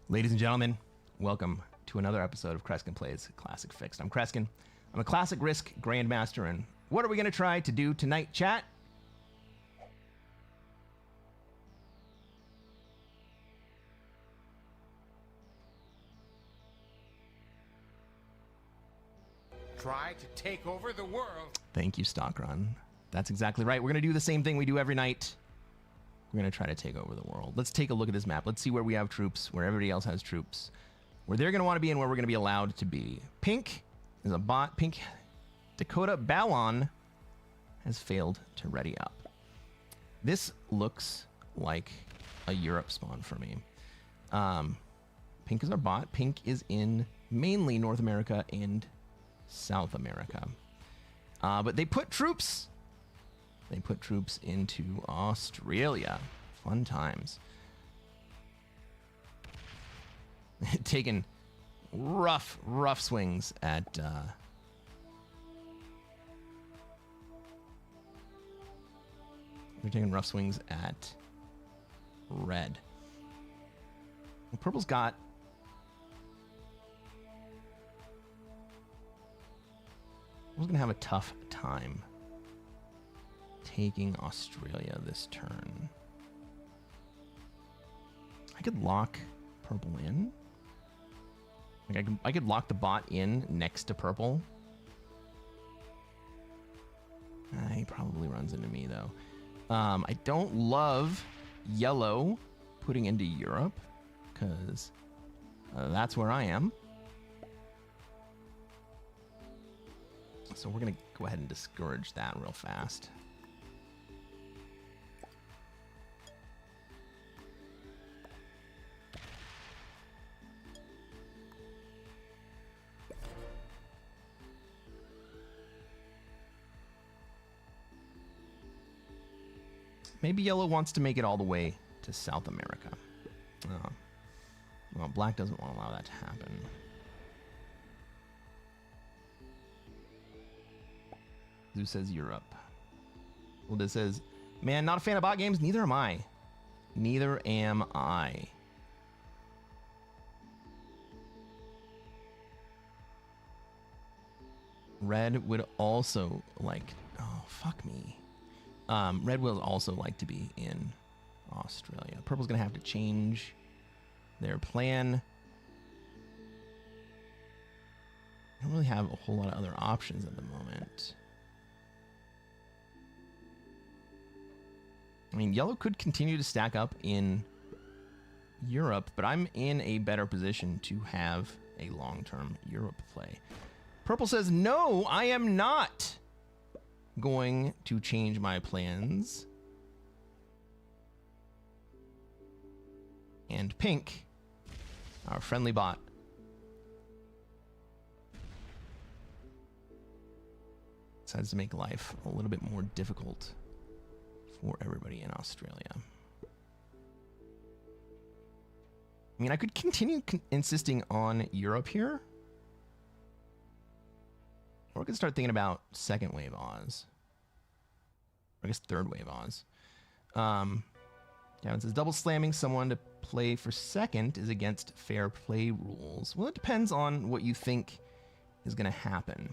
Ladies and gentlemen, welcome to another episode of Cresquin Plays Classic Fixed. I'm Cresquin. I'm a Classic Risk Grandmaster, and what are we going to try to do tonight, chat? Try to take over the world. Thank you, Stockrun. That's exactly right. We're going to do the same thing we do every night. We're going to try to take over the world. Let's take a look at this map. Let's see where we have troops, where everybody else has troops, where they're going to want to be and where we're going to be allowed to be. Pink is a bot. Pink Dakota Ballon has failed to ready up. This looks like a Europe spawn for me. Pink is our bot. Pink is in mainly North America and South America. But they put troops. They put troops into Australia. Fun times. Taking rough swings at they're taking rough swings at red. Well, purple's got Purple's gonna have a tough time taking Australia this turn. I could lock purple in. Like I could lock the bot in next to purple. He probably runs into me though. I don't love yellow putting into Europe because that's where I am. So we're gonna go ahead and discourage that real fast. Maybe yellow wants to make it all the way to South America. Well, black doesn't want to allow that to happen. Who says Europe? Well, this says, man, not a fan of bot games. Neither am I. Neither am I. Red would also like... Oh, fuck me. Red will also like to be in Australia. Purple's going to have to change their plan. I don't really have a whole lot of other options at the moment. I mean, yellow could continue to stack up in Europe, but I'm in a better position to have a long-term Europe play. Purple says, no, I am not going to change my plans. And pink, our friendly bot, decides to make life a little bit more difficult for everybody in Australia. I mean, I could continue insisting on Europe here. Or we could start thinking about second wave Oz. Or I guess third wave Oz. Gavin says, double slamming someone to play for second is against fair play rules. Well, it depends on what you think is going to happen.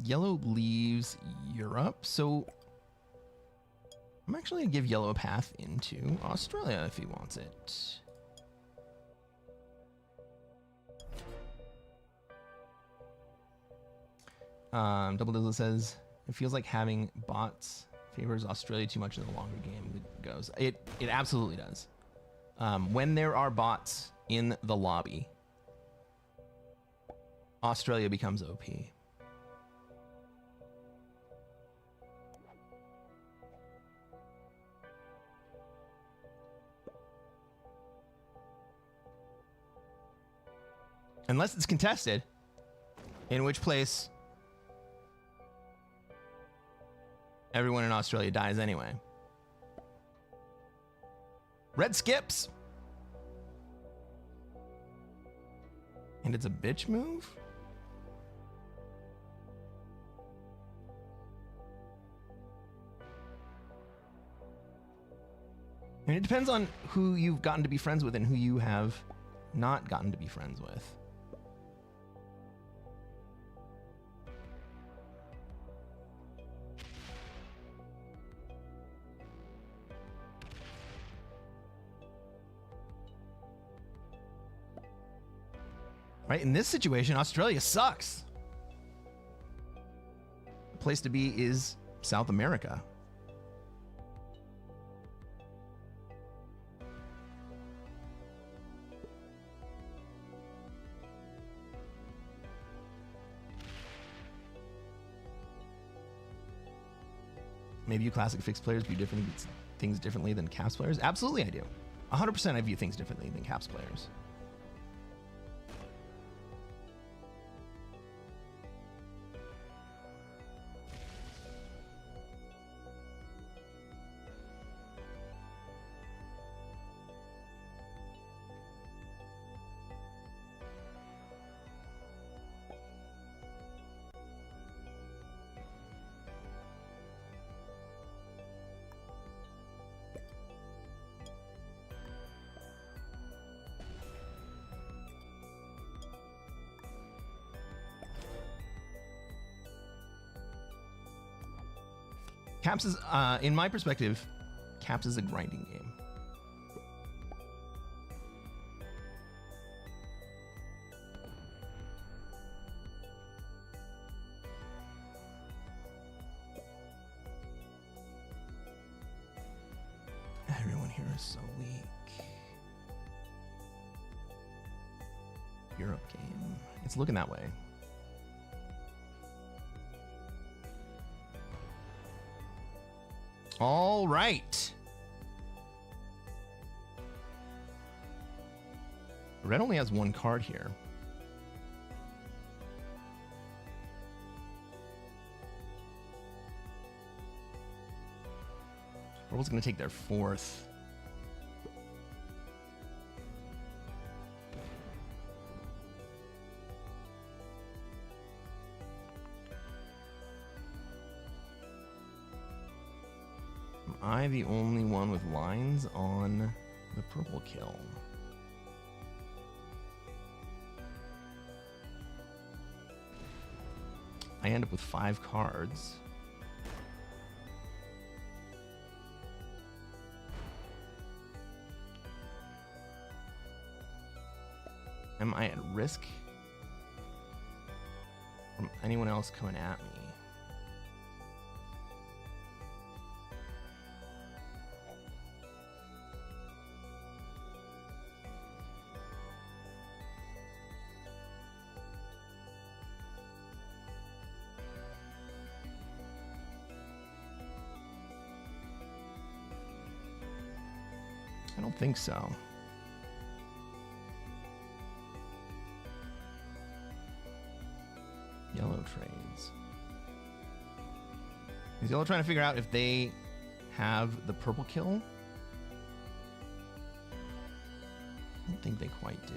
Yellow leaves Europe, so I'm actually going to give yellow a path into Australia if he wants it. Double Dizzle says, it feels like having bots favors Australia too much in the longer game goes. It absolutely does. When there are bots in the lobby, Australia becomes OP. Unless it's contested, in which place everyone in Australia dies anyway. Red skips. And it's a bitch move? And it depends on who you've gotten to be friends with and who you have not gotten to be friends with. Right, in this situation, Australia sucks. The place to be is South America. Maybe you Classic Fix players view things differently than Caps players? Absolutely I do. 100% I view things differently than Caps players. Caps is, in my perspective, Caps is a grinding game. Everyone here is so weak. Europe game. It's looking that way. All right. Red only has one card here. Purple's going to take their fourth. Am I the only one with lines on the purple kill? I end up with 5 cards. Am I at risk from anyone else coming at me? I don't think so. Yellow trades. Is Yellow trying to figure out if they have the purple kill? I don't think they quite do.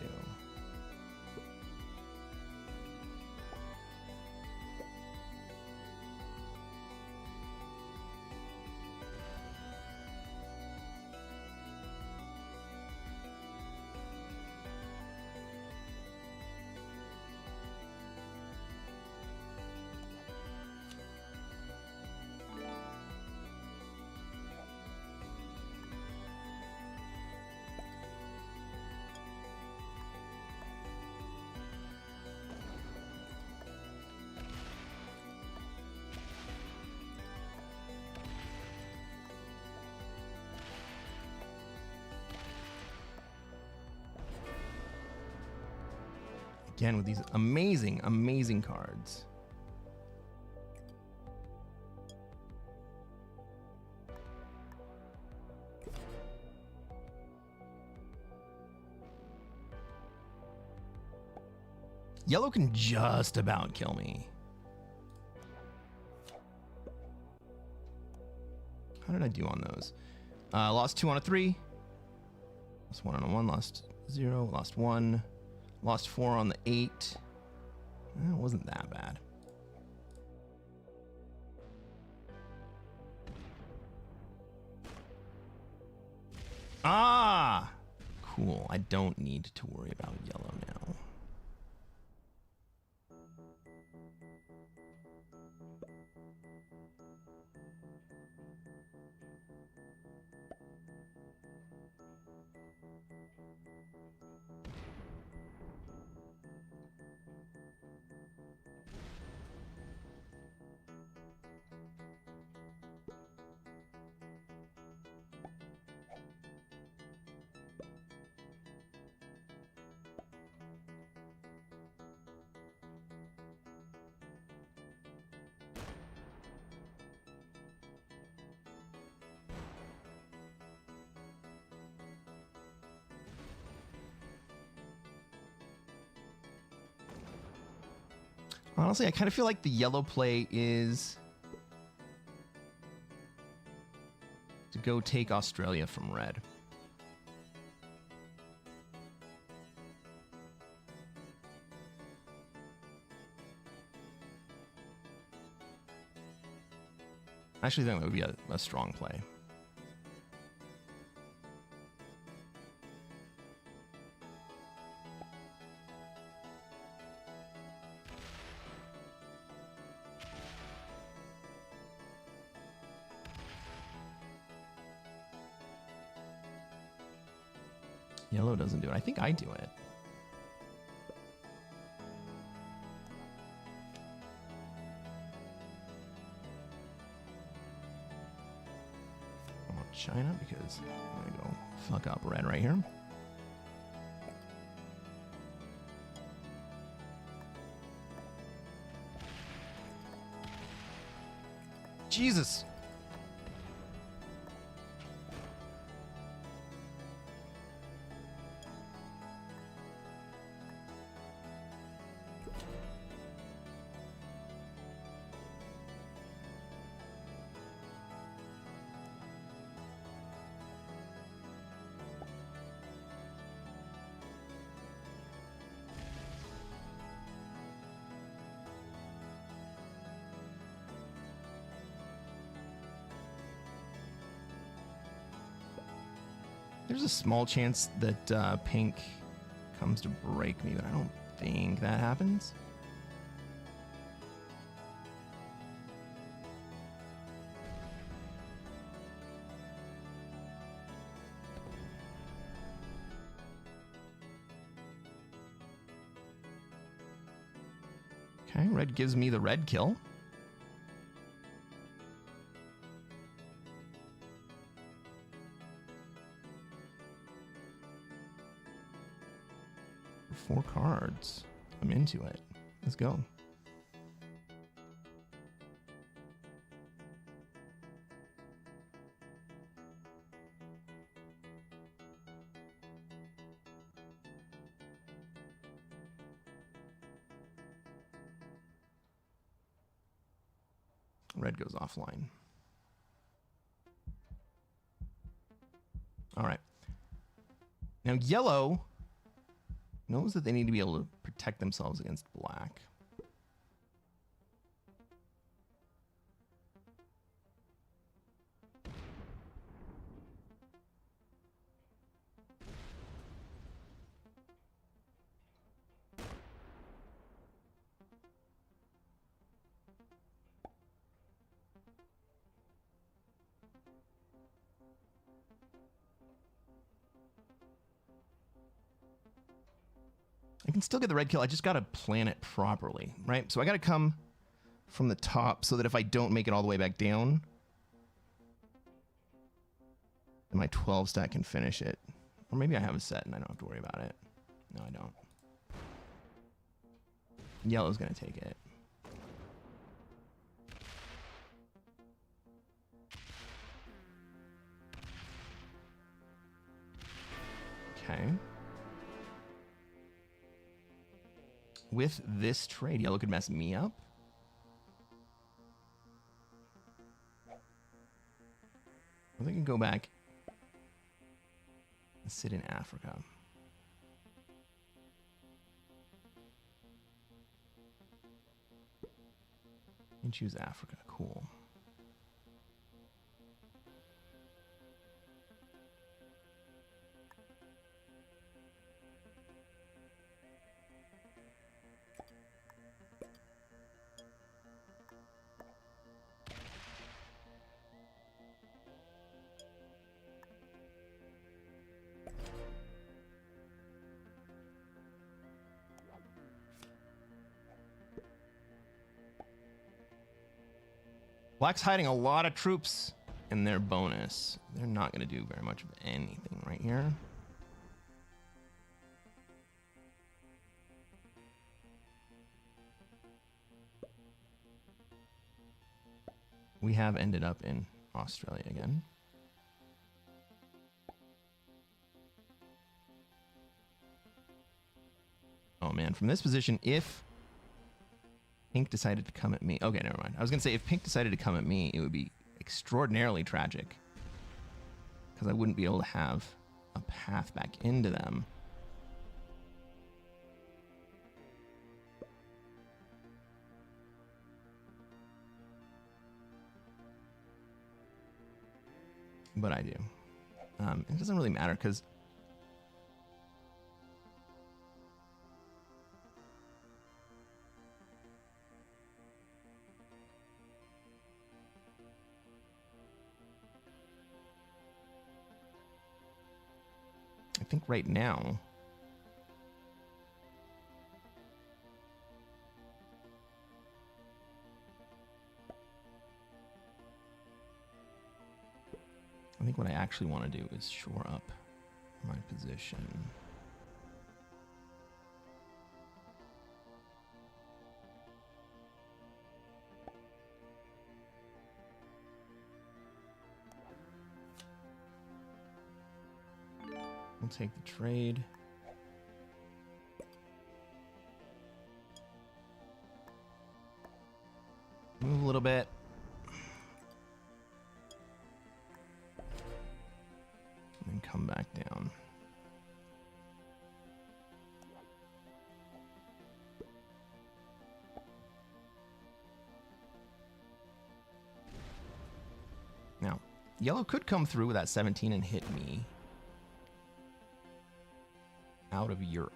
Again, with these amazing, amazing cards. Yellow can just about kill me. How did I do on those? Lost 2 on a 3. Lost 1 on a 1. Lost 0. Lost 1. Lost 4 on the 8. It wasn't that bad. Ah! Cool. I don't need to worry about yellow now. Honestly, I kind of feel like the yellow play is to go take Australia from red. I actually think that would be a strong play. Yellow doesn't do it. I think I do it. I want China because I'm going to go fuck up red right here. Jesus. There's a small chance that pink comes to break me, but I don't think that happens. Okay, red gives me the red kill. Four cards. I'm into it. Let's go. Red goes offline. All right. Now yellow knows that they need to be able to protect themselves against black. I can still get the red kill. I just got to plan it properly, right? So I got to come from the top so that if I don't make it all the way back down, then my 12 stack can finish it. Or maybe I have a set and I don't have to worry about it. No, I don't. Yellow's going to take it. Okay. with this trade, yellow could mess me up. Or they can go back and sit in Africa. And choose Africa. Cool. Black's hiding a lot of troops in their bonus. They're not going to do very much of anything right here. We have ended up in Australia again. Oh man, from this position, if Pink decided to come at me. Okay, never mind. I was going to say, if Pink decided to come at me, it would be extraordinarily tragic. Because I wouldn't be able to have a path back into them. But I do. It doesn't really matter because I think right now I think what I actually want to do is shore up my position. We'll take the trade. Move a little bit. And then come back down. Now, yellow could come through with that 17 and hit me out of Europe.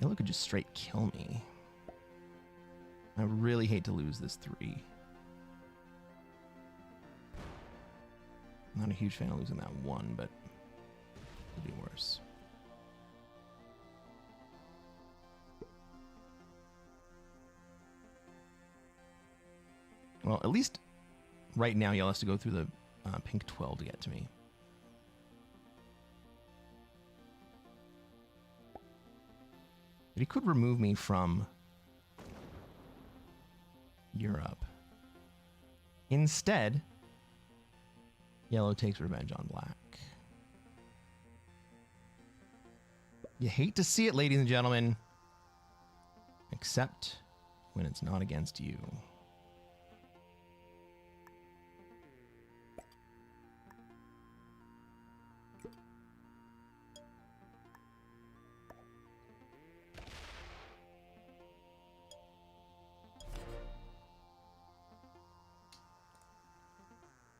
Yellow could just straight kill me. I really hate to lose this 3. I'm not a huge fan of losing that 1, but it could be worse. Well, at least right now, yellow has to go through the pink 12 to get to me. But he could remove me from Europe. Instead, yellow takes revenge on black. You hate to see it, ladies and gentlemen. Except when it's not against you.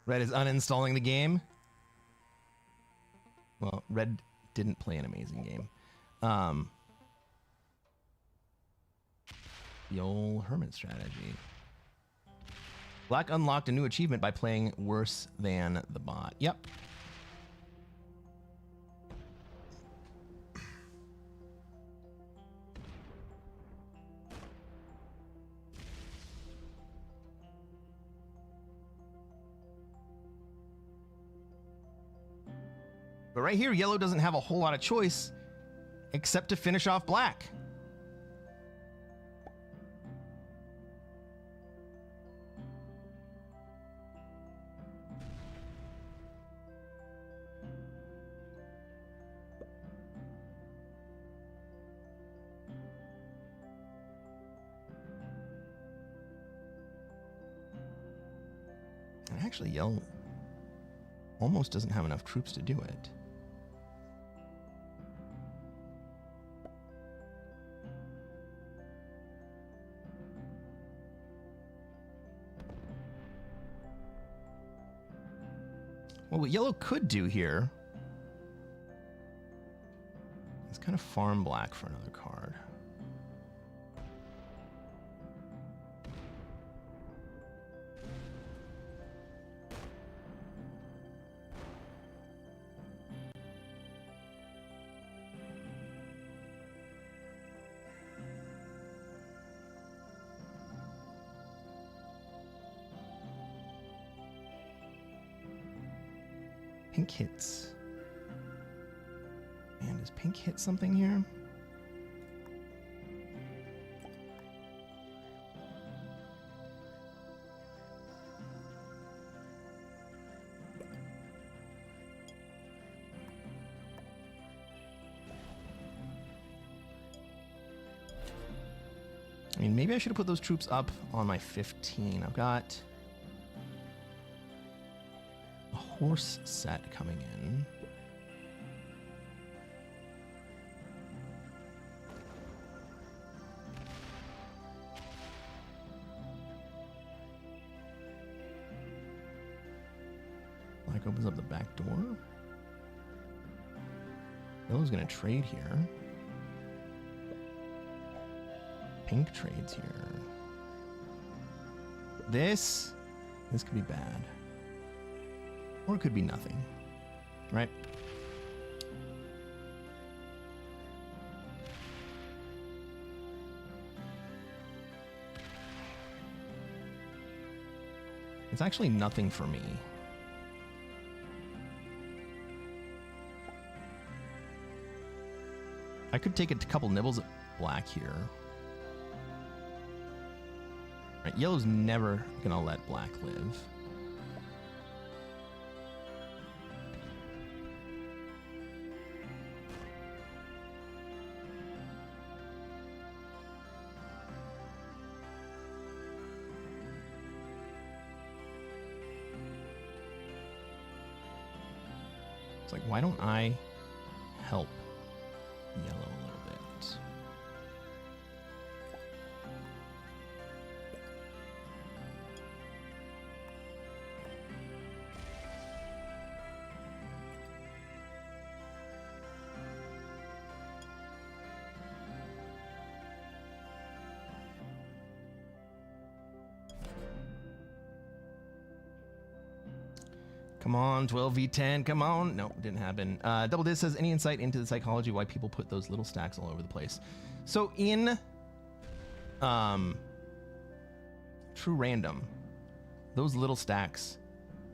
Red is uninstalling the game. Well, Red didn't play an amazing game. The old hermit strategy. Black unlocked a new achievement by playing worse than the bot. Yep. But right here, yellow doesn't have a whole lot of choice except to finish off black. Actually, yellow almost doesn't have enough troops to do it. Well, what yellow could do here is kind of farm black for another card. Pink hits. And does pink hit something here? I mean, maybe I should have put those troops up on my 15. I've got a horse set coming in. Black opens up the back door. Yellow's gonna trade here. Pink trades here. This could be bad. Or it could be nothing. Right? It's actually nothing for me. I could take a couple nibbles at black here. Right, yellow's never gonna let black live. It's like, why don't I help yellow a little bit? Come on, 12v10, come on. No, didn't happen. Double Diz says, any insight into the psychology why people put those little stacks all over the place? So in True Random, those little stacks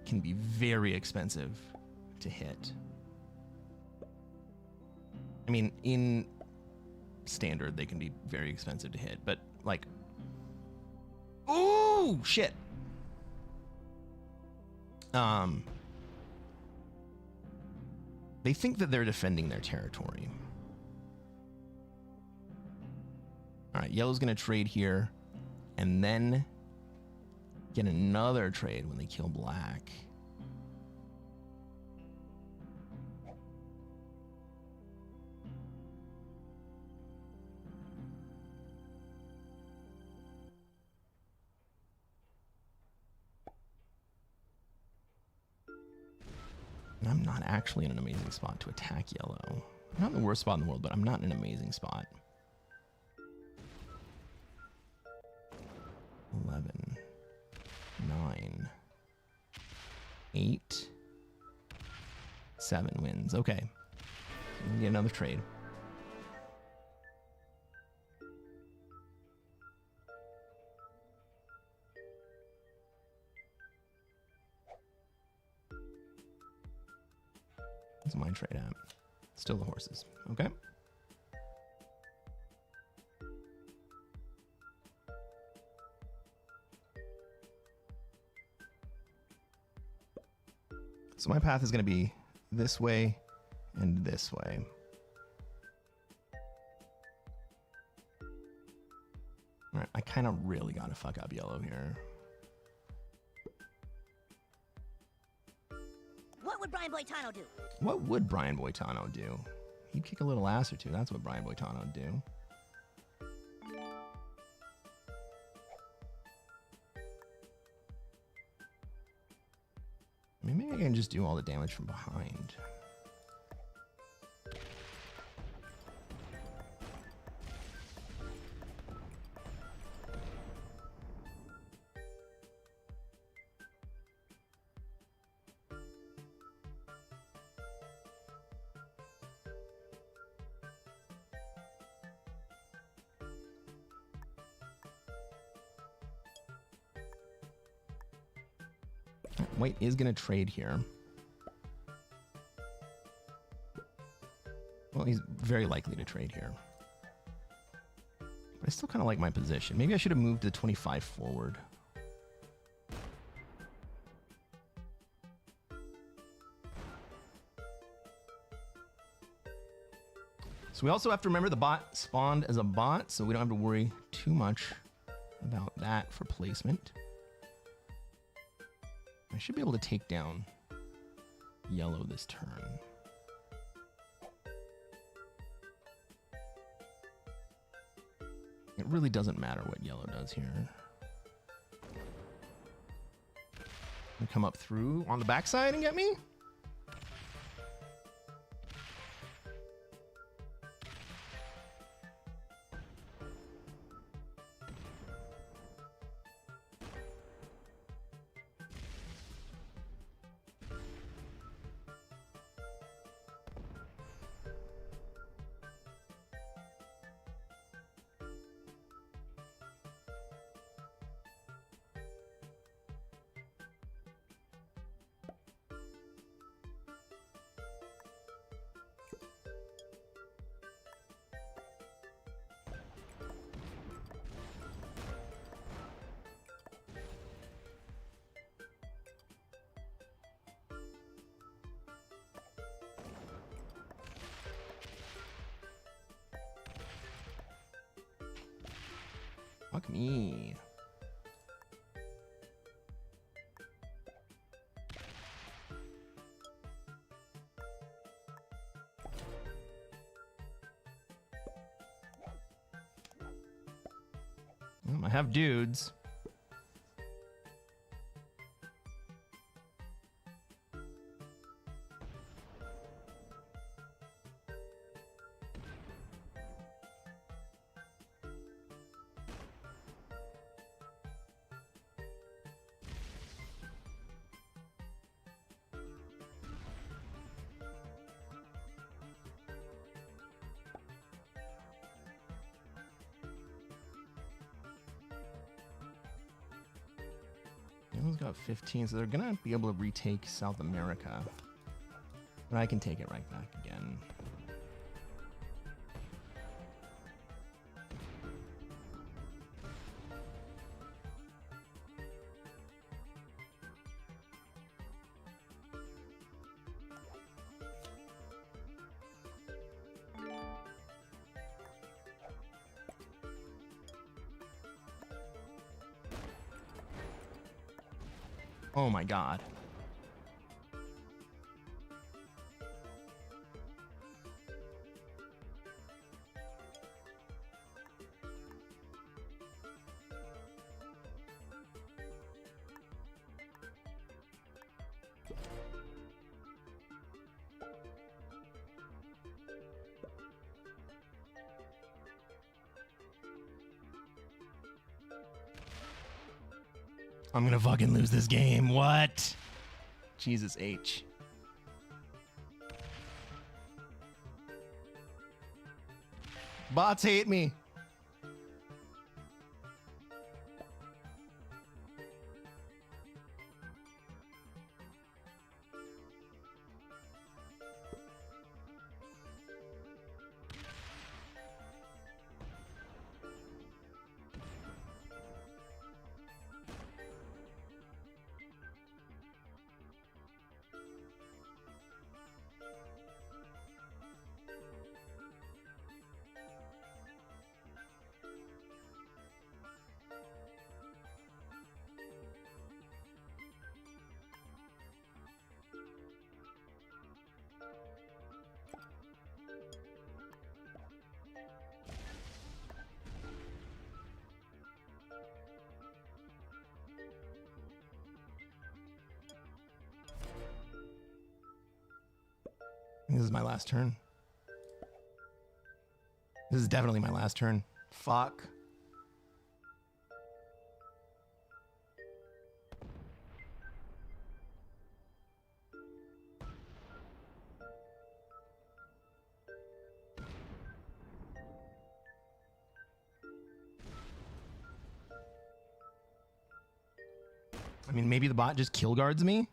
can be very expensive to hit. I mean, in Standard, they can be very expensive to hit, but like, ooh, shit. They think that they're defending their territory. All right, yellow's gonna trade here and then get another trade when they kill black. And I'm not actually in an amazing spot to attack yellow. I'm not in the worst spot in the world, but I'm not in an amazing spot. 11, 9, 8, 7 wins. Okay. We can get another trade. What's my trade at? Still the horses. Okay. So my path is going to be this way and this way. All right, I kind of really got to fuck up yellow here. Brian Boitano do? What would Brian Boitano do? He'd kick a little ass or two. That's what Brian Boitano would do. I mean, maybe I can just do all the damage from behind. White is going to trade here. Well, he's very likely to trade here. But I still kind of like my position. Maybe I should have moved the 25 forward. So we also have to remember the bot spawned as a bot, so we don't have to worry too much about that for placement. I should be able to take down yellow this turn. It really doesn't matter what yellow does here. And come up through on the backside and get me? Fuck me. I have dudes. Yellow's got 15, so they're gonna be able to retake South America. But I can take it right back again. Oh my god. I'm gonna fucking lose this game. What? Jesus H. Bots hate me. This is my last turn. This is definitely my last turn. Fuck. I mean, maybe the bot just kill guards me.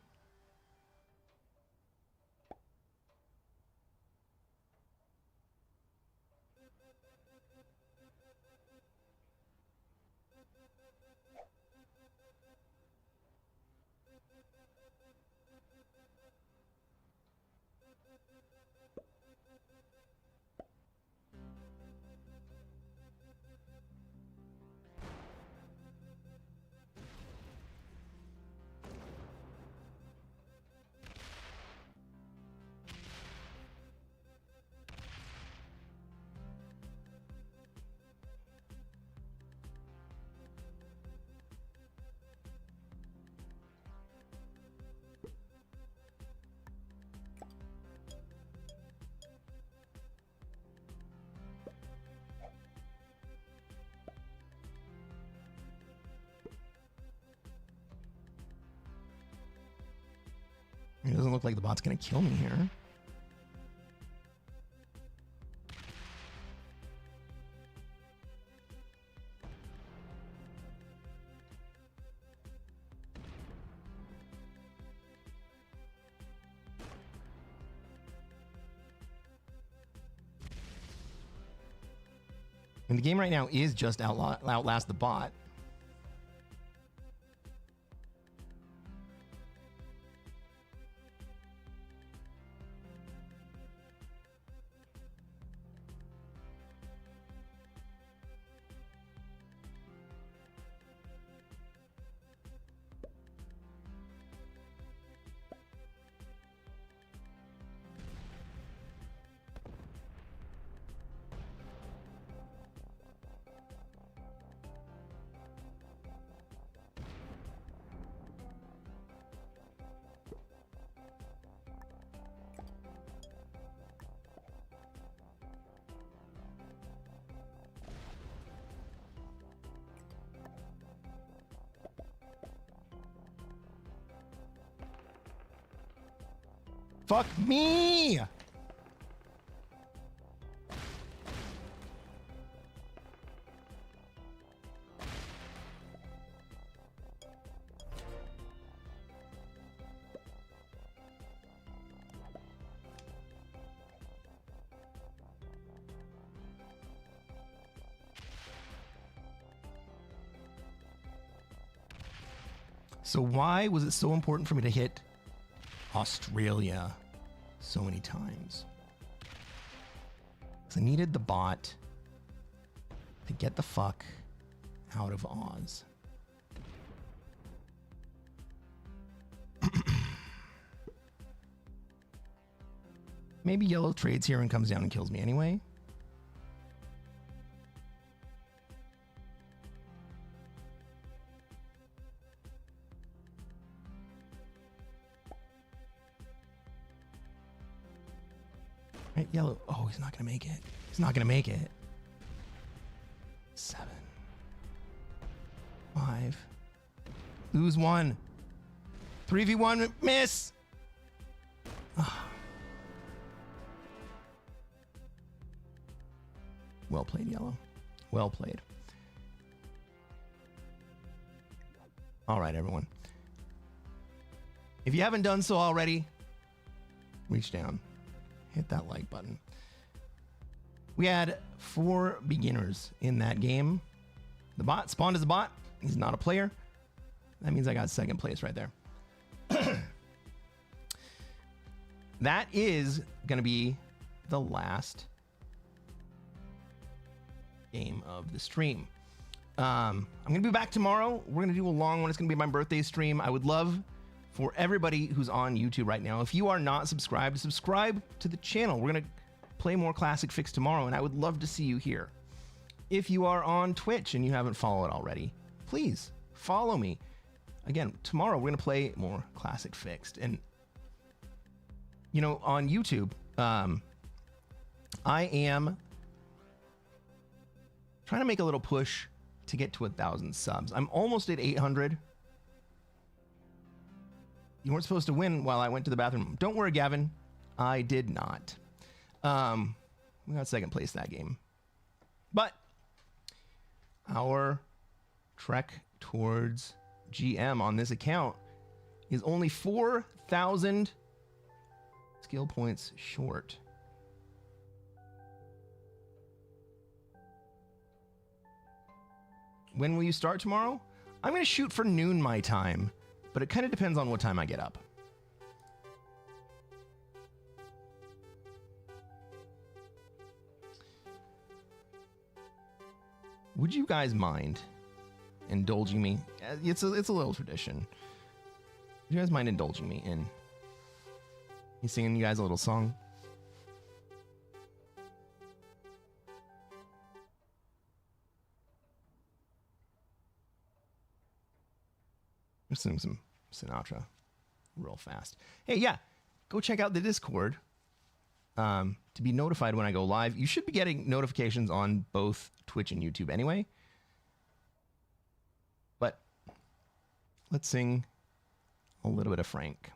It doesn't look like the bot's gonna kill me here. And the game right now is just outlast the bot. Fuck me! So why was it so important for me to hit Australia so many times? Because I needed the bot to get the fuck out of Oz. Maybe yellow trades here and comes down and kills me anyway. Right, yellow. Oh, he's not gonna make it. He's not gonna make it. 7, 5. Lose 1. 3v1. Miss. Oh. Well played, yellow. Well played. All right, everyone. If you haven't done so already, reach down. Hit that like button. We had 4 beginners in that game. The bot spawned as a bot. He's not a player. That means I got second place right there. That is going to be the last game of the stream. I'm going to be back tomorrow. We're going to do a long one. It's going to be my birthday stream. I would love for everybody who's on YouTube right now, if you are not subscribed, subscribe to the channel. We're going to play more Classic Fix tomorrow, and I would love to see you here. If you are on Twitch and you haven't followed already, please follow me. Again, tomorrow we're going to play more Classic Fixed. And, you know, on YouTube, I am trying to make a little push to get to 1,000 subs. I'm almost at 800. You weren't supposed to win while I went to the bathroom. Don't worry, Gavin. I did not. We got second place that game. But our trek towards GM on this account is only 4,000 skill points short. When will you start tomorrow? I'm going to shoot for noon my time, but it kind of depends on what time I get up. Would you guys mind indulging me? It's a little tradition. Would you guys mind indulging me in me singing you guys a little song? I'm singing some Sinatra real fast. Hey, yeah, go check out the Discord to be notified when I go live. You should be getting notifications on both Twitch and YouTube anyway. But let's sing a little bit of Frank.